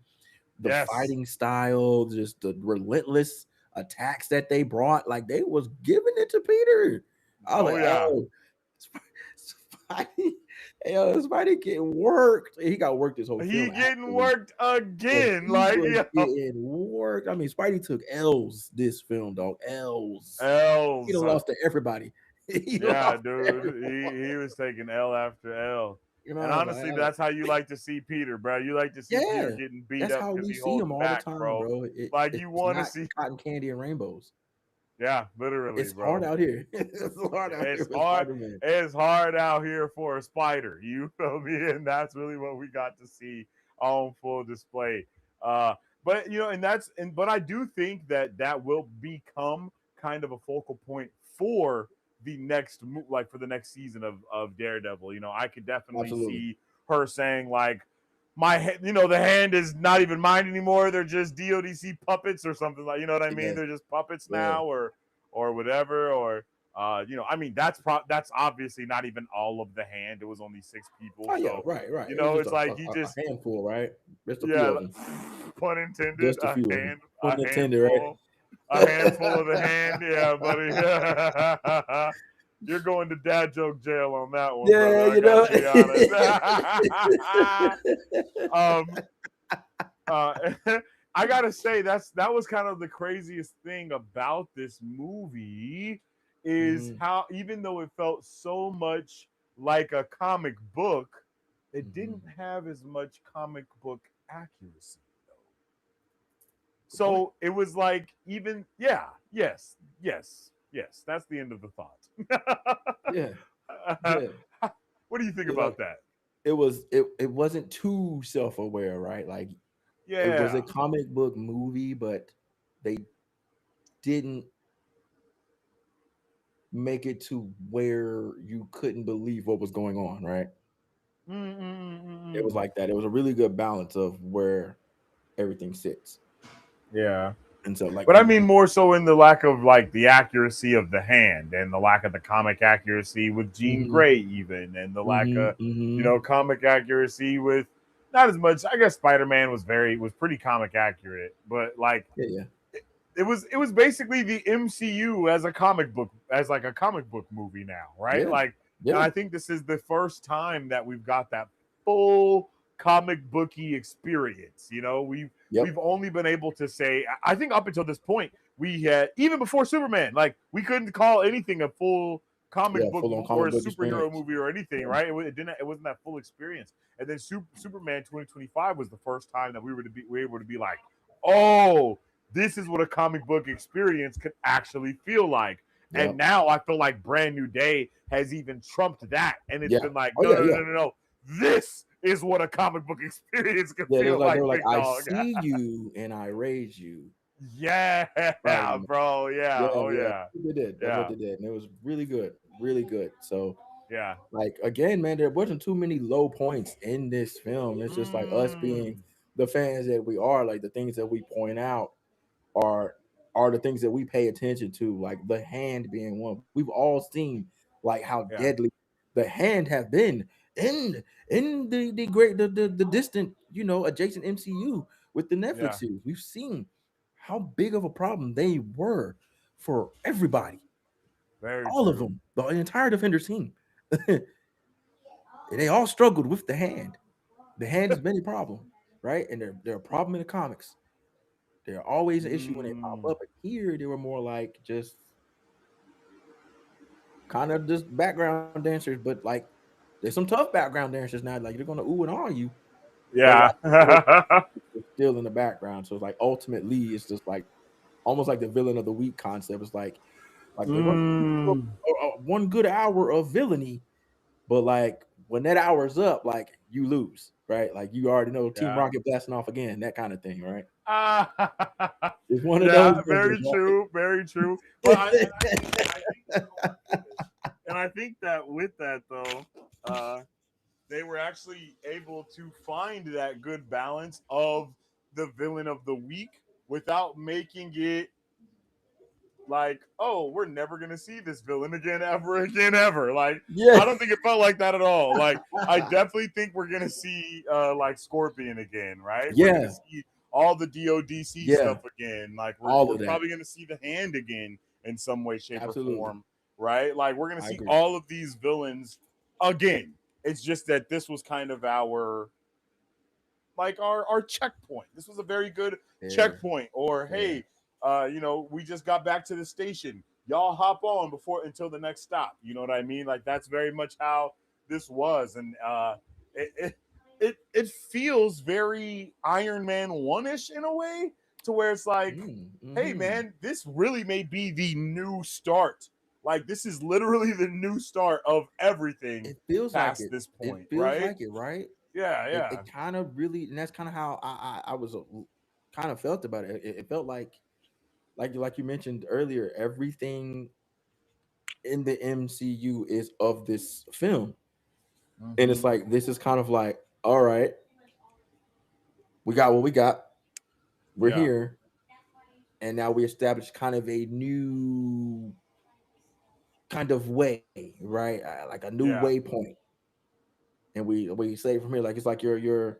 the yes. fighting style, just the relentless attacks that they brought, like they was giving it to Peter. I was Oh like, yeah. oh, Spidey, yo, Spidey getting worked. He got worked this whole He film getting actually, worked but again. he Like, was yo, getting worked. I mean, Spidey took L's this film, dog. L's. He L's. done lost to everybody. He done Yeah, lost to dude. everyone. He was taking L after L. You know, And honestly, I was like, that's how you like to see Peter, bro. You like to see Peter yeah, getting beat that's up how because we he see him holding all the back, time, bro. bro. Like you It's want to not see. cotton candy and rainbows. Yeah, literally, It's hard bro. out here. It's hard out here It's with hard. Spider Man. It's hard out here for a spider. You feel me? And that's really what we got to see on full display. Uh, but but I do think that that will become kind of a focal point for the like for the next season of Daredevil. I could definitely Absolutely. see her saying like, the hand is not even mine anymore. They're just DODC puppets or something like. You know what I mean? Yeah, They're just puppets yeah. now, or whatever, or I mean that's obviously not even all of the hand. It was only six people, Oh yeah, so right, right. It was just it's like he a just handful, right? Just a few yeah, of them. pun intended, Just a few of them. Pun a intended, right? handful, a handful of the hand. Yeah, buddy. You're going to dad joke jail on that one, Yeah, brother. I you got know. to be honest. um, uh, I gotta say that was kind of the craziest thing about this movie is hmm how even though it felt so much like a comic book, it hmm didn't have as much comic book accuracy though. Good point. So it was like even yeah, yes. That's the end of the thought. Yeah, yeah. What do you think Yeah, like about that? it wasn't too self aware, right? Like it was Yeah. a comic book movie, but they didn't make it to where you couldn't believe what was going on, right? It was Mm-mm-mm-mm. like that. It was a really good balance of where everything sits. Yeah. And so like But I you mean more so in the lack of like the accuracy of the hand and the lack of the comic accuracy with Jean hmm Grey even and the lack hmm of hmm comic accuracy with not as much. I guess Spider-Man was pretty comic accurate, but like yeah, yeah. it was basically the MCU as a comic book as like a comic book movie now, right? Yeah. Like, and Yeah. I think this is the first time that we've got that full comic booky experience. We've Yep. only been able to say I think up until this point we had even before Superman, like we couldn't call anything a full comic Yeah. book Full on or comic a book superhero experience. movie or anything, Yeah. right? It wasn't that full experience. And then Superman 2025 was the first time that we were able to be like, oh, this is what a comic book experience could actually feel like. And Yep. now I feel like Brand New Day has even trumped that. And it's Yeah. been like, Oh no, yeah, no, no, yeah. no, no, no. This is what a comic book experience can Yeah. feel They like, were like, big I dog. see you and I raise you, Yeah, Spider-Man. bro. Yeah, Yeah. Oh, yeah. yeah. They did. That's what Yeah. they did. And it was really good. Really good. So Yeah. like again, man, there wasn't too many low points in this film. It's just like us being Mm. the fans that we are, like the things that we point out are are the things that we pay attention to, like the hand being one. We've all seen like how Yeah. deadly the hand have been in the great the distant, adjacent MCU with the Netflix Yeah. series. We've seen how big of a problem they were for everybody, Very all of true. them, the entire Defenders team. They all struggled with the hand. The hand has been a problem, right? And they're a problem in the comics. They're always an issue when they pop Mm. up. But here they were more like just kind of just background dancers, but like there's some tough background dancers now. Like they're gonna ooh and ah you, but Yeah. like it's still in the background. So it's like ultimately, it's just like almost like the villain of the week concept. It's like they're going to give you mm, one good hour of villainy, but like when that hour's up, like you lose, right? Like you already know Team yeah. Rocket blasting off again, that kind of thing, right? Ah, It's one of those yeah, things, very true, very true. But I think oh goodness, and I think that with that though, they were actually able to find that good balance of the villain of the week without making it like, oh, we're never gonna see this villain again, ever again, ever. Like, yeah, I don't think it felt like that at all. Like, I definitely think we're gonna see like Scorpion again, right? We're gonna yeah, see all the DODC yeah, stuff again. Like, all we're of that, probably gonna see the Hand again in some way, shape, or absolutely. form, right? Like, we're gonna I see agree. all of these villains again. It's just that this was kind of our like our checkpoint. This was a very good Yeah, checkpoint. Or yeah. hey, we just got back to the station. Y'all hop on before until the next stop. You know what I mean? Like that's very much how this was, and it it feels very Iron Man one ish in a way, to where it's like, hey Mm-hmm. man, this really may be the new start. Like this is literally the new start of everything It feels like past it. this It point, feels right? like it, right? Yeah, It yeah. kind of really, and that's kind of how I was kind of felt about it. It felt like you mentioned earlier, everything in the MCU is of this film, and it's Mm-hmm. like this is kind of like, all right, we got what we got. We're Yeah. here, and now we establish kind of a new kind of way, right? Like a new Yeah. waypoint, and we say from here, like it's like your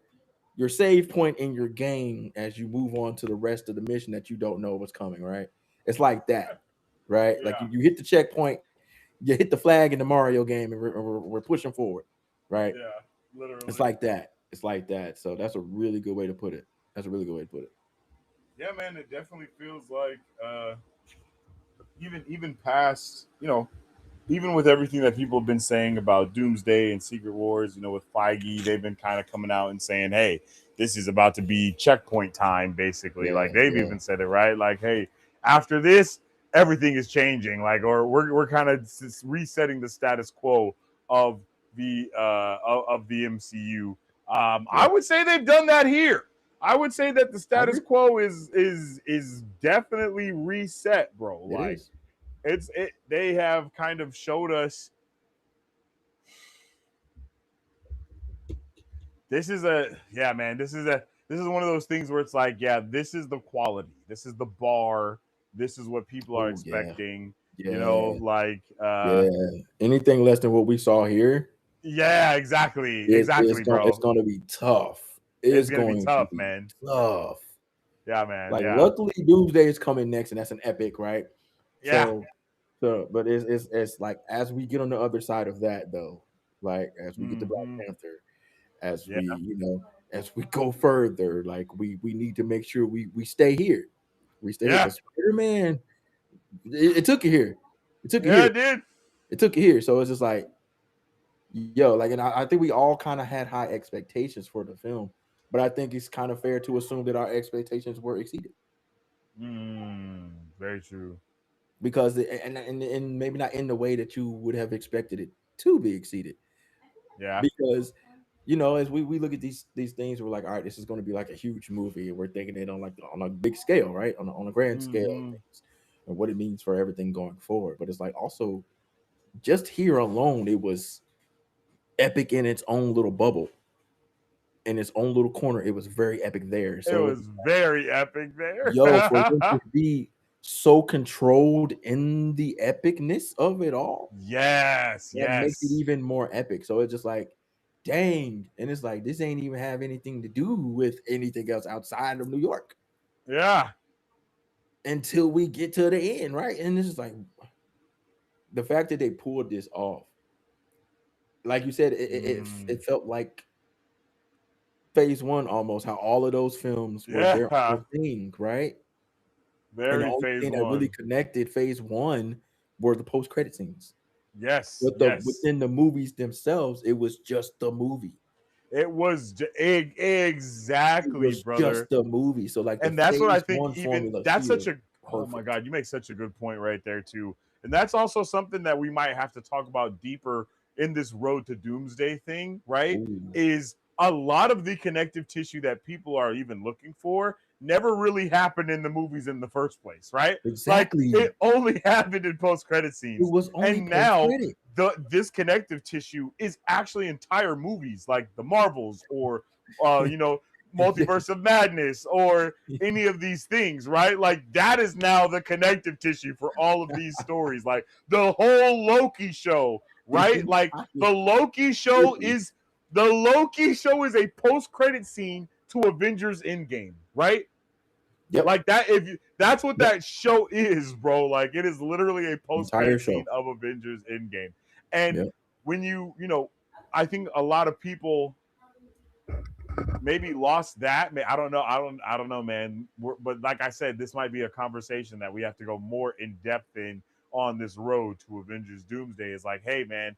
save point in your game as you move on to the rest of the mission that you don't know what's coming, right? It's like that, right? Like Yeah. you hit the checkpoint, you hit the flag in the Mario game, and we're pushing forward, right? Yeah. It's Literally. like that. It's like that. So that's a really good way to put it. That's a really good way to put it. Yeah, man. It definitely feels like even past, even with everything that people have been saying about Doomsday and Secret Wars, with Feige, they've been kind of coming out and saying, "Hey, this is about to be checkpoint time." Basically, Yeah, like they've yeah. even said it, right? Like, "Hey, after this, everything is changing." Like, or we're kind of resetting the status quo of the MCU. I Yeah. would say they've done that here. I would say that the I status agree. quo is definitely reset, bro. It Like is. they have kind of showed us this is a yeah man this is one of those things where it's like, yeah, this is the quality, this is the bar, this is what people are Oh yeah. expecting, Yeah. like Yeah. Anything less than what we saw here, yeah, exactly, it's exactly, going it's bro. gonna be tough. It's It's gonna be going to tough, be man. tough. Yeah, man. Like Yeah, luckily Doomsday is coming next, and that's an epic, right? yeah. So but it's like as we get on the other side of that though, like as we get to Black Hmm. Panther, as Yeah, as we go further, like we need to make sure we stay here. We stay here yeah, because Spider-Man, it took you here. It took you yeah, here. dude. It took you here. So it's just like, yo, like, and I think we all kind of had high expectations for the film, but I think it's kind of fair to assume that our expectations were exceeded Very true. because and maybe not in the way that you would have expected it to be exceeded. Yeah. Because as we look at these things, we're like, all right, this is going to be like a huge movie, and we're thinking it on like on a big scale, right, on a grand scale of Hmm. things, and what it means for everything going forward. But it's like also just here alone, it was epic in its own little bubble, in its own little corner. It was very epic there. It So it's was very epic there. yo, for them to be so controlled in the epicness of it all, Yes, that makes it yes. even more epic. So it's just like, dang. And it's like, this ain't even have anything to do with anything else outside of New York Yeah. until we get to the end, right? And this is like the fact that they pulled this off. Like you said, Mm, it felt like phase one almost, how all of those films were their yeah. own thing, right? And the Very only phase thing that really one. connected phase one were the post credit scenes. Yes, But the yes. within the movies themselves, it was just the movie. It was It exactly, was brother. just a movie. So like the And that's what I phase think. one Even formula that's such here, a oh my perfect. god, you make such a good point right there too. And that's also something that we might have to talk about deeper in this road to doomsday thing, right? Ooh, Is a lot of the connective tissue that people are even looking for never really happened in the movies in the first place, right? Like exactly. it only happened in post credit It scenes. was only And post now credit. this connective tissue is actually entire movies like the Marvels or you know, Yeah. Multiverse of Madness or any of these things, right? Like that is now the connective tissue for all of these stories. Like the whole Loki show, The right? Like entire the Loki show series. is a post-credit scene to Avengers Endgame, right? Yep. Like that if you, that's what Yep. that show is, bro. Like it is literally a Entire post-credit scene show. of Avengers Endgame. And Yep. when you know, I think a lot of people maybe lost that. I don't know. I don't know, man. But like I said, this might be a conversation that we have to go more in depth in on this road to Avengers Doomsday. Is like, hey, man,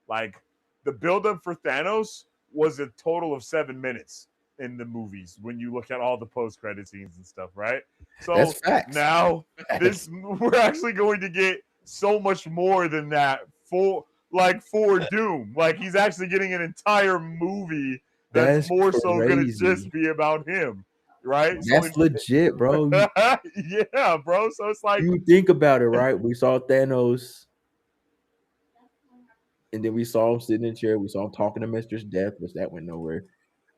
like the buildup for Thanos was a total of 7 minutes in the movies when you look at all the post credit scenes and stuff, right? That's So facts. now Facts. this we're actually going to get so much more than that for Doom. Like he's actually getting an entire movie that's That's more so gonna just crazy. be about him, right? So That's legit, bro. yeah, bro. So it's like, You think about it, right? We saw Thanos, and then we saw him sitting in a chair. We saw him talking to Mistress Death, which that went nowhere.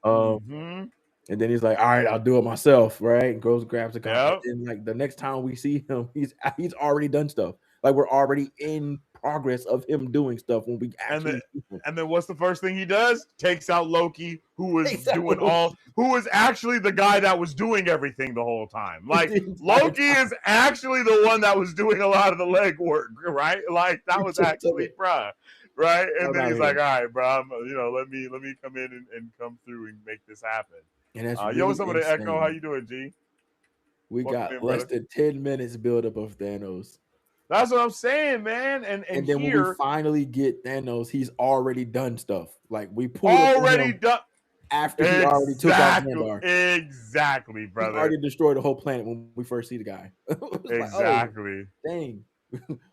Um, mm-hmm, and then he's like, "All right, I'll do it myself." Right? And goes grabs a gun. And yep. then like the next time we see him, he's already done stuff. Like we're already in progress of him doing stuff when we And the actually see him. and then what's the first thing he does? Takes out Loki, Exactly. who was actually the guy that was doing everything the whole time. Like The entire Loki time is actually the one that was doing a lot of the legwork, right? Like that he was just took actually it. bruh, right? That And was then out of he's like, him, all right, bro, let me come in and come through and make this happen. and that's Yo, really what's up with the Echo? How insane. you doing, G? We Welcome got in, less brother. than 10 minutes buildup of Thanos. That's what I'm saying, man. And And then when we here finally get Thanos, he's already done stuff. Like we pulled up on already him done. after he already took out Exactly, Xandar. exactly, He brother. already destroyed the whole planet when we first see the guy. It was like, oh, Exactly. dang.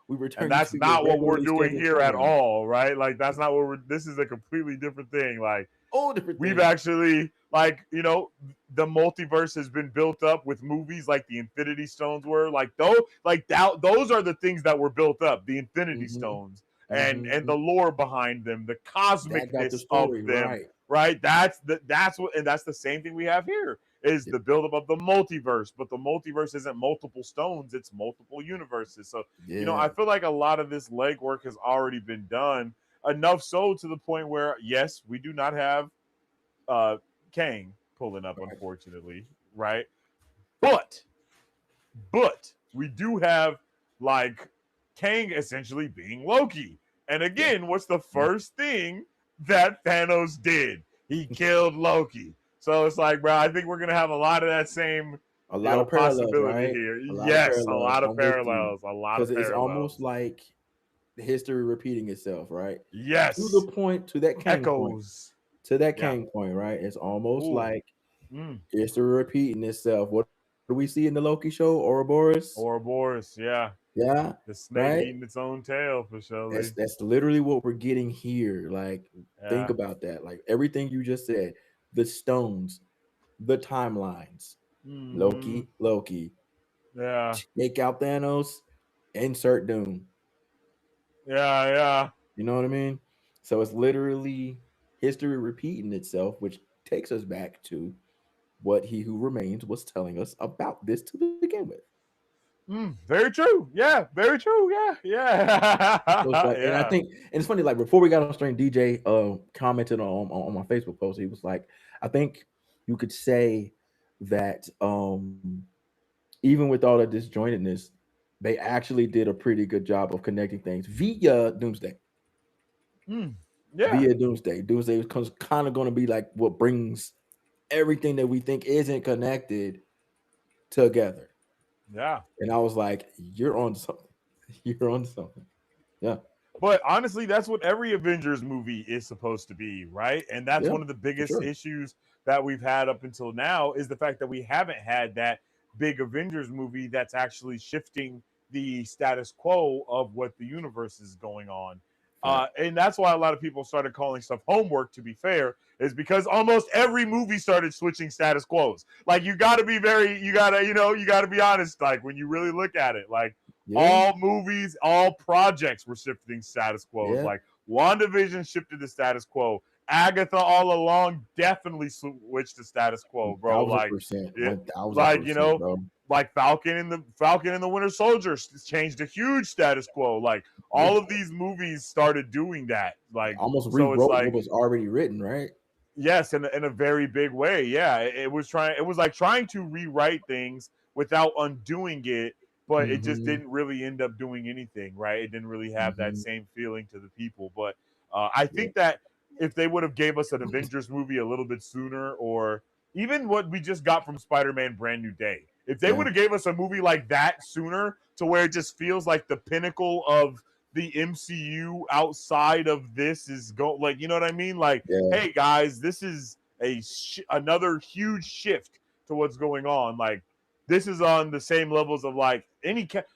We And returned you that's to your not what we're regularly doing scheduled here at program. all, right? Like that's not what we're this is a completely different thing. Like All different we've things. actually like, you know, the multiverse has been built up with movies like the Infinity Stones were. Those are the things that were built up, the Infinity Hmm. Stones and Hmm. the lore behind them, the That got the cosmicness story of them, right. right? That's what and that's the same thing we have here is Yep. the buildup of the multiverse, but the multiverse isn't multiple stones, it's multiple universes. So, you know, Yeah. I feel like a lot of this legwork has already been done, enough so to the point where, yes, we do not have uh, Kang pulling up, Right. unfortunately, right? But we do have like Kang essentially being Loki. And Yep. again, what's the Yep. first thing that Thanos did? He killed Loki. So it's like, bro, I think we're gonna have a lot of that same, A you lot know, of parallels, possibility right? here. A lot of Yes, a parallels. lot of I'm with you. parallels, a lot Because of it's almost parallels. like history repeating itself, right? To Yes, the point, to that Kang point, echoes. to that Yeah. Kang point, right? It's almost Ooh. like Mm. history repeating itself. What do we see in the Loki show? Ouroboros? Ouroboros. Yeah. Yeah, The snake right? eating its own tail for That's surely. that's literally what we're getting here. Like, think Yeah. about that. Like everything you just said, the stones, the timelines. Hmm. Loki. Yeah. Take out Thanos, insert Doom. Yeah. Yeah. You know what I mean? So it's literally history repeating itself, which takes us back to what He Who Remains was telling us about this to begin with. Very true. Yeah. Very true. Yeah. So it's Yeah. like, and I yeah. think, and it's funny, like before we got on stream, DJ commented on my Facebook post. He was like, I think you could say that even with all of disjointedness, they actually did a pretty good job of connecting things via Doomsday. Mm. Yeah. Via Doomsday. Doomsday was kind of going to be like what brings everything that we think isn't connected together. Yeah. And I was like, you're on something. You're on something. Yeah. But honestly, that's what every Avengers movie is supposed to be, right? And that's Yeah, one of the for biggest sure. issues that we've had up until now is the fact that we haven't had that big Avengers movie that's actually shifting the status quo of what the universe is going on. Fact. And that's why a lot of people started calling stuff homework, to be fair, is because almost every movie started switching status quos. Like, you got to be very, you got to, you got to be honest. Like, when you really look at it, like, Yeah, all movies, all projects were shifting status quos. yeah, Like, WandaVision shifted the status quo. Agatha all along definitely switched the status quo, bro. thousand Like, percent, yeah, 1000%, like, bro. like Falcon and the Winter Soldier changed a huge status quo. Like, Yeah, all of these movies started doing that. Like, almost so it's rewrote what like, was already written, right? yes, in a very big way. Yeah, it was trying. It was like trying to rewrite things without undoing it, but it just Mm-hmm. didn't really end up doing anything. Right? It didn't really have that Mm-hmm. same feeling to the people. But I Yeah. think that if they would have gave us an Avengers movie a little bit sooner, or even what we just got from Spider-Man: Brand New Day, if they Yeah. would have gave us a movie like that sooner, to where it just feels like the pinnacle of the MCU outside of this is like, you know what I mean? Like, Yeah. hey guys, this is another huge shift to what's going on. Like, this is on the same levels of like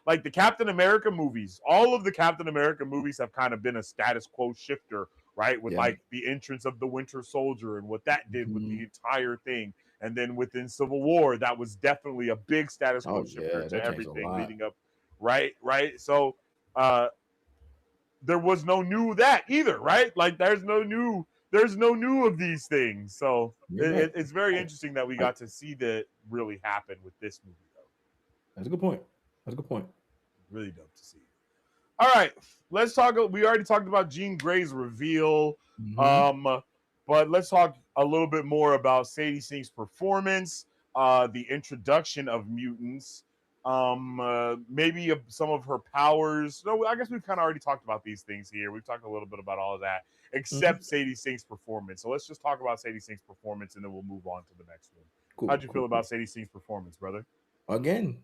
like the Captain America movies. All of the Captain America movies have kind of been a status quo shifter, right? With Yeah. like the entrance of the Winter Soldier and what that did with Mm-hmm. the entire thing. And then within Civil War, that was definitely a big status quo Oh shifter yeah, to that changed a everything lot. leading up, right? Right. So uh there was no new that either, right? Like, there's no new of these things. So You're right. it's very Right. interesting that we Like got to see that really happen with this movie, though. that's a good point. That's a good point. Really dope to see. All right, let's talk. We already talked about Jean Grey's reveal, Mm-hmm. um, but let's talk a little bit more about Sadie Sink's performance, the introduction of mutants, maybe some of her powers. No, I guess we've kind of already talked about these things here. We've talked a little bit about all of that, except Mm-hmm. Sadie Sink's performance. So let's just talk about Sadie Sink's performance, and then we'll move on to the next one. Cool. How'd you feel Cool. Cool. about Sadie Sink's performance, brother? Again,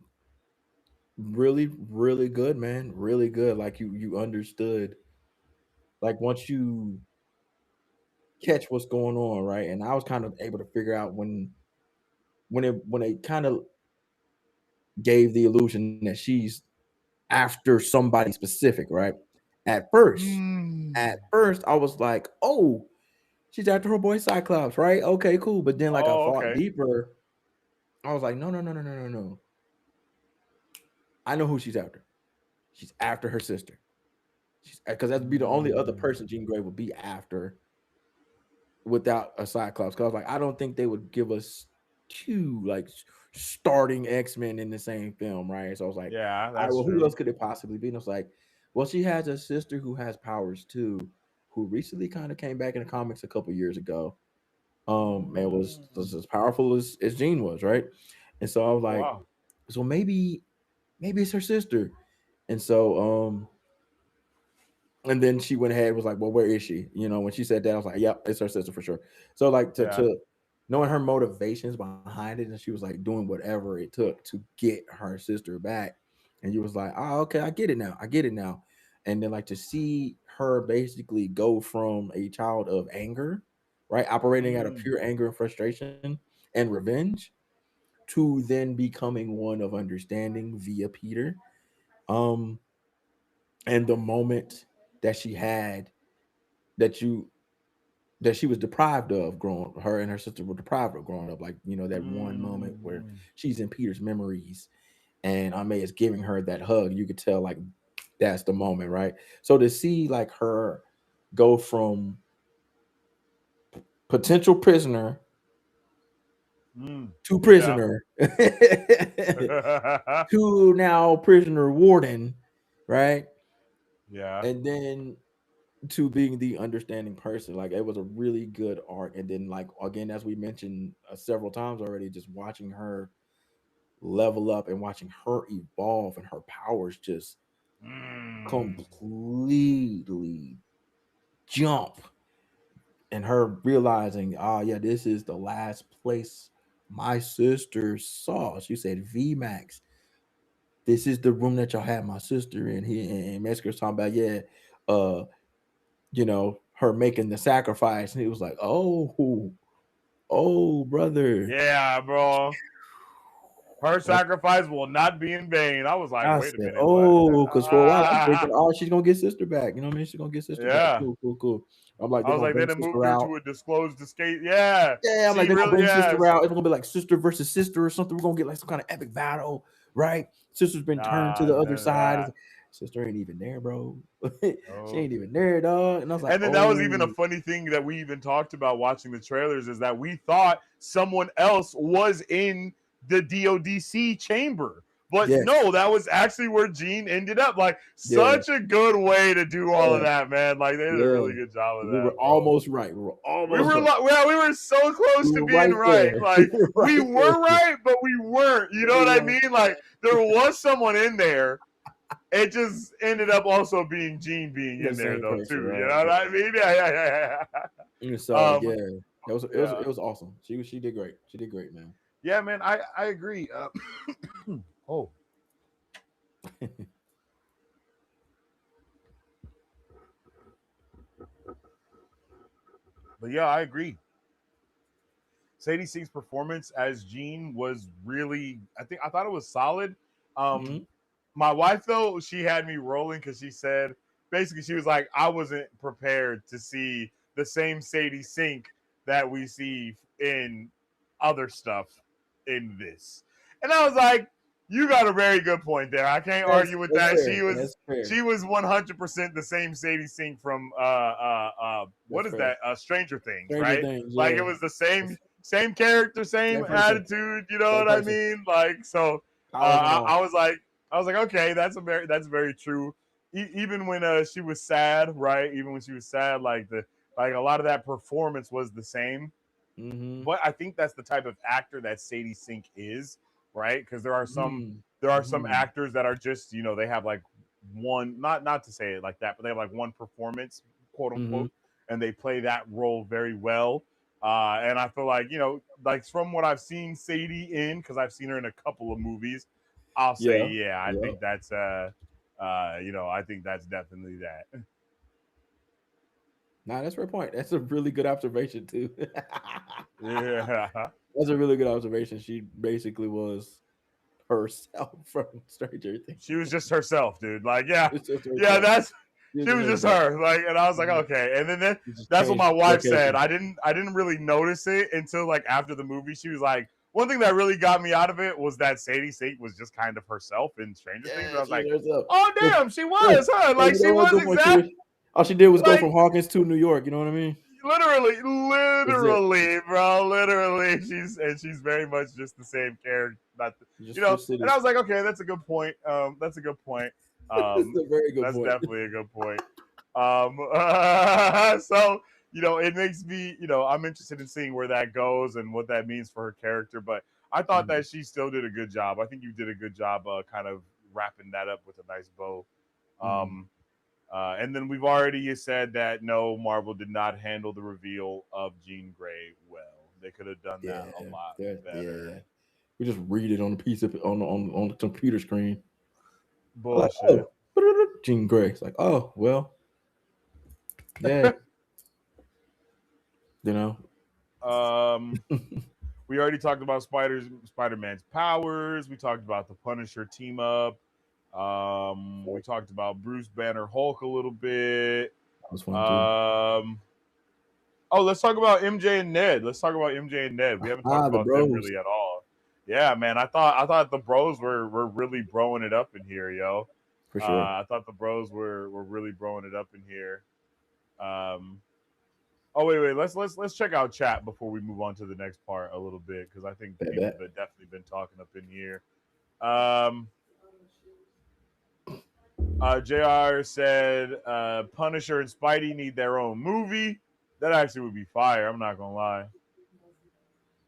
really, really good, man. Really good. Like you understood. Like once you catch what's going on, right? And I was kind of able to figure out when it kind of gave the illusion that she's after somebody specific, right? At first, Mm. at first, I was like, oh, she's after her boy Cyclops, right? Okay, cool. But then, like, I Oh, thought okay. deeper. I was like, no, no, no, no, no, no, no. I know who she's after. She's after her sister. She's because that'd be the only other Mm. person Jean Grey would be after without a Cyclops. Because I was like, I don't think they would give us two like starting X Men in the same film, right? So I was like, Yeah, all right, that's well, who true. else could it possibly be? And I was like, well, she has a sister who has powers too, who recently kind of came back in the comics a couple years ago. And was Mm. as powerful as Jean was, right? And so I was Oh like, wow. so maybe it's her sister. And so and then she went ahead and was like, well, where is she? You know, when she said that, I was like, yep, it's her sister for sure. So like Yeah. to knowing her motivations behind it, and she was like doing whatever it took to get her sister back. And you was like, oh, okay, I get it now. I get it now. And then like to see her basically go from a child of anger, right, operating out of Mm. pure anger and frustration and revenge, to then becoming one of understanding via Peter. Um, and the moment that she had that you that she was deprived of growing her and her sister were deprived of growing up, like that one moment where Mm. she's in Peter's memories and Ame is giving her that hug. You could tell like that's the moment, right? So to see like her go from potential prisoner Mm. to Yeah. prisoner to now prisoner warden, right? Yeah. And then to being the understanding person. Like it was a really good arc. And then like again, as we mentioned several times already, just watching her level up and watching her evolve and her powers just Mm. completely jump, and her realizing, oh yeah, this is the last place my sister saw. She said, VMAX, this is the room that y'all had my sister in here. And Mesker's talking about, yeah. uh, her making the sacrifice, and he was like, oh, brother. Yeah, bro. Her sacrifice will not be in vain. I was like, I wait a said, minute, what? oh, because for a while I'm thinking, oh, she's gonna get sister back. You know what I mean? She's gonna get sister back. Yeah. Cool, cool, cool. I'm like, I they're was gonna like, they bring done moved sister her out. to a disclosed escape. Yeah. Yeah, I'm like, She they're gonna really, bring sister yes. out. It's gonna be like sister versus sister or something. We're gonna get like some kind of epic battle, right? Sister's been turned to Nah, the other side. nah, It's like, sister ain't even there, bro. She no. ain't even there, dog. And I was like, And then that was even a oh, funny thing that we even talked about watching the trailers is that we thought someone else was in the DODC chamber. But yes, no, that was actually where Gene ended up. Like, yeah, such a good way to do all of yeah, that, man. Like, they did a yeah. really good job of We were that, bro. almost right. We were We almost were right. like, well, we were so We close to were being right right. there. We Like, were we right there. were right, but we weren't. You know We what I were mean? Like, there was someone in there. It just ended up also being Gene being the in there same though person, too. You right? know what I mean? Yeah, yeah, yeah, And yeah. so yeah, Yeah, it was awesome. She did great. She did great, man. yeah, man. I agree. Oh, but yeah, I agree. Sadie Sink's performance as Jean was really. I thought it was solid. Um, Hmm. my wife though, she had me rolling because she said basically she was like, I wasn't prepared to see the same Sadie Sink that we see in other stuff in this, and I was like, you got a very good point there. I can't argue with That's that. fair. That's fair. She was 100% the same Sadie Sink from what That's is fair. that? Stranger Things, Stranger right? Things, Like it yeah. was the That's same character, same same person. attitude. You know Same what I person. mean? Like so, Powers and I all. was like, okay, that's very true. Even when she was sad, right? Even when she was sad, like a lot of that performance was the same. Mm-hmm. But I think that's the type of actor that Sadie Sink is, right? Because Mm-hmm. there are some Mm-hmm. actors that are just they have like one not to say it like that, but they have like one performance, quote Mm-hmm. unquote, and they play that role very well. And I feel like like from what I've seen Sadie in, because I've seen her in a couple of movies, I'll say Yeah. yeah, I Yep. think that's I think that's definitely that. Nah, that's a fair point. That's a really good observation too. Yeah, That's a really good observation. She basically was herself from Stranger Things. she was just herself, dude. Like, yeah, It's just yeah, herself. that's She was she just was just herself. her. Like, and I was like, Mhm. okay. And then She just that's what changed my wife said. location. I didn't really notice it until like after the movie. She was like, one thing that really got me out of it was that Sadie Sink was just kind of herself in Stranger Things. And Yeah, I was she was like, herself. oh Cause, damn, she yeah, was, huh? and Like you she know what? was Good point. She was. exact All she did was go like from Hawkins to New York. You know what I mean? literally, That's it. literally, bro, literally. She's very much just the same character. Not the, Just switch and I cities. was like, okay, that's a good point. That's a good point. That's a very good That's point. definitely a good point. Um, so it makes me, I'm interested in seeing where that goes and what that means for her character. But I thought Mhm. that she still did a good job. I think you did a good job, kind of wrapping that up with a nice bow. Mhm. Um, and then we've already said that no, Marvel did not handle the reveal of Jean Grey well. They could have done that a Yeah, lot yeah. better. We just read it on a piece of on the computer screen. Like, Bullshit. oh, Jean Grey. It's like, oh, well, yeah, you know. um, we already talked about Spider Man's powers. We talked about the Punisher team up. We talked about Bruce Banner Hulk a little bit. That was fun too. Um, oh, let's talk about MJ and Ned. Let's talk about MJ and Ned. We haven't talked Ah, the about them bros. really at all. Yeah, man. I thought the bros were really broing it up in here, yo. For sure. I thought the bros were really broing it up in here. Um, oh wait. Let's check out chat before we move on to the next part a little bit because I think Bet people bet. have definitely been talking up in here. Um, Jr. said Punisher and Spidey need their own movie. That actually would be fire. I'm not gonna lie.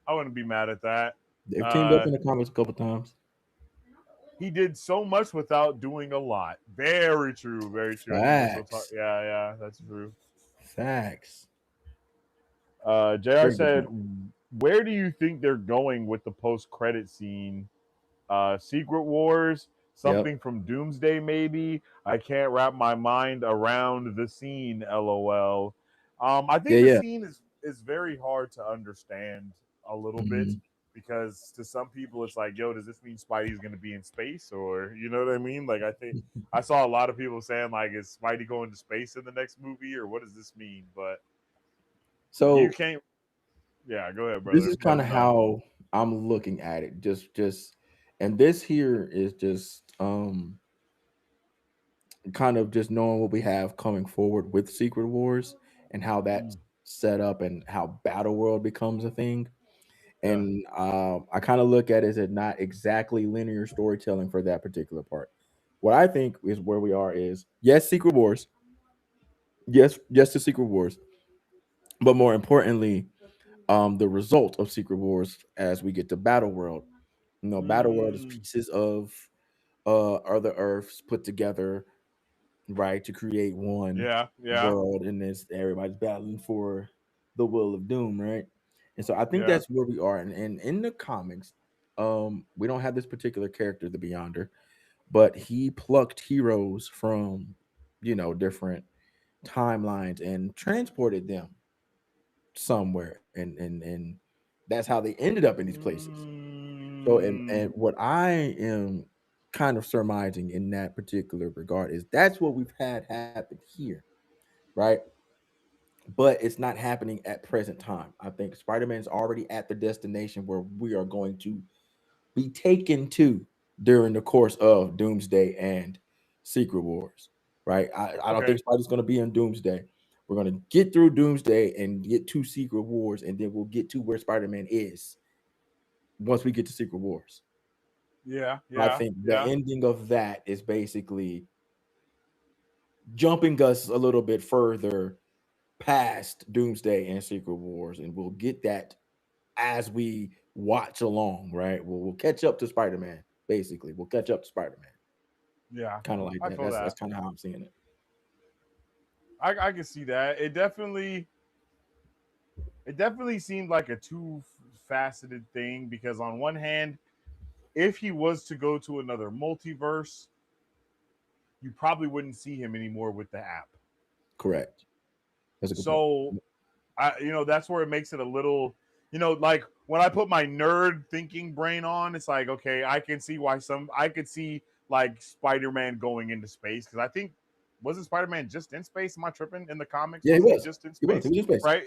I wouldn't be mad at that. They've teamed up Uh, in the comics a couple times. he did so much without doing a lot. Very true. Very true. I think this will talk. Facts. Yeah, yeah, that's true. Facts. Jr. Very good said, point. "Where do you think they're going with the post-credit scene? Secret Wars, Yep. something from Doomsday, maybe. I can't wrap my mind around the scene. LOL. I Yeah, think the yeah. scene is very hard to understand a little bit Mhm. because to some people it's like, yo, does this mean Spidey's going to be in space, or you know what I mean? Like I think I saw a lot of people saying like, is Spidey going to space in the next movie, or what does this mean? But you So can't. Yeah, go ahead, this brother. is Let kind me of know. how I'm looking at it. And this here is just kind of just knowing what we have coming forward with Secret Wars and how that's Mm, set up and how Battle World becomes a thing. yeah. And I kind of look at it as it not exactly linear storytelling for that particular part. What I think is where we are is yes, Secret Wars, yes to Secret Wars, but more importantly, the result of Secret Wars as we get to Battle World. You know, Battle World is Mm, pieces of other Earths put together, right, to create one yeah. Yeah. world, and this everybody's battling for the will of doom, right? And so I think Yeah. that's where we are. And in the comics, we don't have this particular character, the Beyonder, but he plucked heroes from, different timelines and transported them somewhere, and that's how they ended up in these places. So, and Mm, what I am kind of surmising in that particular regard is that's what we've had happen here, right? But it's not happening at present time. I think Spider-Man's already at the destination where we are going to be taken to during the course of Doomsday and Secret Wars, right? I don't okay. think Spider's going to be in Doomsday. We're going to get through Doomsday and get to Secret Wars, and then we'll get to where Spider-Man is once we get to Secret Wars. Yeah. I Yeah. think the Yeah. ending of that is basically jumping us a little bit further past Doomsday and Secret Wars, and we'll get that as we watch along, right? We'll catch up to Spider Man. Basically, we'll catch up to Spider Man. Yeah. Kind of like I that. feel That's that. kind of how I'm seeing it. I can see that. It definitely seemed like a two faceted thing because on one hand, if he was to go to another multiverse, you probably wouldn't see him anymore with the app. Correct. That's a good point. So that's where it makes it a little, like when I put my nerd thinking brain on, it's like, okay, I could see like Spider-Man going into space because I think wasn't Spider-Man just in space? Am I tripping? In the comics, Yeah, he wasn't he was. just in He was. He space? was in space. Right?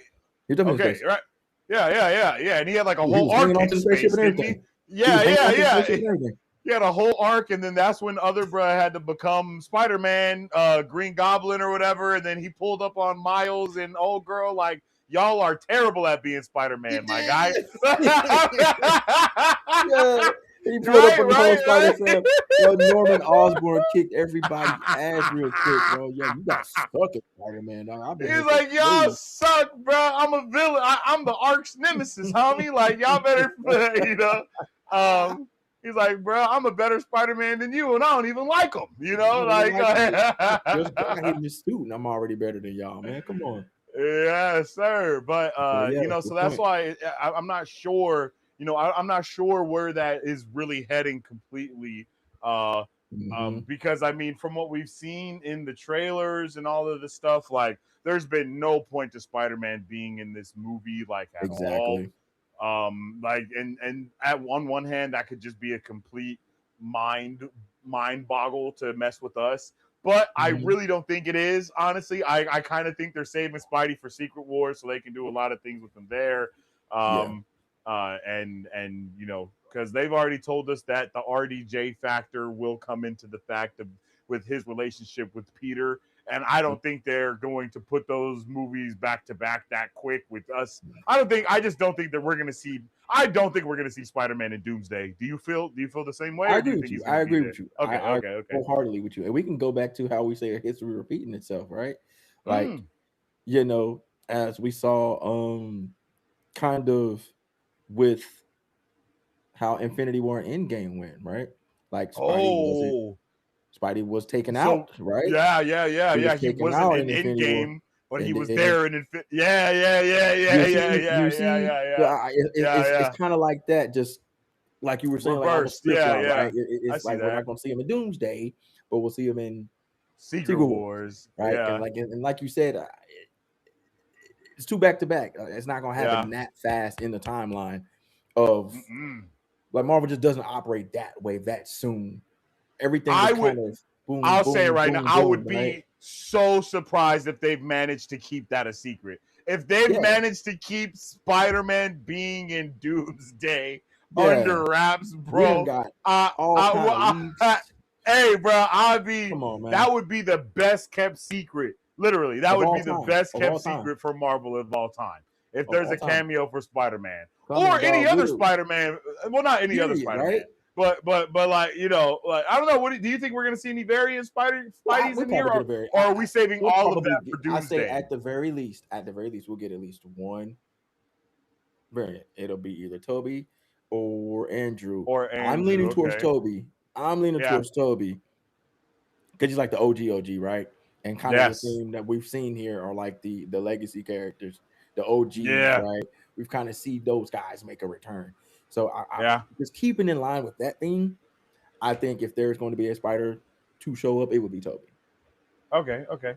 He was definitely in Okay, space. right. Yeah. And he had like a He whole was hanging arc onto in the spaceship space, and didn't he? everything. He Yeah, was hanging yeah, onto the yeah. spaceship and everything. He had a whole arc, and then that's when other bruh had to become Spider Man, Green Goblin or whatever, and then he pulled up on Miles and old girl like y'all are terrible at being Spider He Man, my guy. did. right, Yeah. He pulled up on the whole right, Spider right. Sam. Yo, Norman Osborn kicked everybody ass real quick, bro. Yo, you got stuck at Spider Man, dog. I've been He's here for like, y'all 3 years. suck, bro. I'm a villain. I'm the arch nemesis, homie. Like, y'all better, you know. Um, he's like, bro, I'm a better Spider-Man than you, and I don't even like him. I don't even Like, like him. Just got him his suit, and I'm already better than y'all, man. Come on. yes, sir. But So yeah, so good that's point. why I'm not sure. I'm not sure where that is really heading completely. Uh, Hmm. because I mean, from what we've seen in the trailers and all of the stuff, like there's been no point to Spider-Man being in this movie, like at all. Exactly. Like and at one hand, that could just be a complete mind mind boggle to mess with us. But I Hmm. really don't think it is. Honestly, I kind of think they're saving Spidey for Secret Wars so they can do a lot of things with him there. Yeah. Um, and because they've already told us that the RDJ factor will come into the fact of with his relationship with Peter, and I don't think they're going to put those movies back to back that quick with us. I just don't think that we're going to see. I don't think we're going to see Spider-Man in Doomsday. Do you feel the same way, I or do you agree think with you. he's going I to be agree there? with you. Okay, I okay, okay. wholeheartedly with you. And we can go back to how we say history repeating itself, right? Like, Mm. as we saw, kind of with how Infinity War and Endgame went, right? Like Oh, Spidey was taken so out, right? He was yeah. He taken wasn't out in in Infinity War, Endgame, but he and was then there in Yeah, yeah, yeah, yeah, you yeah, see, yeah, yeah, yeah, so yeah, it's yeah. kind of like that. Just like you were saying, like almost Reversed. flip Yeah, flop, right? yeah. I It's see like we're that. not gonna see him in Doomsday, but we'll see him in Secret Secret Wars, Wars. right? Yeah. And like you said, it's two back to back. It's not gonna Yeah. happen that fast in the timeline of Mm-mm. like Marvel just doesn't operate that way that soon. Everything is I would kind of boom, I'll say it boom, right now. boom, I boom, would right? be so surprised if they've managed to keep that a secret. If they've Yeah, managed to keep Spider-Man being in Doomsday yeah. under wraps, We done bro. got I, all I, kind of leaks. hey, bro, I'd be. Come on, man. That would be the best kept secret. Literally, that would be the best Of kept all time, secret for Marvel of all time. If of there's all a time. cameo for Spider-Man Come or on, any dog. other Spider-Man, well, not any other Period, Spider-Man, right? but like like I don't know. What do you think we're gonna see any variant Well, Spideys we'll in here, probably get a very. or are we saving We'll all of probably that get. for I say Doomsday at the very least, we'll get at least one variant. It'll be either Toby or Andrew. or I'm Andrew? leaning towards Okay, Toby. I'm leaning yeah, towards Toby because he's like the OG, right? And kind of the yes, theme that we've seen here are like the legacy characters, the OGs, yeah, right? We've kind of see those guys make a return. So I yeah. just keeping in line with that theme. I think if there's going to be a Spider to show up, it would be Toby. Okay, okay.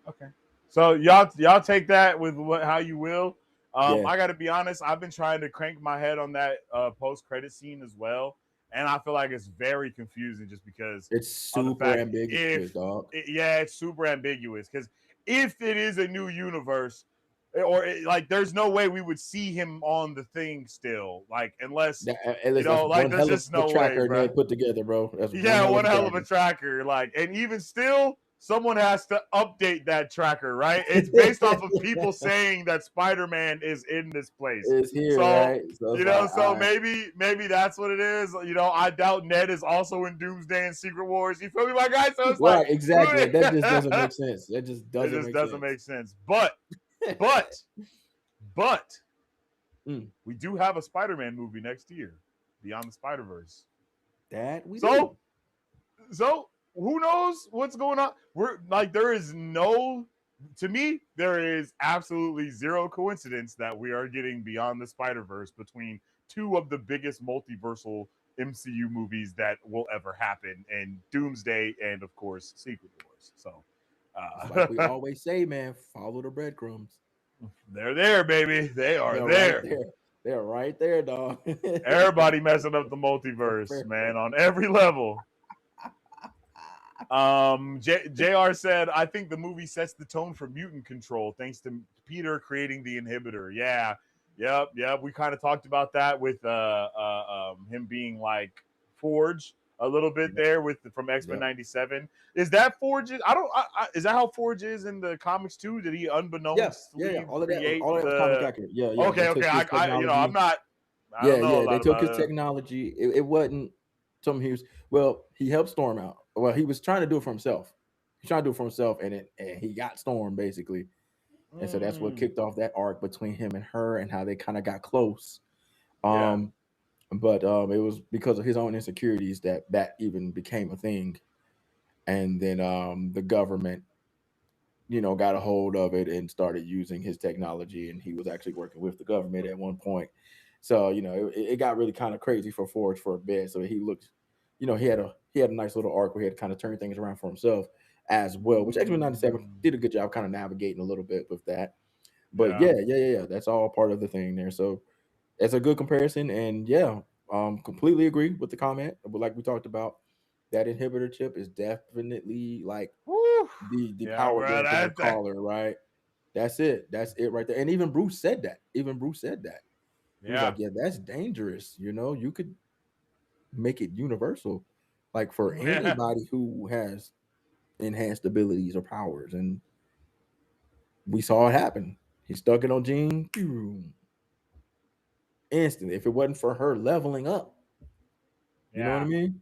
Okay. So y'all take that with how you will. Yeah, I got to be honest. I've been trying to crank my head on that post credit scene as well, and I feel like it's very confusing just because it's of the super fact ambiguous, if dog. yeah, it's super ambiguous because if it is a new universe, like there's no way we would see him on the thing still, like unless That's like one there's hell of just a no way, tracker they bro. put together, bro. That's one Yeah, hell of one a hell of a tracker. tracker. Like, and even still, someone has to update that tracker, right? It's based off of people saying that Spider-Man is in this place. It's here, So, right? So it's like, all so right, maybe that's what it is. I doubt Ned is also in Doomsday and Secret Wars. You feel me, my guy? So it's like, right, exactly. That just doesn't make it sense. That just doesn't just make doesn't sense. make sense. But, but Mm, we do have a Spider-Man movie next year, Beyond the Spider-Verse. that we So do. so who knows what's going on? We're like there is no to me there is absolutely zero coincidence that we are getting Beyond the Spider-Verse between two of the biggest multiversal MCU movies that will ever happen, and Doomsday and of course Secret Wars. So It's like we always say, man. Follow the breadcrumbs. they're there, baby. They are They're right there. there. They're right there, dog. Everybody messing up the multiverse, man, on every level. JR said, I think the movie sets the tone for mutant control thanks to Peter creating the inhibitor. Yeah. Yep. We kind of talked about that with him being like Forge a little bit Yep. there with from X-Men Yep. 97. Is that Forge? Is that how Forge is in the comics too? Did he Yeah, yeah, yeah. unbeknownstly create All of that was comic the accurate. Yeah, yeah. They Okay, took okay. his I'm technology. not I Yeah, don't know a yeah. They lot took about his it. technology. It wasn't something he was. Well, he helped Storm out. Well, he was trying to do it for himself. He's trying to do it for himself, and he got Storm basically. And so that's what Mm, kicked off that arc between him and her, and how they kind of got close. yeah. Um, but it was because of his own insecurities that even became a thing. And then the government, got a hold of it and started using his technology, and he was actually working with the government at one point. So it got really kind of crazy for Forge for a bit. So he looked, he had a nice little arc where he had to kind of turn things around for himself as well, which X Men '97 Mm, did a good job kind of navigating a little bit with that. But yeah. yeah, that's all part of the thing there. So it's a good comparison, and yeah, completely agree with the comment. But like we talked about, that inhibitor chip is definitely like Woo. the Yeah, power bro. bank of the That caller, right? That's it. That's it right there. And even Bruce said that. He was like, yeah. "Yeah, that's dangerous. You could make it universal, like for Yeah. anybody who has enhanced abilities or powers." And we saw it happen. He stuck it on Jean instantly. If it wasn't for her leveling up, you know what I Yeah. mean?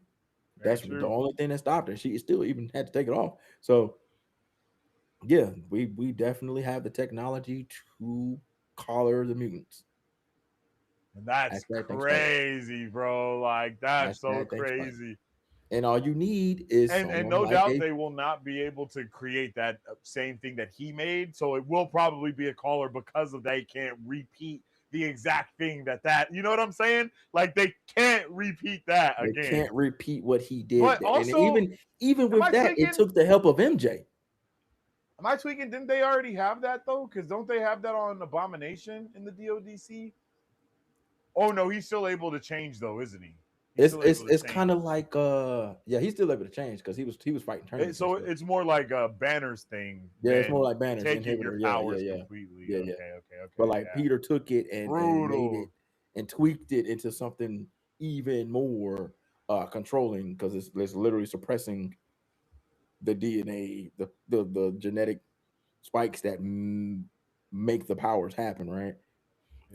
Very That's the true. only thing that stopped her. She still even had to take it off. So yeah, we definitely have the technology to collar the mutants. And that's Hashtag thanks Spider. crazy, bro. Like that's so Hashtag thanks Spider. crazy. And all you need is And someone no like doubt a they will not be able to create that same thing that he made. So it will probably be a caller because of they can't repeat the exact thing that you know what I'm saying? Like they can't repeat that They again. can't repeat what he did, But and also, even am with I that, it tweaking? took the help of MJ. Am I tweaking? Didn't they already have that though? Because don't they have that on Abomination in the DODC? Oh no, he's still able to change though, isn't he? He's It's still it's able to it's kind change. of like yeah, he's still able to change because he was fighting tournaments and So stuff. it's more like a Banner's thing Yeah, it's more than like banners, taking your inhibitor. Yeah, yeah, powers yeah, completely. yeah, yeah. Okay, okay, But okay, like yeah. Peter took it and made it Brutal. and tweaked it into something even more controlling because it's literally suppressing the DNA, the genetic spikes that make the powers happen, right?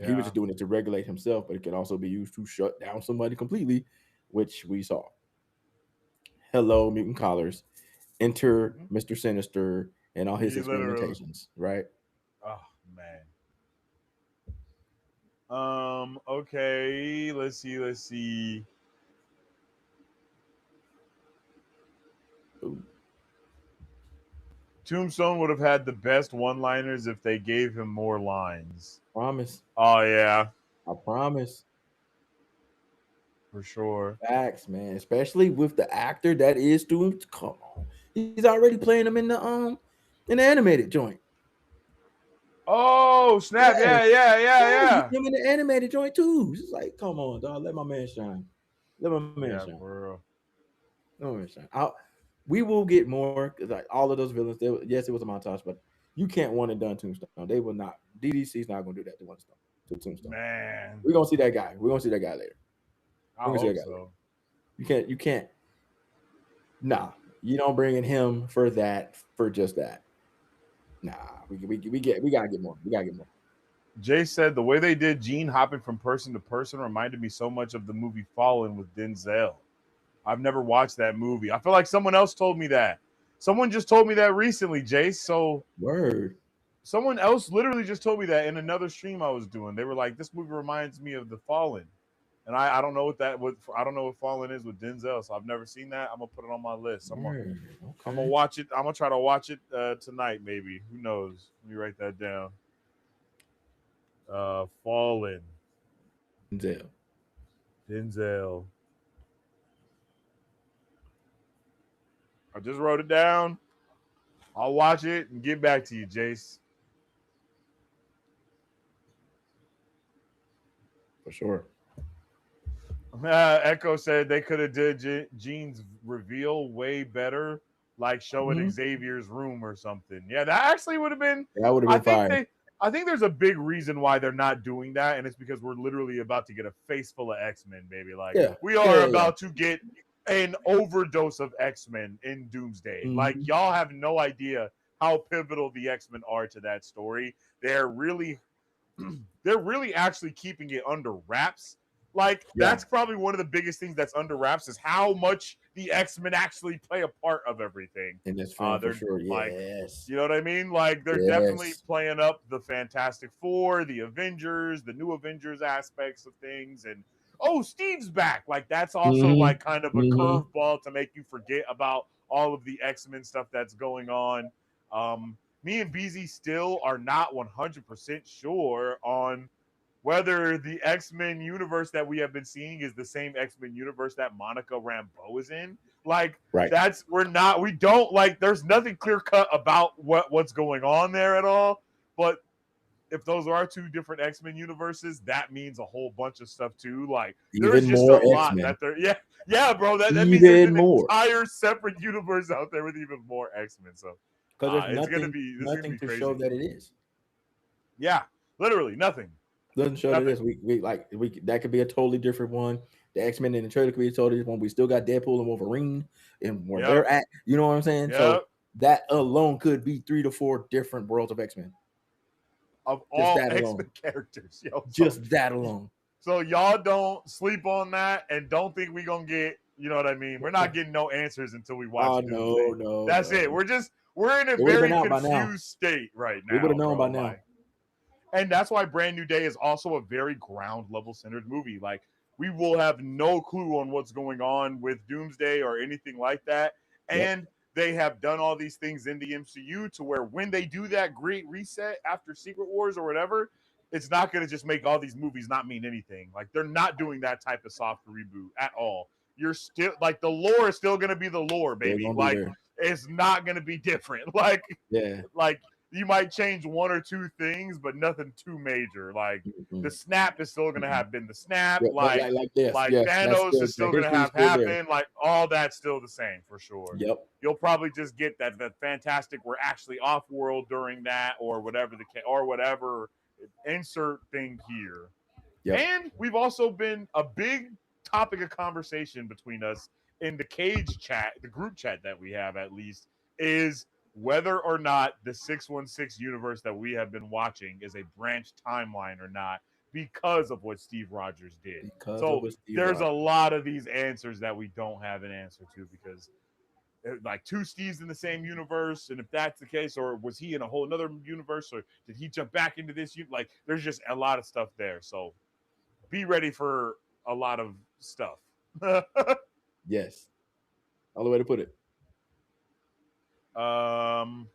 He was Yeah. just doing it to regulate himself, but it can also be used to shut down somebody completely, which we saw. Hello, mutant collars. Enter Hmm. Mr. Sinister and all his He literally. experimentations, right? Oh man. Okay. Let's see. Let's see. Ooh, Tombstone would have had the best one-liners if they gave him more lines. promise. Oh yeah, I promise. for sure. Facts, man. Especially with the actor that is doing. Come on, he's already playing him in the animated joint. Oh snap! Yeah, Yeah, yeah, yeah, yeah, he's yeah. him in the animated joint too. It's like, come on, dog. Let my man shine. Let my man shine. Yeah, for real. Let my man shine. We will get more because like all of those villains. Yes, it was a montage, but you can't one and done Tombstone. They will not. DDC's not gonna do that to one stone to Tombstone. Man, We're gonna see that guy. We're gonna see that guy later. I We're gonna see that hope guy later. so. You can't. Nah, you don't bring in him for that for just that. Nah, we gotta get more. We gotta get more. Jay said the way they did Gene hopping from person to person reminded me so much of the movie Fallen with Denzel. I've never watched that movie. I feel like someone else told me that. Someone just told me that recently, Jace. So Word. someone else literally just told me that in another stream I was doing. They were like, "This movie reminds me of The Fallen," and I don't know what I don't know what Fallen is with Denzel. So I've never seen that. I'm gonna put it on my list. Word. I'm gonna Okay. watch it. I'm gonna try to watch it tonight. Maybe who knows? Let me write that down. Fallen Denzel. Denzel. I just wrote it down. I'll watch it and get back to you, Jace. For sure. Echo said they could have did Gene's reveal way better, like showing Mhm. Xavier's room or something. Yeah, that actually would have been. That would have I been think fire. they. I think there's a big reason why they're not doing that, and it's because we're literally about to get a face full of X Men, baby. Like Yeah. we Yeah. are Yeah. Yeah. about to get an overdose of X Men in Doomsday. Like Hmm. y'all have no idea how pivotal the X Men are to that story. They're really they're really actually keeping it under wraps. Like Yeah. that's probably one of the biggest things that's under wraps is how much the X-Men actually play a part of everything. In this film, for They're sure. like, Yes. you know what I mean? Like they're definitely Yes. playing up the Fantastic Four, the Avengers, the new Avengers aspects of things, and oh, Steve's back. Like that's also Hmm. like kind of a Hmm. curveball to make you forget about all of the X-Men stuff that's going on. Me and BZ still are not 100% sure on whether the X-Men universe that we have been seeing is the same X-Men universe that Monica Rambeau is in. Like Right. we don't like there's nothing clear cut about what's going on there at all. But if those are two different X-Men universes, that means a whole bunch of stuff too. Like there is Even just a more X lot Men. that there yeah, bro. That means there's Even an more. entire separate universe out there with even more X-Men. So Because there's it's gonna nothing, be this is gonna nothing be to show crazy. that it is. Yeah, literally nothing. Doesn't show that it Nothing. is. We that could be a totally different one. The X Men in the trailer could be a totally different one. We still got Deadpool and Wolverine and where Yep. they're at. You know what I'm saying? So Yep. that alone could be 3 to 4 different worlds of X Men. Of Just all that X alone. Men characters, yo. Just that alone. So y'all don't sleep on that and don't think we gonna get. You know what I mean? We're not getting no answers until we watch Oh Doomsday. no, no, That's it. no. We're in a It would have been very out by now. confused state right We would have now, known by bro. now. Like, and that's why Brand New Day is also a very ground level centered movie. Like, we will have no clue on what's going on with Doomsday or anything like that. Yep. And they have done all these things in the MCU to where when they do that great reset after Secret Wars or whatever, it's not going to just make all these movies not mean anything. Like they're not doing that type of soft reboot at all. You're still like the lore is still going to be the lore, They're baby. gonna be Like there. it's not going to be different. Yeah. Like you might change one or two things, but nothing too major. Like Mm-mm, the snap is still going to mm-mm. have been the snap. Yeah, like this. Like Yes, that's Thanos still is the still going to history is have still there. happen. Like all that's still the same for sure. Yep. You'll probably just get that fantastic. We're actually off world during that, or whatever or whatever insert thing here. Yep. And we've also been a big topic of conversation between us in the cage chat, the group chat that we have at least, is whether or not the 616 universe that we have been watching is a branched timeline or not because of what Steve Rogers did. Because of So what Steve there's a Rogers. lot of these answers that we don't have an answer to because like two Steves in the same universe, and if that's the case, or was he in a whole another universe, or did he jump back into this? Like, there's just a lot of stuff there. So be ready for a lot of stuff. Yes. All the way to put it. um,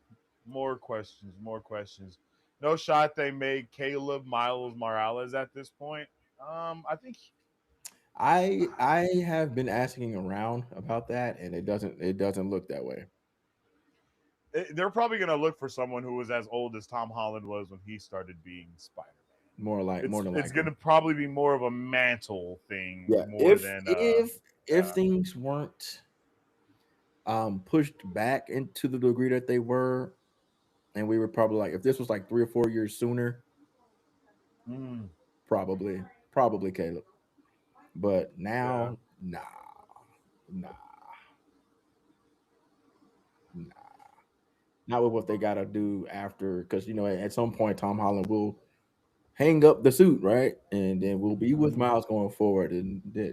more questions, more questions. No shot they made Caleb Miles Morales at this point. I think I have been asking around about that, and it doesn't look that way. they're probably gonna look for someone who was as old as Tom Holland was when he started being Spider Man. More It's than it's likely. gonna probably be more of a mantle thing Yeah. more If than if yeah. things weren't pushed back into the degree that they were, and we were probably like, if this was like 3 or 4 years sooner, Mm, probably Caleb. But yeah. now, nah, nah. Not with what they gotta do after, because at some point Tom Holland will hang up the suit, right? And then we'll be with Mm-hmm. Miles going forward. And they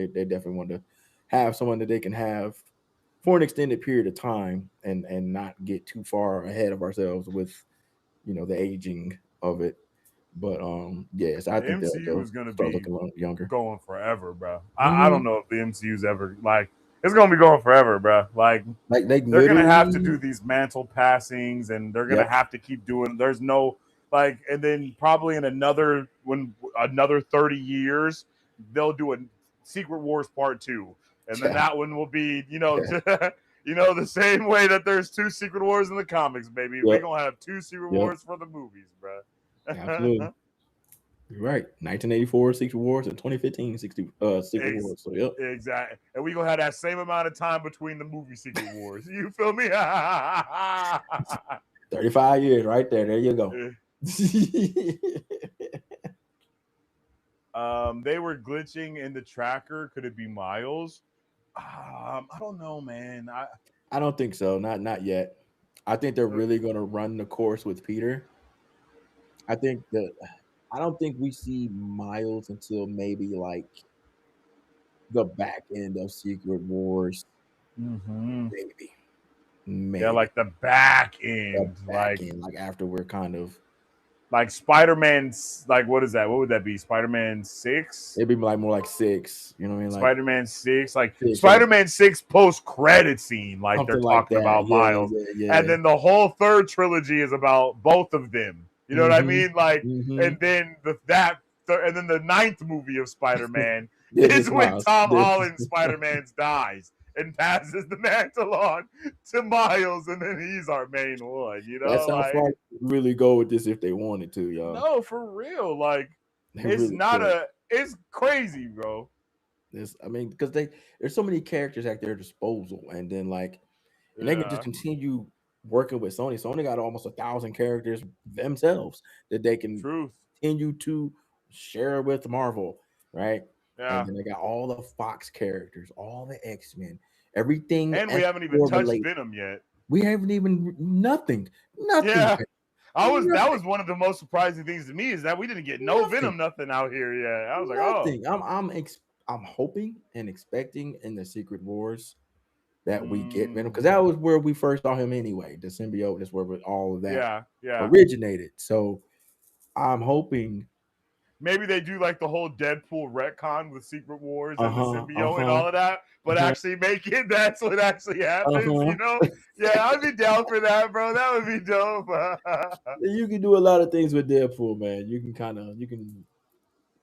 definitely want to have someone that they can have for an extended period of time, and not get too far ahead of ourselves with the aging of it. But yes, I The think MCU they'll is gonna start be looking younger. going forever, bro. I Hmm. don't know if the MCU's ever like it's gonna be going forever, bro. Like Like they they're gonna have to literally, do these mantle passings, and they're gonna yep, have to keep doing. There's no like, and then probably in another 30 years, they'll do a Secret Wars Part Two, and then yeah, that one will be yeah, the same way that there's two Secret Wars in the comics, baby. We're yep, gonna have two Secret yep, Wars for the movies, bro. absolutely. You're right. 1984 Secret Wars and 2015 Secret Ex- Wars. So yep, exactly. And we gonna have that same amount of time between the movie Secret Wars. You feel me? 35 years right there. There you go. They were glitching in the tracker. Could it be Miles? I don't know, man. I don't think so. Not yet. I think they're Uh, really going to run the course with Peter. I think that I don't think we see Miles until maybe like the back end of Secret Wars. mhm. Maybe, Yeah, maybe like the back the end, back end, like after we're kind of, like Spider Man's. Like what is that? What would that be? Spider Man 6. it'd be like more like six. You know what I mean? Like Spider Man 6, like 6 or Spider Man 6 post credit scene, like they're something like talking that. about Yeah, Miles. yeah, And yeah. then the whole third trilogy is about both of them. You know what I Mm-hmm. mean? Like, Mm-hmm. and then and then the ninth movie of Spider Man This is is when Miles. Tom This. Holland Spider Man dies and passes the mantle on to Miles, and then he's our main one. That's how Like far they could really go with this if they wanted to, y'all. no, for real. Like They it's really not could. it's crazy, bro. I mean, because there's so many characters at their disposal, and then and they can just Yeah, continue working with Sony. Sony got almost 1,000 characters themselves that they can truth. continue to share with Marvel, right? And Yeah. then they got all the Fox characters, all the X-Men, everything And we haven't even S4 touched related. Venom yet. We haven't even nothing, Yeah. That nothing. was one of the most surprising things to me is that we didn't get no Nothing. Venom nothing out here yet. I was like, oh. Nothing. I'm hoping and expecting in the Secret Wars that we get Venom, because that Mm, was where we first saw him anyway. The symbiote is where all of that yeah, yeah. originated. So I'm hoping maybe they do like the whole Deadpool retcon with Secret Wars and the Uh-huh. symbiote and Uh-huh. all of that, but Uh-huh. actually make it that's what actually happens, Uh-huh. you know? Yeah, I'd be down for that, bro. That would be dope. You can do a lot of things with Deadpool, man. You can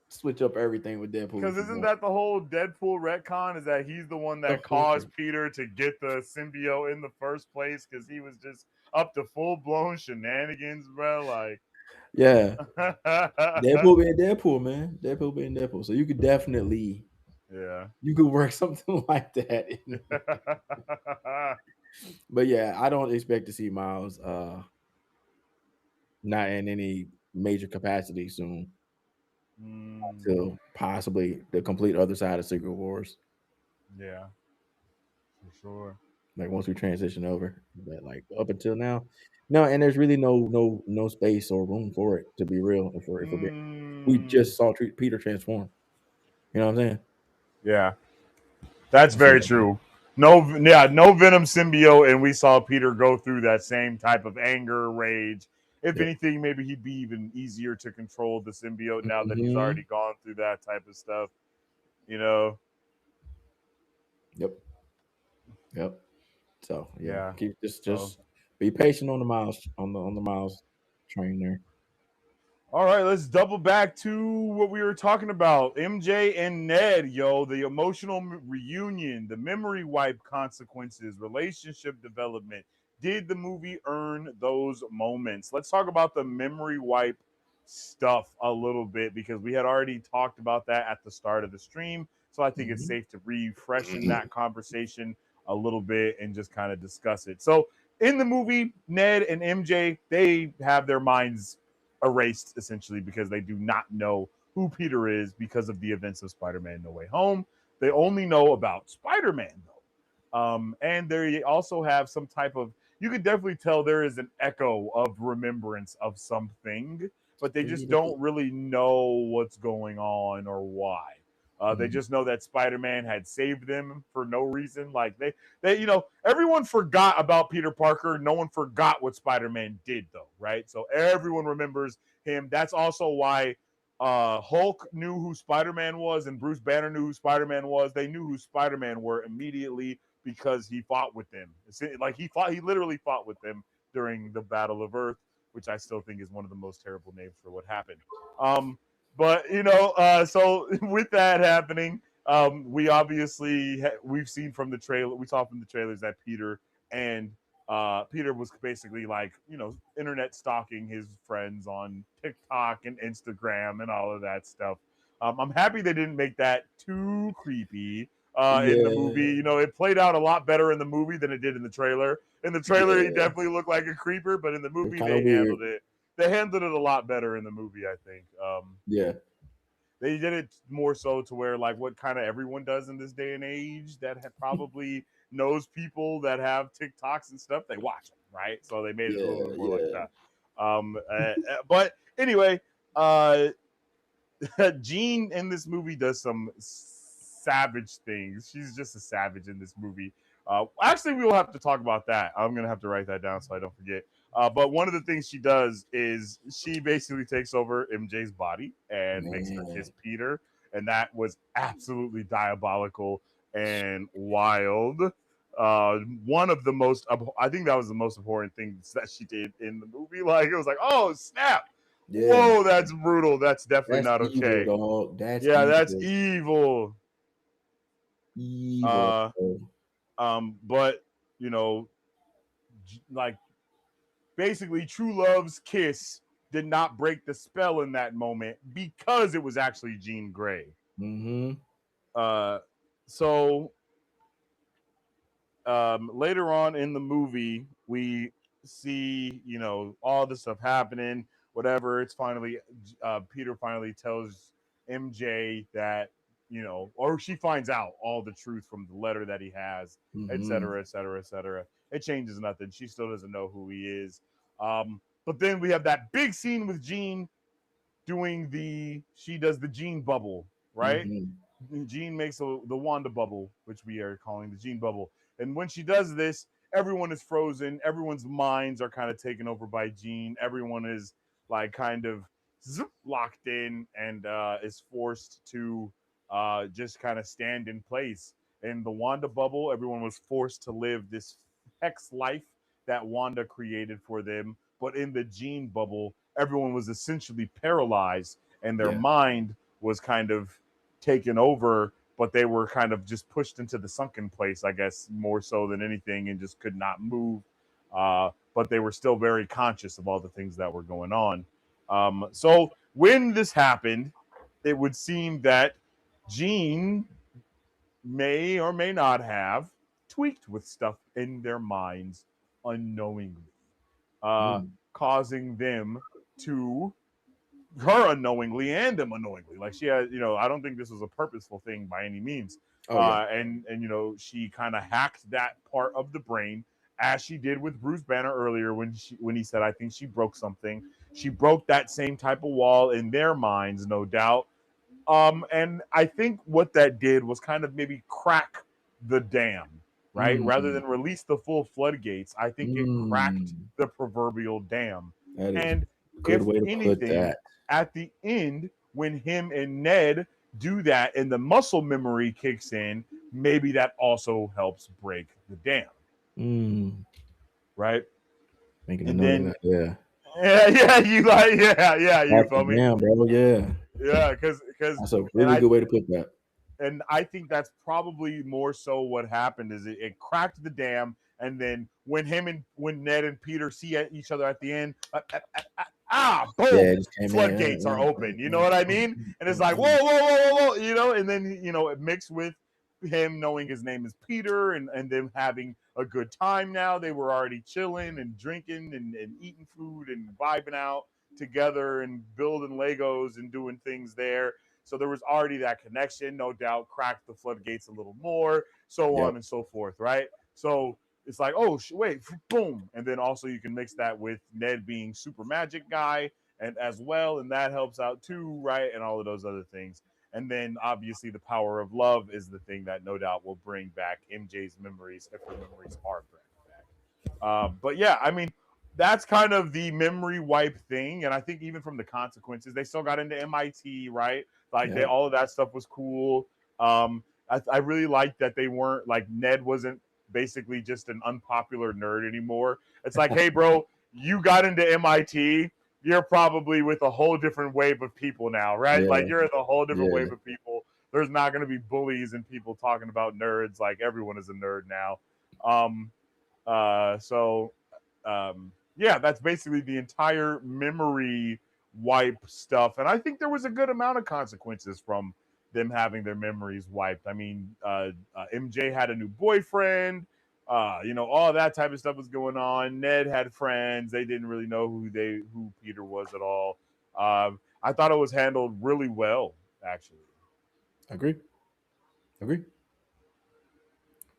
switch up everything with Deadpool Because if you isn't want. that the whole Deadpool retcon? Is that he's the one Of that course. caused Peter to get the symbiote in the first place because he was just up to full blown shenanigans, bro? Like, Yeah. Deadpool being Deadpool, man. Deadpool being Deadpool. So you could definitely yeah. you could work something like that in. But yeah, I don't expect to see Miles not in any major capacity soon mm, till possibly the complete other side of Secret Wars. yeah, for sure. Like once we transition over. But like up until now, no, and there's really no space or room for it to be real. We Mm, just saw Peter transform. You know what I'm saying? yeah, that's So very true. No, yeah, no Venom symbiote, and we saw Peter go through that same type of anger, rage. If yep. anything, maybe he'd be even easier to control the symbiote now that he's Hmm. already gone through that type of stuff. You know? Yep. Yep. So yeah, Yeah. keep So just be patient on the miles on the miles train there. all right, let's double back to what we were talking about. MJ and Ned, yo, the emotional reunion, the memory wipe consequences, relationship development. Did the movie earn those moments? Let's talk about the memory wipe stuff a little bit because we had already talked about that at the start of the stream. So I think it's Hmm. safe to refreshen that conversation a little bit and just kind of discuss it. So in the movie, Ned and MJ, they have their minds erased essentially because they do not know who Peter is because of the events of Spider-Man No Way Home. They only know about Spider-Man though. And they also have some type of you could definitely tell there is an echo of remembrance of something, but they just don't really know what's going on or why. They Mhm. just know that Spider-Man had saved them for no reason. Like everyone forgot about Peter Parker. No one forgot what Spider-Man did, though, right? So everyone remembers him. That's also why Hulk knew who Spider-Man was, and Bruce Banner knew who Spider-Man was. They knew who Spider-Man were immediately because he fought with them. Like he literally fought with them during the Battle of Earth, which I still think is one of the most terrible names for what happened. Um, but so with that happening, we obviously we've seen from the trailer, we saw from the trailers that and Peter was basically like internet stalking his friends on TikTok and Instagram and all of that stuff. I'm happy they didn't make that too creepy in the movie. Yeah, It played out a lot better in the movie than it did in the trailer. In the trailer, he yeah. definitely looked like a creeper, but in the It's movie, kind of weird. they handled it a lot better in the movie. I think. Yeah, They did it more so to where like what kind of everyone does in this day and age that probably knows people that have TikToks and stuff. They watch them, right? So they made it a little yeah, bit more like yeah, that. But anyway, uh, Jean in this movie does some savage things. She's just a savage in this movie. Actually, we will have to talk about that. I'm gonna have to write that down so I don't forget. But one of the things she does is she basically takes over MJ's body and makes her man. kiss Peter, and that was absolutely diabolical and wild. One of the most, I think that was the most important thing that she did in the movie. Like it was like, oh snap, Yeah, whoa, that's brutal. That's definitely that's not evil, okay. dog. That's Yeah, that's evil. evil. Evil. Uh, but you know, like basically, True Love's kiss did not break the spell in that moment because it was actually Jean Grey. Mm-hmm. Uh, so later on in the movie, we see, all this stuff happening, whatever. It's finally, Peter finally tells MJ that, or she finds out all the truth from the letter that he has, et Mm-hmm. cetera, et cetera, et cetera. It changes nothing. She still doesn't know who he is. But then we have that big scene with Jean she does the Jean bubble, right? Mm-hmm. Jean makes the Wanda bubble, which we are calling the Jean bubble. And when she does this, everyone is frozen. Everyone's minds are kind of taken over by Jean. Everyone is like kind of locked in and is forced to just kind of stand in place. In the Wanda bubble, everyone was forced to live this hex life that Wanda created for them. But in the Gene bubble, everyone was essentially paralyzed and their Yeah. mind was kind of taken over, but they were kind of just pushed into the sunken place, I guess, more so than anything, and just could not move. But they were still very conscious of all the things that were going on. So when this happened, it would seem that Gene may or may not have tweaked with stuff in their minds unknowingly, uh, Mm. causing them to her unknowingly and them unknowingly. Like she had, I don't think this was a purposeful thing by any means. Oh yeah. And she kind of hacked that part of the brain as she did with Bruce Banner earlier when he said, I think she broke something. She broke that same type of wall in their minds, no doubt. And I think what that did was kind of maybe crack the dam, right? Rather Mm. than release the full floodgates, I think it cracked Mm. the proverbial dam. That is And a good if way to put anything, that. at the end, when him and Ned do that and the muscle memory kicks in, maybe that also helps break the dam, Mm. right? Making a And note of then, that. Yeah. yeah, you like, yeah, you Back feel me? down, bro. Yeah. Yeah, because, That's a and really good way to put that. I think that's probably more so what happened is it cracked the dam, and then when Ned and Peter see each other at the end, Yeah, boom, it just came in. floodgates are open. You know what I mean? And it's like whoa, whoa, whoa, whoa, whoa, and then it mixed with him knowing his name is Peter and them having a good time now. They were already chilling and drinking and eating food and vibing out together and building Legos and doing things there. So there was already that connection, no doubt, cracked the floodgates a little more, so Yep. on and so forth, right? So it's like, oh, wait, boom. And then also you can mix that with Ned being super magic guy and as well, and that helps out too, right? And all of those other things. And then obviously the power of love is the thing that no doubt will bring back MJ's memories if her memories are brought back. But yeah, I mean, that's kind of the memory wipe thing. And I think even from the consequences, they still got into MIT, right? Like they Yep. all of that stuff was cool. I really liked that they weren't like Ned wasn't basically just an unpopular nerd anymore. It's like, hey, bro, you got into MIT. You're probably with a whole different wave of people now, right? Like Yeah. you're in a whole different Yeah. wave of people. There's not going to be bullies and people talking about nerds. Like everyone is a nerd now. Um, so yeah, that's basically the entire memory wipe stuff, and I think there was a good amount of consequences from them having their memories wiped. I mean, MJ had a new boyfriend. All that type of stuff was going on. Ned had friends. They didn't really know who Peter was at all. I thought it was handled really well, actually. Agree. Agree.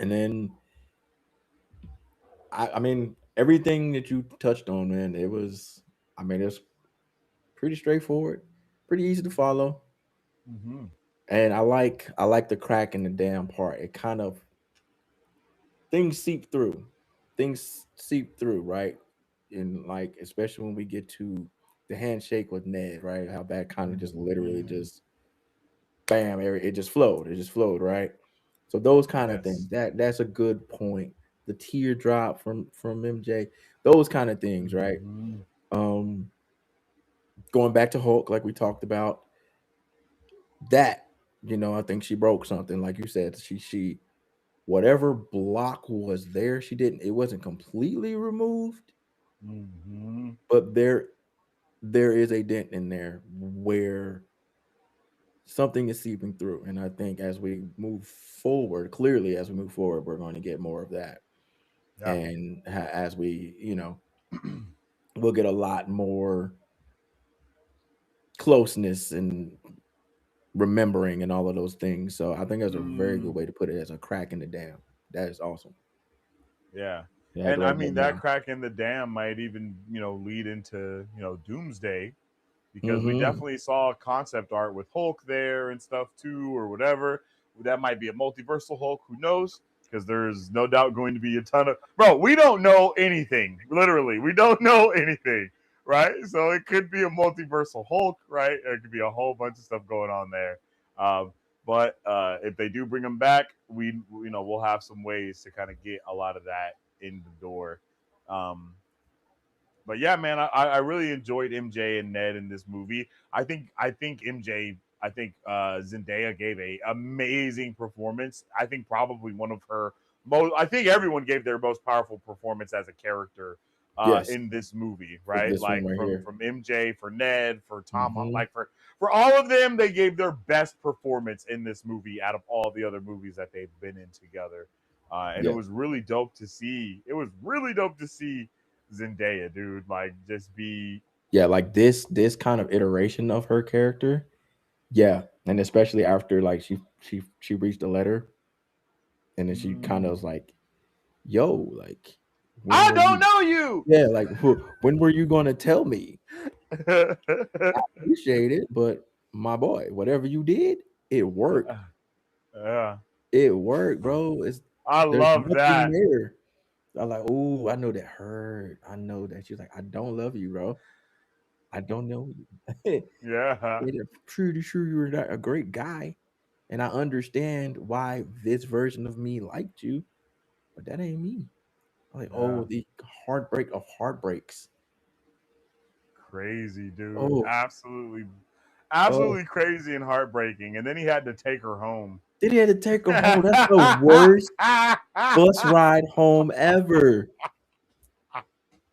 And then I mean everything that you touched on, man, it was I mean it's pretty straightforward, pretty easy to follow. Mm-hmm. And I like the crack in the damn part. It kind of things seep through. Things seep through, right? And like especially when we get to the handshake with Ned, right? How that kind of just literally Mm-hmm. just bam, it just flowed. It just flowed, right? So those kind of things. Yes. That's a good point. The teardrop from MJ, those kind of things, right? Mm-hmm. Um, going back to Hulk, like we talked about, that I think she broke something. Like you said, she whatever block was there, she didn't. It wasn't completely removed, Mm-hmm. but there is a dent in there where something is seeping through. And I think as we move forward, clearly as we move forward, we're going to get more of that. Yeah. And as we, we'll get a lot more closeness and remembering and all of those things. So I think that's a very good Mm, way to put it as a crack in the dam. That is awesome. yeah. You had to And I write that mean that down. crack in the dam might even, lead into, doomsday because we Mm-hmm. definitely saw concept art with Hulk there and stuff too or whatever. That might be a multiversal Hulk, who knows? Because there's no doubt going to be a ton of bro, we don't know anything. Literally, we don't know anything. right? So it could be a multiversal Hulk, right? It could be a whole bunch of stuff going on there. But if they do bring him back, we'll have some ways to kind of get a lot of that in the door. Um, but yeah, man, I really enjoyed MJ and Ned in this movie. I think MJ, Zendaya gave a amazing performance. I think probably one of her most. I think everyone gave their most powerful performance as a character Yes, in this movie, for right? this one Like right from here. MJ, for Ned, for Tom, Hmm. like for all of them, they gave their best performance in this movie out of all the other movies that they've been in together. And it Yeah, was really dope to see. It was really dope to see Zendaya, dude. Like, just be. yeah, like this kind of iteration of her character. Yeah, and especially after like she reached the letter, and then she kind of Mm, was like, "Yo, like, when I were don't you?" know you. Yeah, like, when were you gonna tell me? Appreciate it, but my boy, whatever you did, it worked. Yeah, It worked, bro. It's I there's love nothing that. there. I'm like, oh, I know that hurt. I know that she's like, I don't love you, bro. I don't know you. Yeah, And I'm pretty sure you're not a great guy, and I understand why this version of me liked you, but that ain't me. I'm like, yeah, oh, the heartbreak of heartbreaks. crazy, dude. Oh, Absolutely, oh. absolutely crazy and heartbreaking. And then he had to take her home. Did he had to take her home? That's the worst bus ride home ever.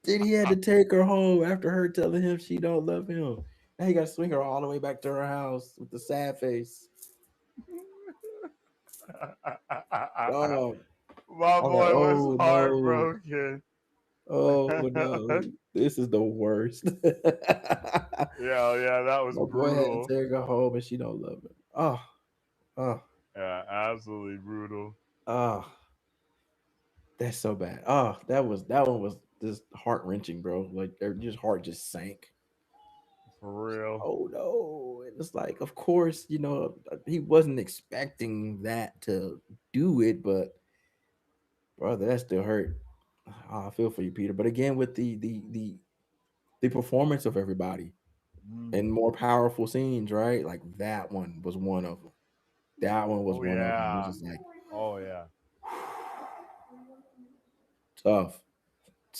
Did he had to take her home after her telling him she don't love him? Now he got to swing her all the way back to her house with the sad face. Oh, My I'm like, boy was oh no, heartbroken. oh no, this is the worst. Yeah, yeah, that was My boy had to brutal. take her home and she don't love him. Oh, oh, Yeah, absolutely brutal. oh, that's so bad. Oh, that one was just heart wrenching, bro. Like just heart just sank. For real. Oh no. And it's like, of course, he wasn't expecting that to do it, but brother, that still hurt. I feel for you, Peter. But again, with the performance of everybody and Mm. more powerful scenes, right? Like that one was one of them. That one was Oh one of them. It was yeah. just like Oh yeah. tough,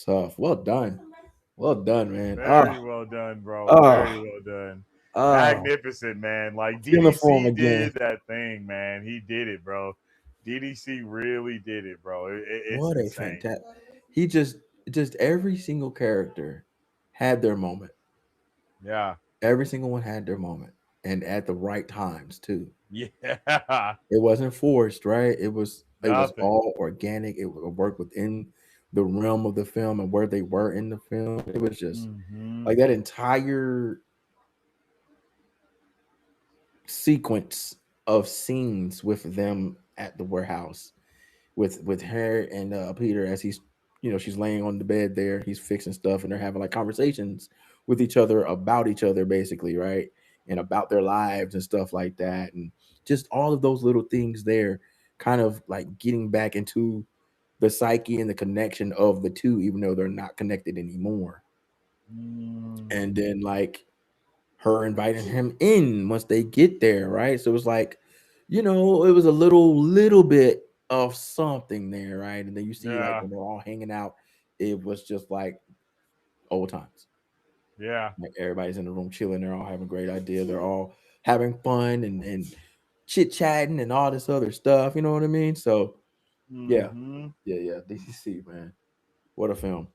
tough. Well done. Well done, man. Very well done, bro. Very Oh, well done. oh. Magnificent, man. Like Feeling for him DDC again. did that thing, man. He did it, bro. DDC really did it, bro. It's What a insane. fantastic. He just every single character had their moment. Yeah. Every single one had their moment, and at the right times too. Yeah. It wasn't forced, right? It was Nothing. all organic. It worked within the realm of the film and where they were in the film. It was just Hmm. like that entire sequence of scenes with them at the warehouse with her and Peter as he's she's laying on the bed there, he's fixing stuff, and they're having like conversations with each other about each other basically, right? And about their lives and stuff like that, and just all of those little things there, kind of like getting back into the psyche and the connection of the two, even though they're not connected anymore. Mm. And then like her inviting him in once they get there, right? So it was like, it was a little bit of something there, right? And then you see like Yeah. when they're all hanging out, it was just like old times. Yeah. Like everybody's in the room chilling, they're all having a great idea, they're all having fun and chit chatting and all this other stuff. You know what I mean? So yeah, Hmm. yeah. DCC, man, what a film!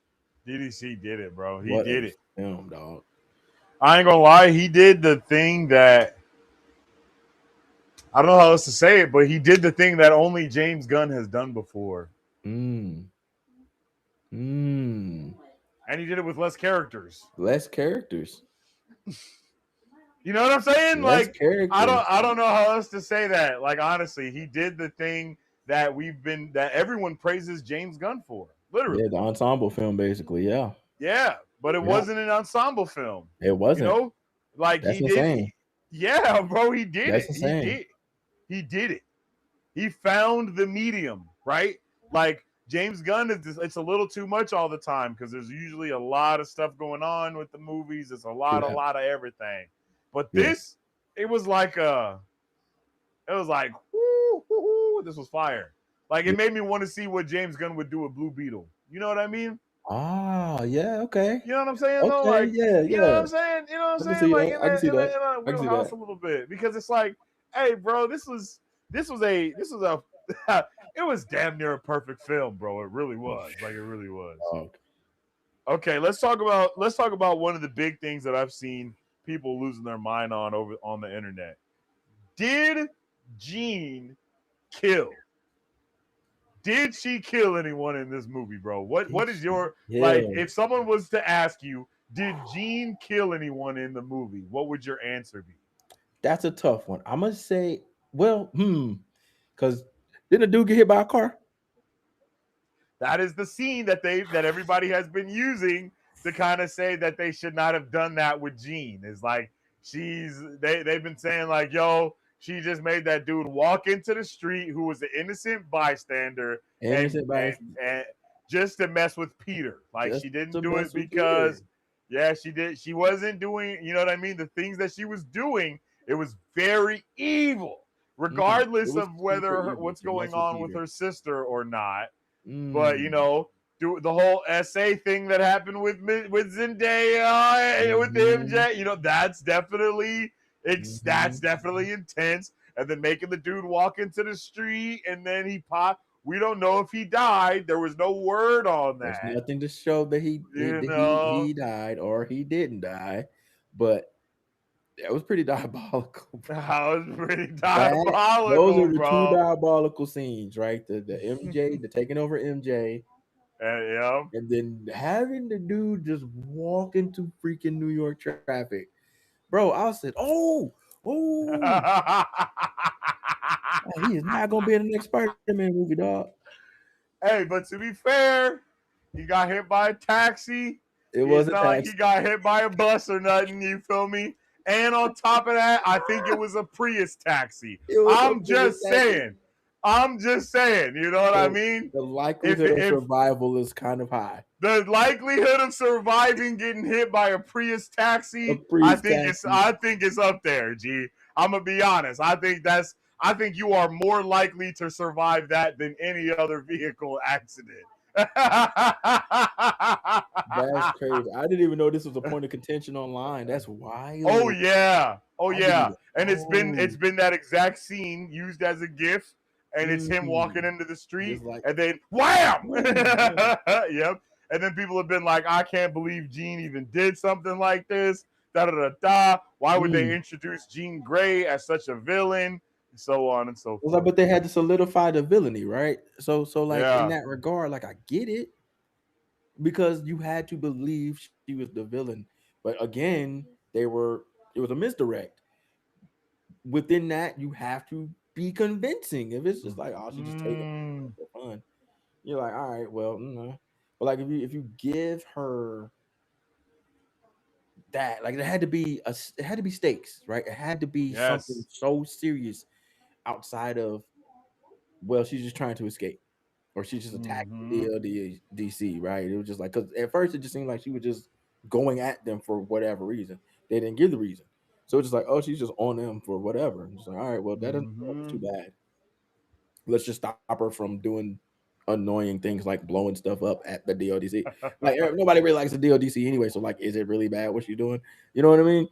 DDC did it, bro. He What a did it. film, dog. I ain't gonna lie. He did the thing that I don't know how else to say it, but he did the thing that only James Gunn has done before, Mm, mm. and he did it with less characters. Less characters, You know what I'm saying? less Like I characters. don't I don't know how else to say that. Like honestly, he did the thing that everyone praises James Gunn for. Yeah, Literally. the ensemble film, basically. Yeah, Yeah, but it yeah. wasn't an ensemble film. It You wasn't. know? Like That's insane. yeah, bro, he did That's it. insane. He did it. He found the medium, right? Like James Gunn is just, it's a little too much all the time because there's usually a lot of stuff going on with the movies. It's a Yeah, lot of everything. But yeah. this, it was like it was like, whoo, whoo, whoo, this was fire. Like it Yeah. made me want to see what James Gunn would do with Blue Beetle. You know what I mean? Ah, yeah, okay. You know what I'm saying though? Okay, Like, yeah, you know what yeah. I'm saying? You know what I'm I can saying? see Like that. I can see that. in that I can see wheelhouse that. a little bit because it's like, hey, bro, this was a it was damn near a perfect film, bro. It really was. Like it really was. Oh, Okay, let's talk about one of the big things that I've seen people losing their mind on over on the internet. Did Jean kill? Did she kill anyone in this movie, bro? did What is she your like kill? if someone was to ask you, did Jean kill anyone in the movie? What would your answer be? That's a tough one. I must say, well, because didn't a dude get hit by a car? That is the scene that everybody has been using to kind of say that they should not have done that with Jean. Is like they've been saying like, yo, she just made that dude walk into the street who was an innocent bystander and Innocent by and just to mess with Peter. Like just she didn't to do mess it with Peter. because yeah, she did. She wasn't doing, you know what I mean? The things that she was doing, it was very evil, It regardless was of super whether evil what's to mess going with on with Peter. her sister or not. But you Mm. know, do the whole essay thing that happened with Zendaya with the Mm-hmm. MJ. You know, that's Mm-hmm. definitely intense. And then making the dude walk into the street and then he pop. We don't know if he died. There was no word on There's that. nothing to show that You he know, died or he didn't die, but that was pretty diabolical, bro. that was pretty That those are diabolical, the two bro. diabolical scenes, right? The MJ, the taking over MJ, And, yeah. and then having the dude just walk into freaking New York traffic. Bro, I said, oh, he is not gonna be in the next Spider-Man movie, dog. Hey, but to be fair, he got hit by a taxi. It It's wasn't not like tax. he got hit by a bus or nothing. You feel me? And on top of that, I think it was a Prius taxi. It was a I'm Prius just taxi. saying. I'm just saying. You know what I So mean? the likelihood of If survival is kind of high. the likelihood of surviving getting hit by a Prius A taxi, Prius taxi. I think it's up there. G. I'm gonna be honest. I think you are more likely to survive that than any other vehicle accident. That's crazy. I didn't even know this was a point of contention online. That's Oh wild. yeah, oh I didn't yeah, even. and Oh, it's been that exact scene used as a gif, and it's him walking mm, into the street, just like and then wham, boom. Yeah. yep, and then people have been like, I can't believe Gene even did something like this. Da da da da. Why would they Mm. introduce Jean Grey as such a villain? And so on and so It's like, forth. but they had to solidify the villainy, right? So like in Yeah. that regard, like I get it because you had to believe she was the villain, but again, they were. It was a misdirect. Within that, you have to be convincing. If it's just like, oh, she just taking Mm, for fun, you're like, all right, well, but like if you give her that, like, it had to be stakes, right? It had to be something yes. so serious outside of, well, she's just trying to escape, or she's just attacking Mm-hmm. the DC, right? It was just like, because at first it just seemed like she was just going at them for whatever reason. They didn't give the reason, so it's just like, oh, she's just on them for whatever. And it's like, all right, well, that's too Mm-hmm. bad. Let's just stop her from doing annoying things like blowing stuff up at the DODC. Like nobody really likes the DODC anyway, so like, is it really bad what she's doing? You know what I mean?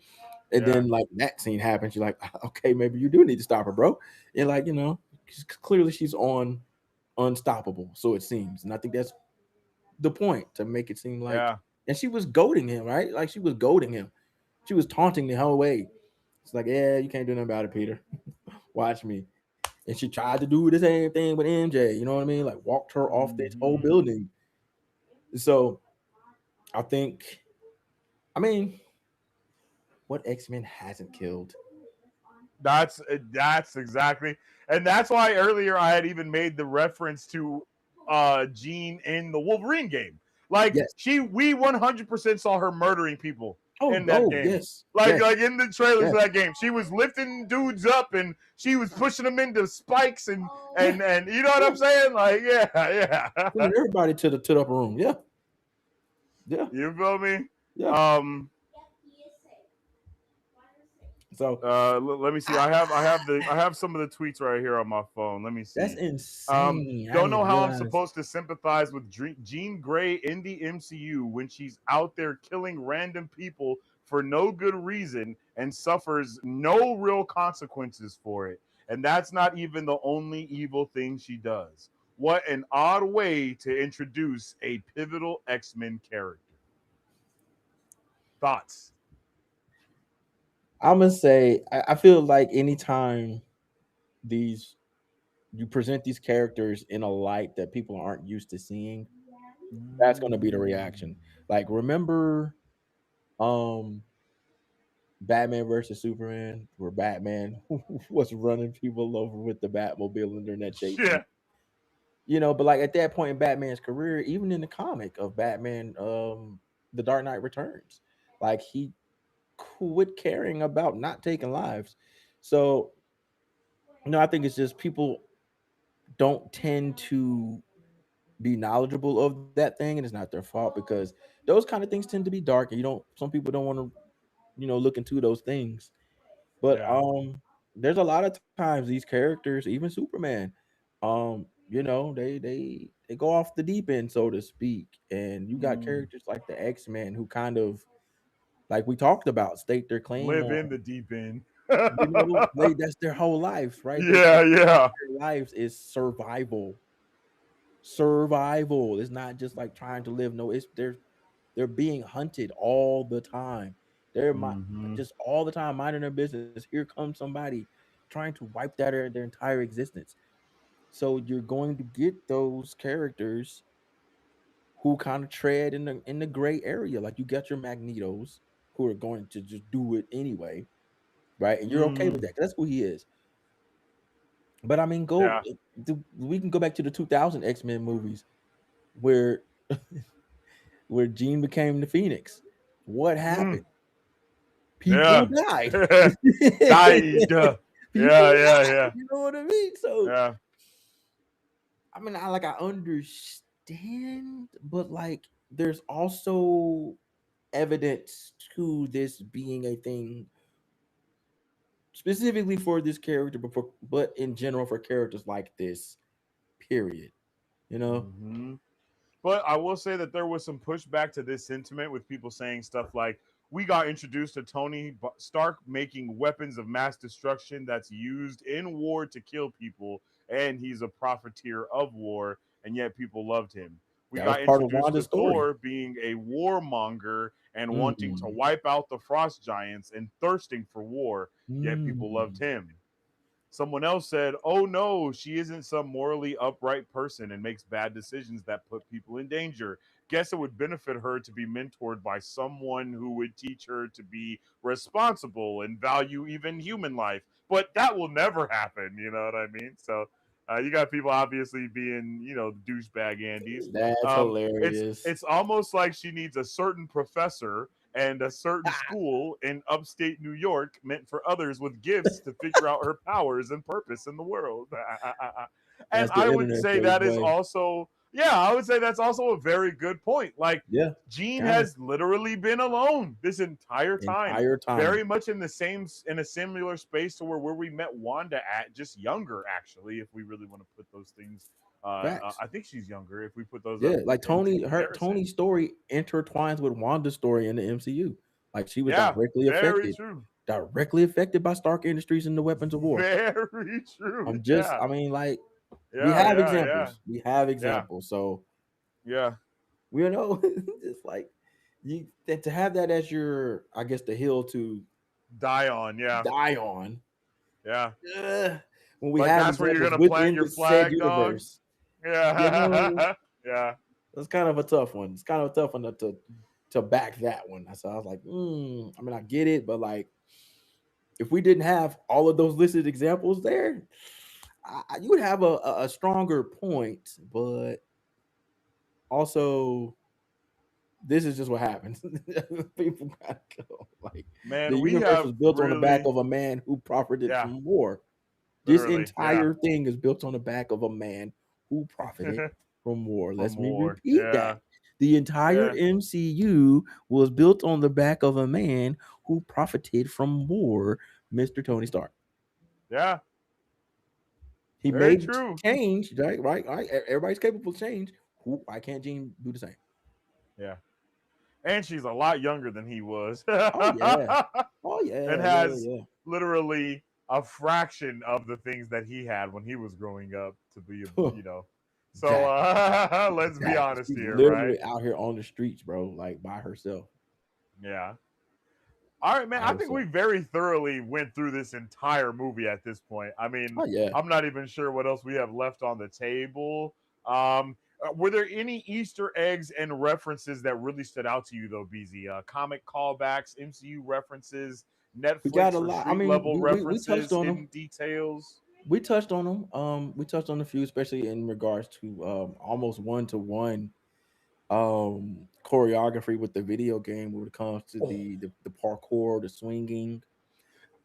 And Yeah. then like that scene happens, you're like, okay, maybe you do need to stop her, bro. And like, 'cause clearly she's on unstoppable, so it seems. And I think that's the point, to make it seem like, Yeah. and she was goading him, right? Like she was goading him. She was taunting the whole way. It's like, yeah, you can't do nothing about it, Peter. Watch me. And she tried to do the same thing with MJ. You know what I mean? Like walked her off this whole Mm-hmm. building. So I think, I mean, what X-Men hasn't killed? That's exactly, and that's why earlier I had even made the reference to Jean in the Wolverine game. Like Yes. we 100% saw her murdering people Oh, in that oh, game. yes, yes, Like in the trailers yes, of that game, she was lifting dudes up and she was pushing them into spikes and yeah, you know what I'm yeah. saying? Like yeah. Sending everybody to the upper room. Yeah, yeah, You feel me? yeah. Um, So let me see. I have some of the tweets right here on my phone. Let me that's see. insane. I Don't didn't know even how I'm realize. supposed to sympathize with Jean Grey in the MCU when she's out there killing random people for no good reason and suffers no real consequences for it. And that's not even the only evil thing she does. What an odd way to introduce a pivotal X-Men character. Thoughts? I'm gonna say I feel like anytime these you present these characters in a light that people aren't used to seeing, that's gonna be the Mm. reaction. Like remember, um, Batman versus Superman, where Batman was running people over with the Batmobile and they're not chasing. Yeah. But like at that point in Batman's career, even in the comic of Batman, The Dark Knight Returns, like he quit caring about not taking lives. So, I think it's just people don't tend to be knowledgeable of that thing, and it's not their fault because those kind of things tend to be dark, and you don't. Some people don't want to, look into those things. But Yeah. there's a lot of times these characters, even Superman, they go off the deep end, so to speak. And you got Mm. characters like the X-Men who kind of, like we talked about, stake their claim Live on, in the deep end. that's their whole lives, right? They Yeah, think yeah. their lives is survival. Survival. It's not just like trying to live. No, it's they're being hunted all the time. They're Hmm. just all the time minding their business. Here comes somebody trying to wipe that their entire existence. So you're going to get those characters who kind of tread in the gray area. Like you got your Magnetos who are going to just do it anyway, right? And you're okay with Mm. that. 'Cause that's who he is. But I mean, Yeah. we can go back to the 2000 X-Men movies where where Jean became the Phoenix. What Mm. happened? People Yeah. died. Died. People Yeah, yeah, died. yeah. You know what I mean? So Yeah. I mean, I understand, but like, there's also evidence to this being a thing specifically for this character, but in general for characters like this. Period. You know. Hmm. But I will say that there was some pushback to this sentiment with people saying stuff like, we got introduced to Tony Stark making weapons of mass destruction that's used in war to kill people, and he's a profiteer of war, and yet people loved him. We That was got part of introduced to Wanda's story. Thor being a warmonger and wanting to Mm. wipe out the frost giants and thirsting for war, yet people loved Mm. him. Someone else said, "Oh no, she isn't some morally upright person and makes bad decisions that put people in danger. Guess it would benefit her to be mentored by someone who would teach her to be responsible and value even human life." But that will never happen, you know what I mean? So you got people obviously being, douchebag Andes. That's hilarious. It's almost like she needs a certain professor and a certain school in upstate New York meant for others with gifts to figure out her powers and purpose in the world. And That's the I would internet say for you, that is boy. also, yeah, I would say that's also a very good point. Like, Yeah, Jean kind of has literally been alone this entire time, entire time. very much in a similar space to where we met Wanda at, just younger actually. If we really want to put those things, Facts. I think she's younger. If we put those up Yeah, like into Tony's comparison, story intertwines with Wanda's story in the MCU. Like she was yeah, very true. directly affected by Stark Industries and the weapons of war. Very true. I mean, like we Yeah, have yeah, yeah, examples. We have yeah, examples. So yeah. we know it's like you to have that as your, I guess, the hill to Die on, yeah, die on. yeah. Ugh, when we Like have that's where you're examples gonna plant within your the said flag, dog. universe, you know, Yeah, yeah. it's kind of a tough one. It's kind of a tough one to back that one. So I was like, I mean, I get it, but like, if we didn't have all of those listed examples there, you would have a stronger point. But also, this is just what happens. People gotta go. Like the Man, we universe have was built on the back really, of a man who profited yeah, from war. This literally, yeah, entire thing is built on the back of a man who profited from war. for Let me more, repeat that. yeah, The entire yeah, MCU was built on the back of a man who profited from war, Mr. Tony Stark. yeah, He very made true, change, right? Right? Right? Everybody's capable of change. Who? Why can't Jean do the same? yeah. And she's a lot younger than he was, Oh yeah. and Oh yeah. Yeah. has Yeah. literally a fraction of the things that he had when he was growing up to be, Yeah. you know. So Exactly. let's be Exactly. honest She's here, right? literally out here on the streets, bro, like by herself. Yeah. All right, man. By I think we herself. very thoroughly went through this entire movie at this point. I mean, Oh yeah. I'm not even sure what else we have left on the table. Were there any Easter eggs and references that really stood out to you, though, BZ? Comic callbacks, MCU references, We got a Netflix or lot. I street mean, level we touched references, on them. hidden details? We touched on them. We touched on a few, especially in regards to almost one to one choreography with the video game when it comes to Oh, the parkour, the swinging,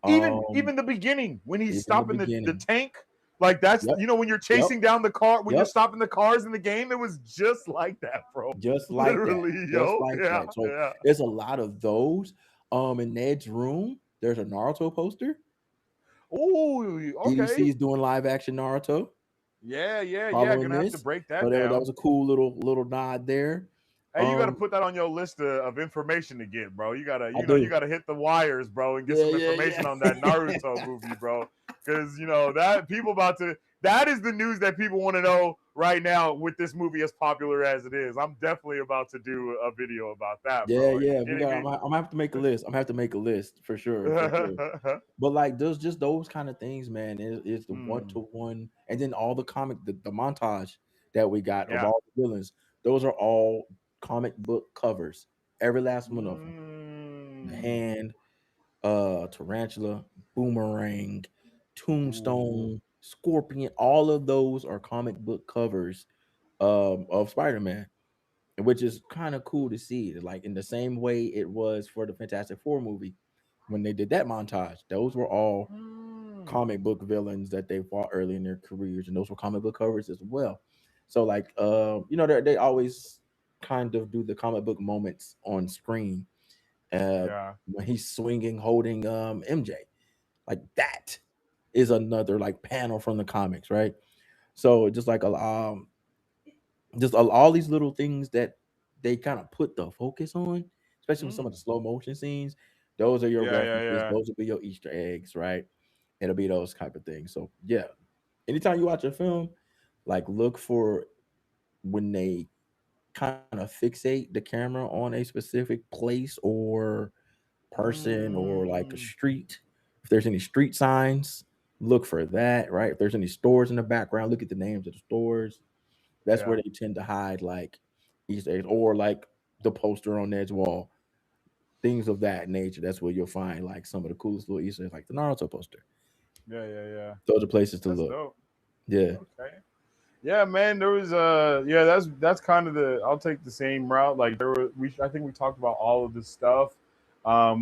even the beginning when he's even the stopping the beginning. tank, like that's Yep, when you're yep, chasing down the car, when you're yep. stopping the cars in the game, it was just like that, bro. Just like that. Literally, Just yo, like yeah, that. So yeah. there's a lot of those. In Ned's room, there's a Naruto poster. Oh, DDC okay. is doing live action Naruto Yeah, yeah, yeah. following Gonna have to this. break So that that was down. a cool little nod there. Hey, you got to Um, put that on your list of information to get, bro. You gotta, I you do. gotta hit the wires, bro, and get Yeah, some yeah, information on that yeah. Naruto movie, bro. Because that people about to. That is the news that people want to know right now with this movie as popular as it is. I'm definitely about to do a video about that, Yeah, bro. Are you yeah. We kidding got. me? I'm gonna have to make a list. I'm gonna have to make a list for sure, for sure. But like those, just those kind of things, man. Is the one Hmm. to one, and then all the comic, the montage that we got of Yeah. all the villains. Those are all comic book covers. Every last one of them. The Mm. Hand, Tarantula, Boomerang, Ooh. Tombstone, Scorpion. All of those are comic book covers of Spider Man, which is kind of cool to see. Like in the same way it was for the Fantastic Four movie when they did that montage. Those were all Mm. comic book villains that they fought early in their careers, and those were comic book covers as well. So like, they always kind of do the comic book moments on screen. Yeah. When he's swinging, holding MJ, like that is another like panel from the comics, right? So just all these little things that they kind of put the focus on, especially with some of the Mm. slow motion scenes. Those are your Yeah, yeah, references. yeah. Those will be your Easter eggs, right? It'll be those type of things. So yeah, anytime you watch a film, like look for when they kind of fixate the camera on a specific place or person or like a Mm. street. If there's any street signs, look for that, right? If there's any stores in the background, look at the names of the stores. That's where Yeah. they tend to hide like Easter eggs or like the poster on Ned's wall, things of that nature. That's where you'll find like some of the coolest little Easter eggs, like the Naruto poster. Yeah, yeah, yeah. Those are places to That's look. dope. Yeah. Okay. Yeah, man. There was yeah. That's kind of the. I'll take the same route. Like there were. I think we talked about all of this stuff.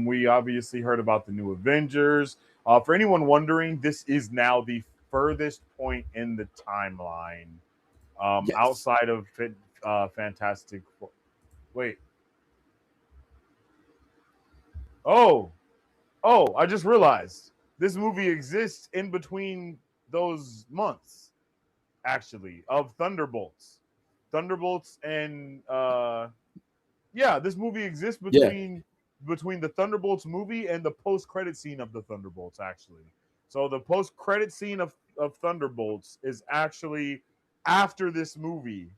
We obviously heard about the new Avengers. For anyone wondering, this is now the furthest point in the timeline Yes. outside of Fantastic. Wait. Oh, oh! I just realized this movie exists in between those months. Actually, of Thunderbolts and yeah, this movie exists Yeah. between the Thunderbolts movie and the post credit scene of the Thunderbolts actually. So the post credit scene of Thunderbolts is actually after this movie.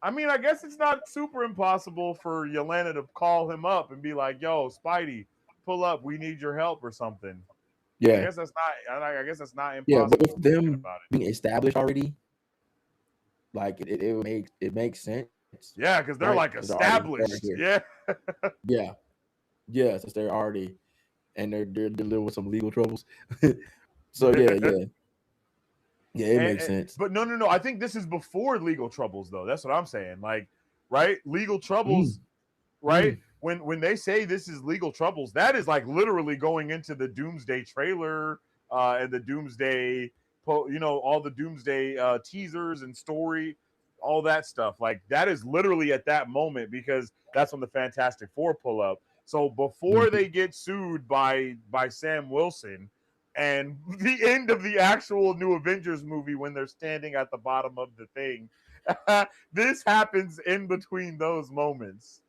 I mean, I guess it's not super impossible for Yelena to call him up and be like, "Yo, Spidey, pull up. We need your help or something." I Yeah. guess that's not. I guess that's not Yeah. impossible With thinking them about it. being established already, like it makes sense, Yeah, right? because they're Because like they're already established. here. Yeah. Yeah. Yeah, since they're already and they're dealing with some legal troubles. So yeah, yeah. Yeah, it makes And sense. but no, no, no. I think this is before legal troubles, though. That's what I'm saying. Like right? Legal troubles, Mm, right? mm. When they say this is legal troubles, that is like literally going into the Doomsday trailer and the Doomsday, all the Doomsday teasers and story, all that stuff. Like that is literally at that moment because that's when the Fantastic Four pull up. So before Mhm. they get sued by Sam Wilson, and the end of the actual new Avengers movie when they're standing at the bottom of the thing, this happens in between those moments.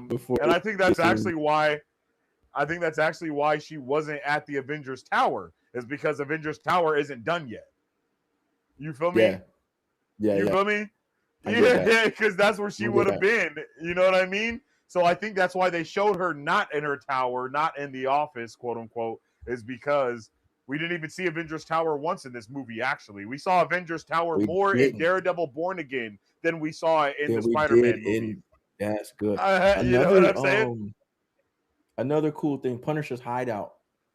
Before And I think they that's sue. actually why she wasn't at the Avengers Tower is because Avengers Tower isn't done yet. You feel me? Yeah, yeah, You yeah. feel me? I get that. Yeah, because that's where she I get would have that. been. You know what I mean? So I think that's why they showed her not in her tower, not in the office, quote unquote, is because we didn't even see Avengers Tower once in this movie. Actually, we saw Avengers Tower We more in didn't. Daredevil Born Again than we saw it in the Then we did Spider-Man movies. in that's good. You know what Another I'm saying? another cool thing, Punisher's hideout.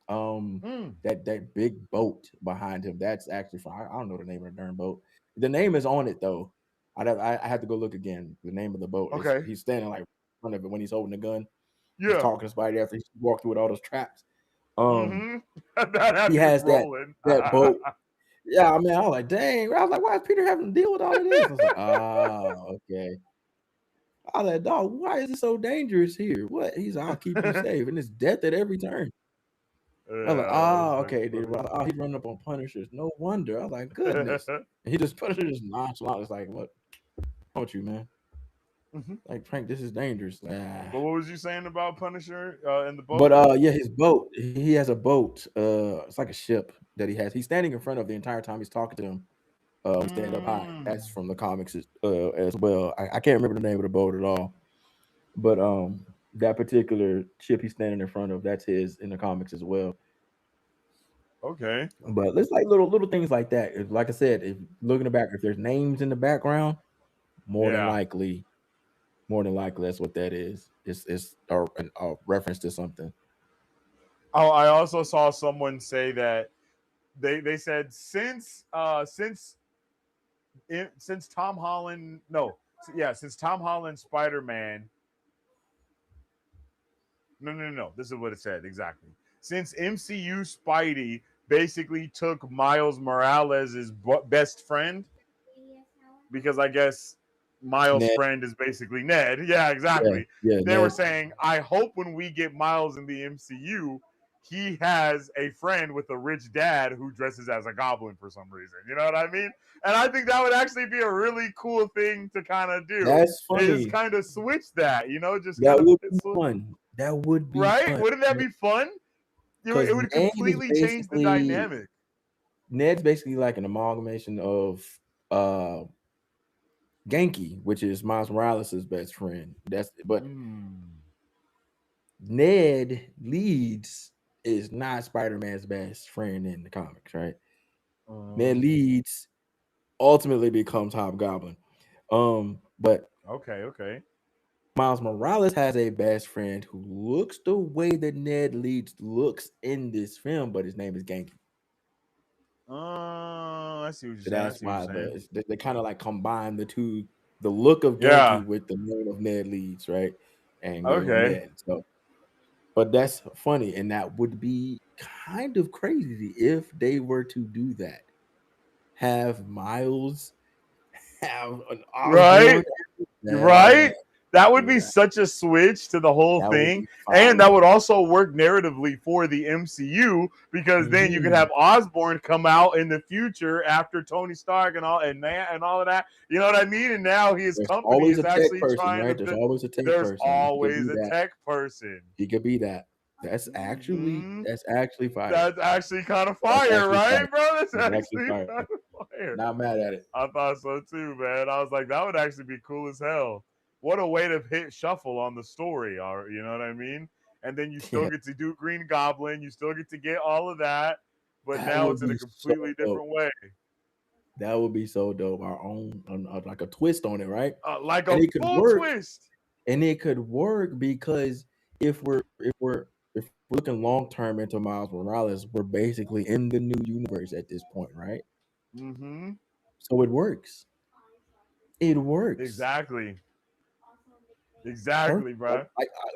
Mm, That big boat behind him. That's actually from I don't know the name of the darn boat. The name is on it though. I have to go look again. The name of the boat is okay. he's standing like in front of it when he's holding the gun. He's Yeah. talking to somebody after he walked through with all those traps. Um, Mm-hmm. That he had me has rolling. that boat. Yeah, I mean, I was like, dang. I was like, why is Peter having to deal with all of this? I was like, okay. I was like, dog, why is it so dangerous here? What? He's like, I'll keep you safe. And it's death at every turn. I was like, Yeah, that's very okay, dude. funny. Well, he's running up on Punishers. No wonder. I was like, goodness. And he just Punisher just nonchalant. It's like, what? Wrong with you, man? Mhm. Like, Frank, this is dangerous. But what was you saying about Punisher in the But boat? yeah, his boat. He has a boat. It's like a ship that he has. He's standing in front of the entire time he's talking to him. He's standing up high. Mm. That's from the comics as well. I can't remember the name of the boat at all. But that particular ship he's standing in front of, that's his in the comics as well. Okay. But it's like little things like that. Like I said, if looking back, if there's names in the background, more than Yeah. likely, more than likely, that's what that is. It's a reference to something. Oh, I also saw someone say that they said since Tom Holland since Tom Holland Spider Man. No, this is what it said exactly. Since MCU Spidey basically took Miles Morales' best friend, because I guess Miles' Ned, friend is basically Ned. Yeah, yeah, exactly. yeah, They were Ned. saying, I hope when we get Miles in the MCU, he has a friend with a rich dad who dresses as a goblin for some reason. You know what I mean? And I think that would actually be a really cool thing to kind of do. That's Is funny. kind of switch that, just kind That of would be fun. That would be right? fun. Wouldn't that be fun? Because It would completely change the dynamic. Ned's basically like an amalgamation of uh Genki, which is Miles Morales' best friend. But Mm. Ned Leeds is not Spider-Man's best friend in the comics, right? Ned Um, Leeds ultimately becomes Hobgoblin. But okay. Miles Morales has a best friend who looks the way that Ned Leeds looks in this film, but his name is Genki. I see what you're So saying. I that's see what you're why saying. they kind of like combine the two, the look of Yeah. Genki with the name of Ned Leeds, right? And gave him Okay. Ned. So, but that's funny, and that would be kind of crazy if they were to do that. Have Miles have an Right. Osborne. Right? That would be Yeah, such a switch to the whole that would thing. be And that fire. would also work narratively for the MCU because then you could Hmm. have Osborn come out in the future after Tony Stark and all of that. You know what I mean? And now his There's company always is a tech actually person, trying to right? There's always a tech there's person. He could always be a that. tech person. He could be that. That's actually Hmm that's actually fire. That's actually kind of That's fire, actually fire. right, bro? That's That's actually actually fire. kind of fire. Not mad at it. I thought so too, man. I was like, that would actually be cool as hell. What a way to hit shuffle on the story, or you know what I mean? And then you still Yeah, get to do Green Goblin, you still get to get all of that, but that now would it's in a be so completely dope. different way, That would be so dope. Our own, like a twist on it, right? like And a it could full work. twist. And it could work because if we're looking long term into Miles Morales, we're basically in the new universe at this point, right? Mm-hmm. So it works. It works. Exactly. Exactly, Perfect. bro.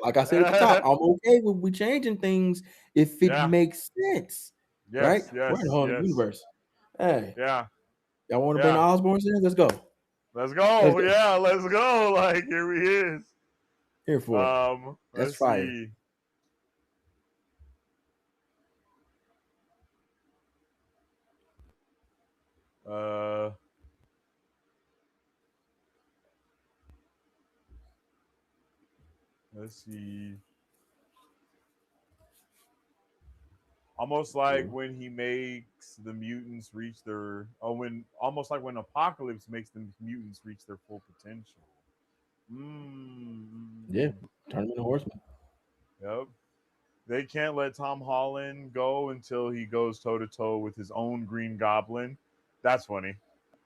Like I said at the top, I'm okay with we changing things if it Yeah. makes sense, right? Yes. We're in a Yes. whole new Yes. universe. Hey, Yeah. y'all want to bring the Yeah. Osborns in? Let's go. Let's Let's go. go. Yeah. Let's go. Like here he is. Here for it. That's Let's fire. see. Uh, let's see. Almost like Cool. when he makes the mutants reach their, oh, when almost like when Apocalypse makes the mutants reach their full potential. Yeah. Mm. Tournament of Horsemen. Yep. They can't let Tom Holland go until he goes toe to toe with his own Green Goblin. That's funny.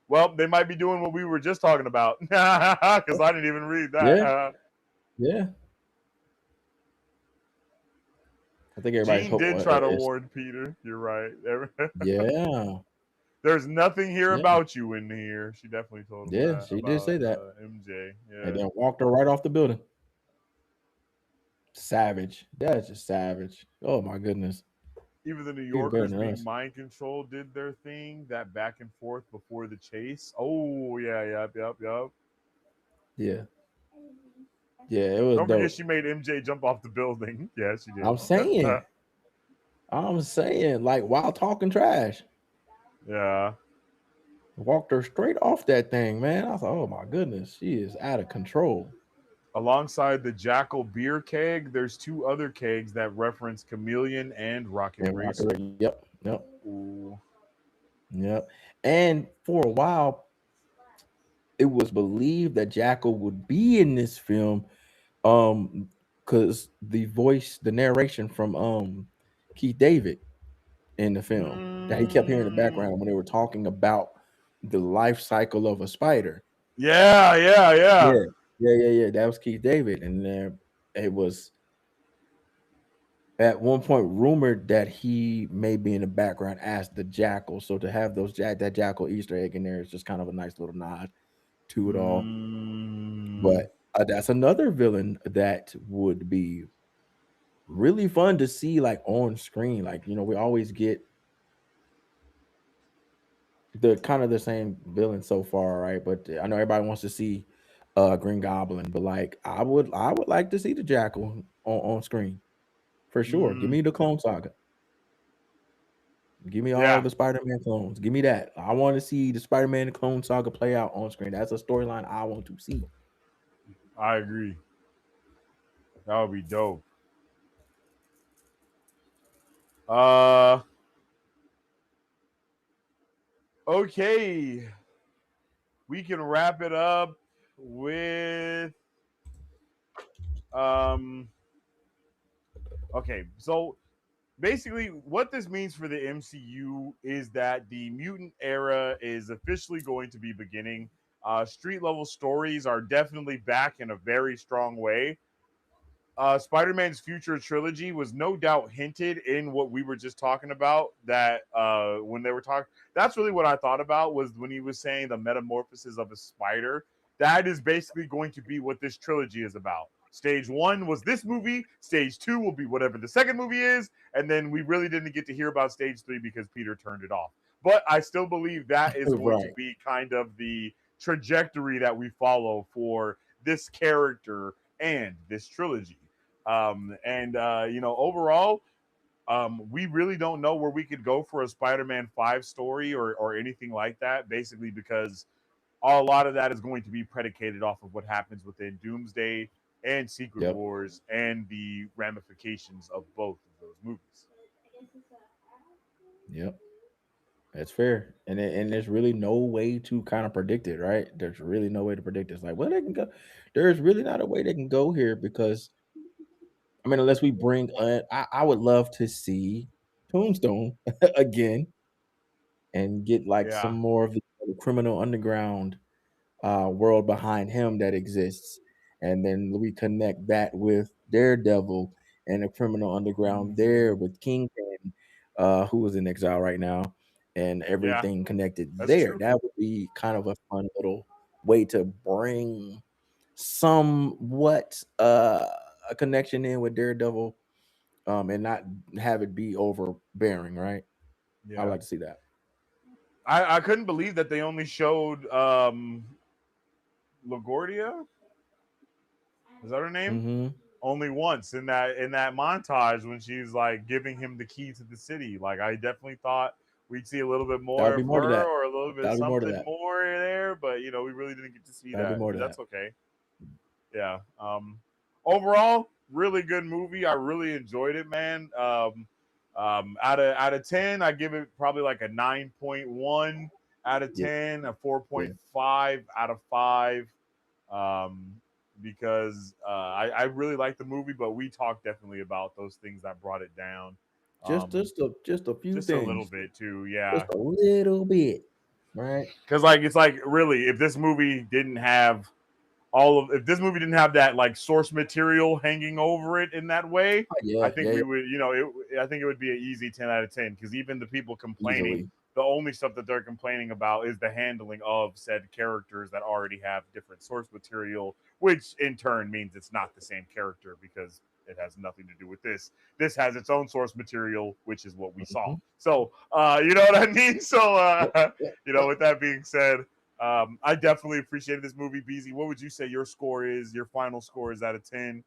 Well, they might be doing what we were just talking about because I didn't even read that. Yeah. Yeah. I think everybody's Gene hope did try to is warn Peter. You're right. yeah. There's nothing here Yeah. about you in here. She definitely told him Yeah. that She did about say that. MJ. And Yeah. then walked her right off the building. Savage. That's just savage. Oh my goodness. Even the New Even better Yorkers than being us. mind controlled did their thing. That back and forth before the chase. Oh yeah, yep, yep, yep. Yeah. Yeah, it was Don't forget dope. she made MJ jump off the building. Yeah, she did. I'm saying. I'm saying, like, while talking trash, Yeah. walked her straight off that thing, man. I was like, oh my goodness, she is out of control. Alongside the Jackal beer keg, there's two other kegs that reference Chameleon and Rocket And Rocket, Racer. yep, yep, Ooh. yep. And for a while, it was believed that Jackal would be in this film, because the narration from Keith David in the film that he kept hearing in the Mm. background when they were talking about the life cycle of a spider. Yeah, yeah, yeah. Yeah, yeah. That was Keith David, and then it was at one point rumored that he may be in the background as the Jackal. So to have that Jackal Easter egg in there is just kind of a nice little nod to it all. Mm. But that's another villain that would be really fun to see like on screen. Like we always get the kind of the same villain so far, right? But I know everybody wants to see Green Goblin, but like I would like to see the Jackal on screen. For sure. Give Mm. me the Clone Saga. Give me all Yeah, the Spider-Man clones. Give me that. I want to see the Spider-Man Clone Saga play out on screen. That's a storyline I want to see. I agree. That would be dope. Uh okay. We can wrap it up with um okay. So basically what this means for the MCU is that the mutant era is officially going to be beginning. Street level stories are definitely back in a very strong way. Spider-Man's future trilogy was no doubt hinted in what we were just talking about. That when they were talking, that's really what I thought about was when he was saying the metamorphosis of a spider. That is basically going to be what this trilogy is about. Stage one was this movie. Stage two will be whatever the second movie is, and then we really didn't get to hear about stage three because Peter turned it off. But I still believe that is going to Right. be kind of the trajectory that we follow for this character and this trilogy. And overall, we really don't know where we could go for a Spider-Man 5 story or anything like that. Basically, because a lot of that is going to be predicated off of what happens within Doomsday and Secret Yep. Wars and the ramifications of both of those movies. Yep. That's fair. And there's really no way to kind of predict it, right? There's really no way to predict it. It's like, well, they can go. There's really not a way they can go here because I mean, unless we bring I would love to see Tombstone again and get like some Yeah. more of the criminal underground world behind him that exists, and then we connect that with Daredevil and the criminal underground Mm-hmm. there with Kingpin, who is in exile right now, and Yeah, everything connected that's there. true. That would be kind of a fun little way to bring somewhat a connection in with Daredevil, and not have it be overbearing, right? I Yeah, like to see that. I couldn't believe that they only showed LaGuardia. Is that her name? Mm-hmm. Only once in that montage when she's like giving him the key to the city. Like I definitely thought we'd see a little bit Gotta more be of more to her that. or a little bit Gotta be more to something that. more there, but we really didn't get to see Gotta be that. more But to that. that's okay. Yeah. Overall, really good movie. I really enjoyed it, man. Out of 10, I give it probably like a 9.1 out of Yeah, 10, a yeah. 4.5 out of 5. Um, because I really like the movie, but we talked definitely about those things that brought it down. Just Um, just a few just a little things. bit too, Just yeah. a little bit. Right? Because like it's like really, if this movie didn't have if this movie didn't have that like source material hanging over it in that way, Oh, I yeah, think yeah, we yeah. would, I think it would be an easy 10 out of 10 because even the people complaining, Easily. the only stuff that they're complaining about is the handling of said characters that already have different source material, which in turn means it's not the same character because it has nothing to do with this. This has its own source material, which is what we saw. Mhm. So, you know what I mean? So, Yep, yep, yep. with that being said, I definitely appreciated this movie. BZ, what would you say your score is? Your final score is out of 10?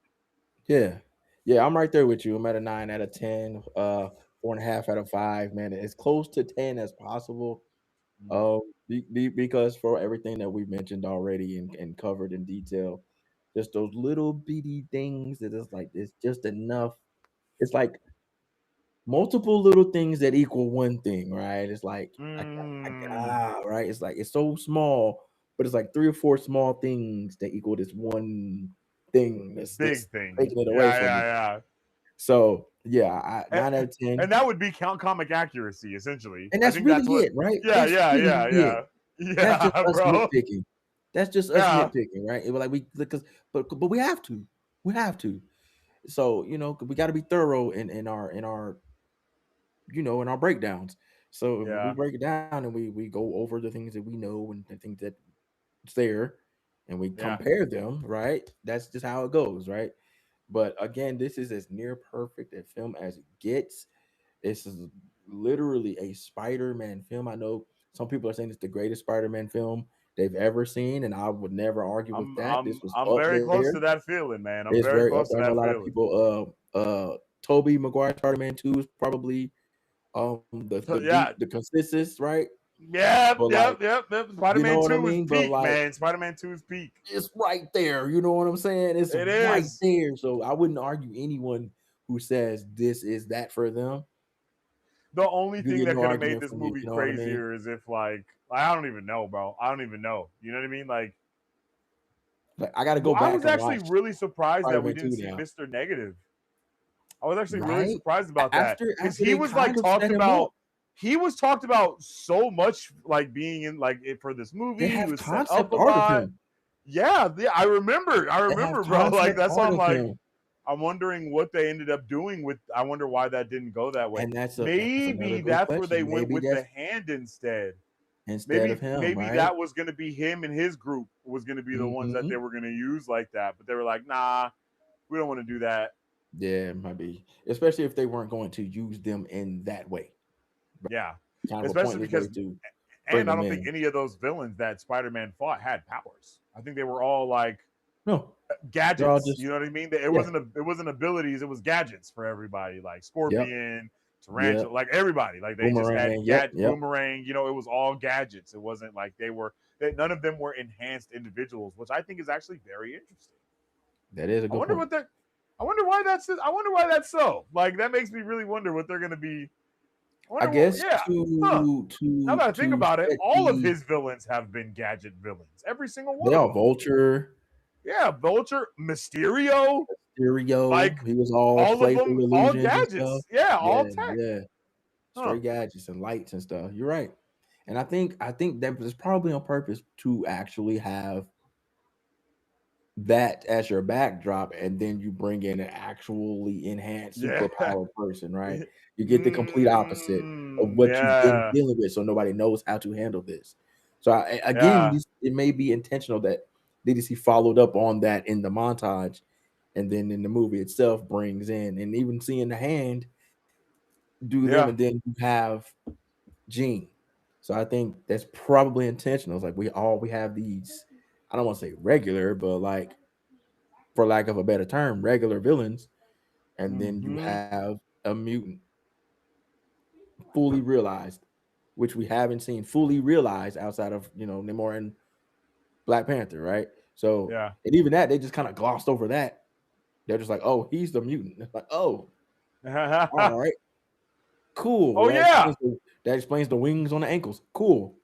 Yeah. Yeah, I'm right there with you. I'm at a 9 out of 10, 4.5 out of 5, man. As close to 10 as possible. Because for everything that we've mentioned already and covered in detail, just those little bitty things that is like it's just enough. It's like multiple little things that equal one thing, right? It's like Mm, right. It's like it's so small, but it's like three or four small things that equal this one thing that's big thing. taking it away Yeah, from yeah, me. yeah. So yeah, 9 out of 10, And that would be comic accuracy, essentially. and I that's think that's really what. it, right? Yeah, That's yeah, really yeah, it. yeah, That's just yeah, us bro. nitpicking. That's just us Yeah, nitpicking, right? It was like because but we have to, we have to. So we got to be thorough in our in our breakdowns. So if we yeah, break it down and we go over the things that we know and the things that's there, and we yeah. compare them, right? That's just how it goes, right? But again, this is as near perfect a film as it gets. This is literally a Spider-Man film. I know some people are saying it's the greatest Spider-Man film they've ever seen, and I would never argue with I'm, that. This I'm, was I'm up very there. close to that feeling, man. I'm It's very very up close to there. I know a that lot of feeling. people. Toby Maguire Spider-Man 2 is probably Yeah, the consensus, right? yep, But like, yep, yep, yep. you know Spider-Man what I 2 is mean? But peak, like, man. Spider-Man 2 is peak. it's right there. You know what I'm saying? It's It right is. there. So I wouldn't argue anyone who says this is that for them. The only You thing get that no could have made argument this from me. movie You know what I mean? crazier is if like I don't even know, bro. I don't even know. You know what I mean? Like Like, I got to go I was back and actually watch really surprised that we Spider-Man didn't 2 see now, Mr. Negative. I was actually really right? surprised about that because After they kind of set him up, he was talked about so much like being in like it for this they movie. He have was set up concept a art of lot. him. Yeah, yeah, I They have remember, bro. Like concept that's why art I'm of like, him, I'm wondering what they ended up doing with. I wonder why that didn't go that way. and that's another Maybe good that's where they question. went Maybe with the that's hand instead. instead of Maybe him, maybe right? that was going to be him and his group was going to be the ones that they Hmm. were going to use like that, but they were like, nah, we don't want to do that. Yeah, it might be, especially if they weren't going to use them in that way, Yeah, kind of a especially pointless way because, to bring and I them don't think in. any of those villains that Spider-Man fought had powers. I think they were all like No, they're all gadgets. just You know what I mean? It yeah, wasn't abilities. It was gadgets for everybody, like yep, Scorpion, yep. Tarantula, like everybody. Like they just had Boomerang, yep, yep. boomerang. It was all gadgets. It wasn't like none of them were enhanced individuals, which I think is actually very interesting. That is a I good wonder point. what they're. I wonder why that's so. Like that makes me really wonder what they're gonna be. I I wonder what. guess Yeah. Huh. to Now to that I think to about it, set all of the his villains have been gadget villains. Every single one they of all them. Vulture, Yeah, Vulture, Mysterio, like Mysterio. He was all all of playful them, all illusions and stuff. gadgets. Yeah, all Yeah, tech. yeah. Huh. Straight gadgets and lights and stuff. You're right. And I think that was probably on purpose to actually have that as your backdrop, and then you bring in an actually enhanced Yeah. superpowered person, right? You get the complete opposite of Mm, what you've been yeah. dealing with, so nobody knows how to handle this. So again, Yeah. it may be intentional that DDC followed up on that in the montage, and then in the movie itself brings in, and even seeing the hand do them, and Yeah. then you have Gene. So I think that's probably intentional. It's like we have these, I don't want to say regular, but like, for lack of a better term, regular villains, and then you Hmm. have a mutant fully realized, which we haven't seen fully realized outside of Namor and Black Panther, right? So, Yeah. and even that, they just kind of glossed over that. They're just like, oh, he's the mutant. It's like, oh, all right, cool. Oh yeah. That explains the wings on the ankles. Cool.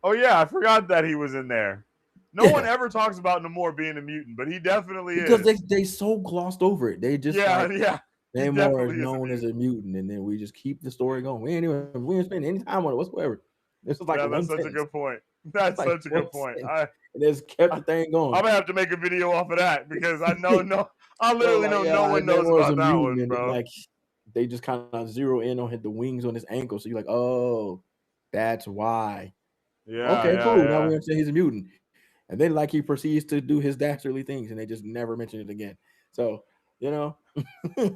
Oh yeah. I forgot that he was in there. No one Yeah, ever talks about Namor being a mutant, but he definitely because is. they so glossed over it. They just Yeah. like Yeah. He Namor is definitely is a known as a mutant. mutant, and then we just keep the story going. We ain't spending any time on it whatsoever. This is like Yeah, one that's such a sentence. good point. It's That's like such a one good point. sentence, and just kept I the thing I'm going. gonna have to make a video off of that because I know I So literally like, know no yeah, one knows Namor is about a that mutant, one, and bro. like they just kind of zero in on hit the wings on his ankle. So you're like, oh, that's why. Yeah, Okay, yeah, cool. Now we yeah. understand he's a mutant. And then like he proceeds to do his dastardly things, and they just never mention it again. So you know,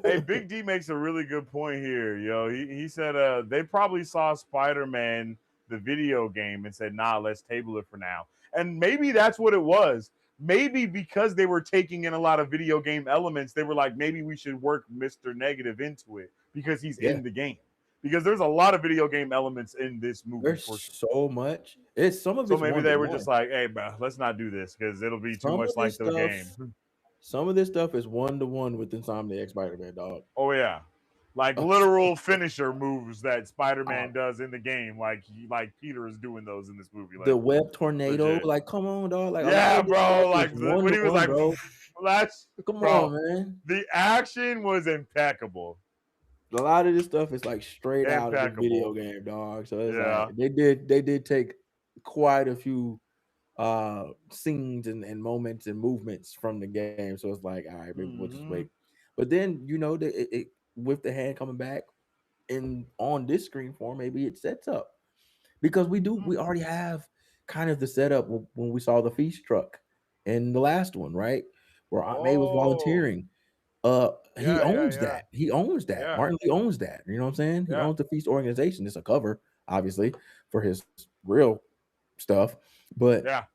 Hey, Big D makes a really good point here, yo. He said they probably saw Spider-Man the video game and said, "Nah, let's table it for now." And maybe that's what it was. Maybe because they were taking in a lot of video game elements, they were like, maybe we should work Mr. Negative into it because he's yeah. in the game. Because there's a lot of video game elements in this movie There's for sure. so much. It's some of So it's maybe one to they were one. just like, "Hey, bro, let's not do this because it'll be too Some of much this like the stuff, game." some of this stuff is one to one with Insomniac Spider-Man, dog. Oh yeah, like So, literal finisher moves that uh, Spider-Man does in the game. Like Peter is doing those in this movie. the Like web tornado, legit. like, come on, dog. Like, a lot Yeah, of this stuff bro. is Like one when to he was one, like, bro. that's Come on, bro. man. The action was impeccable. A lot of this stuff is like straight out of the video Impeccable. game, dog. So it's like Yeah. they did take quite a few scenes and moments and movements from the game. So it's like, all right, maybe we'll just wait. Hmm. But then with the hand coming back in on this screen form, maybe it sets up, because we already have kind of the setup when we saw the feast truck in the last one, right? Where Aunt May was Oh. volunteering. He Yeah. Yeah. owns Yeah. that. He owns that. Yeah. Martin Lee owns that. You know what I'm saying? He Yeah. owns the feast organization. It's a cover, obviously, for his real stuff. But Yeah.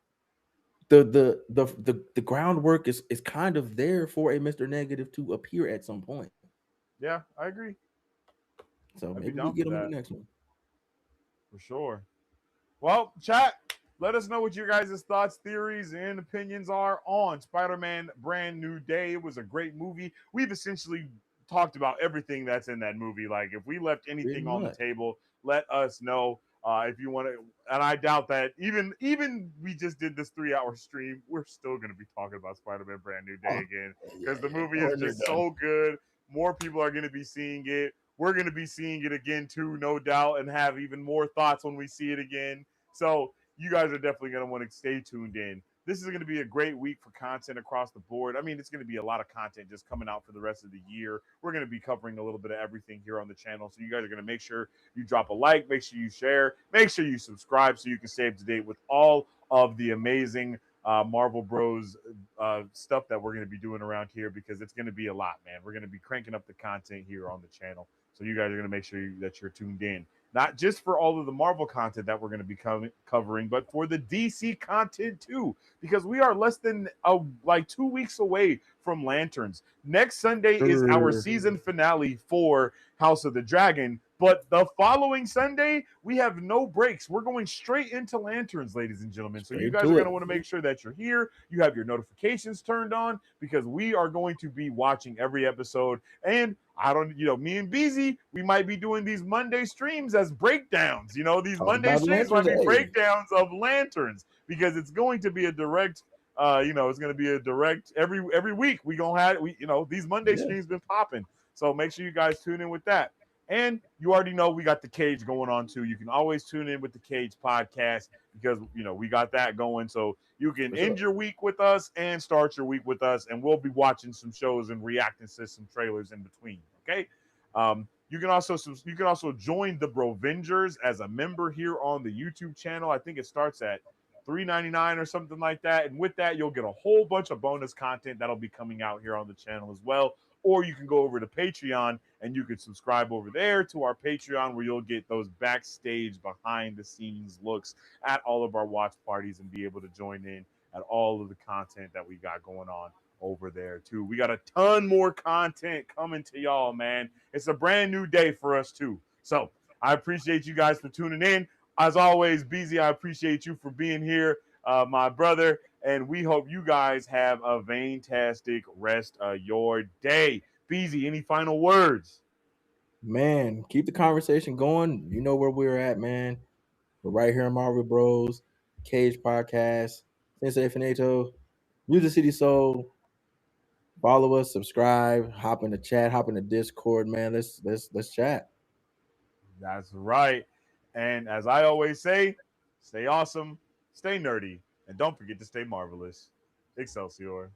the groundwork is kind of there for a Mr. Negative to appear at some point. Yeah. I agree. So I'd be maybe we down get for him in the that next one. for sure. Well, chat, let us know what your guys' thoughts, theories, and opinions are on Spider Man Brand New Day. It was a great movie. We've essentially talked about everything that's in that movie. Like, if we left Pretty anything on the much. table, let us know. If you want to, and I doubt that even we just did this 3 hour stream, we're still going to be talking about Spider Man Brand New Day Oh, again yeah, because the yeah. movie is We're near just done. so good. More people are going to be seeing it. We're going to be seeing it again too, no doubt, and have even more thoughts when we see it again. So you guys are definitely going to want to stay tuned in. This is going to be a great week for content across the board. I mean, it's going to be a lot of content just coming out for the rest of the year. We're going to be covering a little bit of everything here on the channel. So you guys are going to make sure you drop a like, make sure you share, make sure you subscribe so you can stay up to date with all of the amazing Marvel Bros stuff that we're going to be doing around here because it's going to be a lot, man. We're going to be cranking up the content here on the channel. So you guys are going to make sure that you're tuned in not just for all of the Marvel content that we're going to be covering, but for the DC content too, because we are less than like 2 weeks away from Lanterns. Next Sunday is our Sure. season finale for House of the Dragon, but the following Sunday we have no breaks. We're going straight into Lanterns, ladies and gentlemen. So you Straight guys are to going to it. want to make sure that you're here. You have your notifications turned on because we are going to be watching every episode and I don't, me and Beezy, we might be doing these Monday streams as breakdowns. These Talk Monday about streams lanterns. might be Hey, breakdowns of Lanterns because it's going to be a direct. It's going to be a direct every week. We gonna have we, these Monday yeah. streams been popping. So make sure you guys tune in with that. And you already know we got the cage going on too. You can always tune in with the cage podcast because we got that going. So you can For end sure. your week with us and start your week with us, and we'll be watching some shows and reacting to some trailers in between. Okay. You can also join the Brovengers as a member here on the YouTube channel. I think it starts at $3.99 or something like that. And with that, you'll get a whole bunch of bonus content that'll be coming out here on the channel as well. Or you can go over to Patreon and you can subscribe over there to our Patreon where you'll get those backstage behind the scenes looks at all of our watch parties and be able to join in at all of the content that we got going on over there too. We got a ton more content coming to y'all, man. It's a brand new day for us too. So I appreciate you guys for tuning in. As always, BZ, I appreciate you for being here, my brother. And we hope you guys have a fantastic rest of your day. BZ, any final words? Man, keep the conversation going. You know where we're at, man. We're right here in Marvel Bros, Cage Podcast, Sensei Finito, Music City Soul. Follow us, subscribe, hop in the chat, hop in the Discord, man. Let's chat. That's right. And as I always say, stay awesome, stay nerdy, and don't forget to stay marvelous. Excelsior.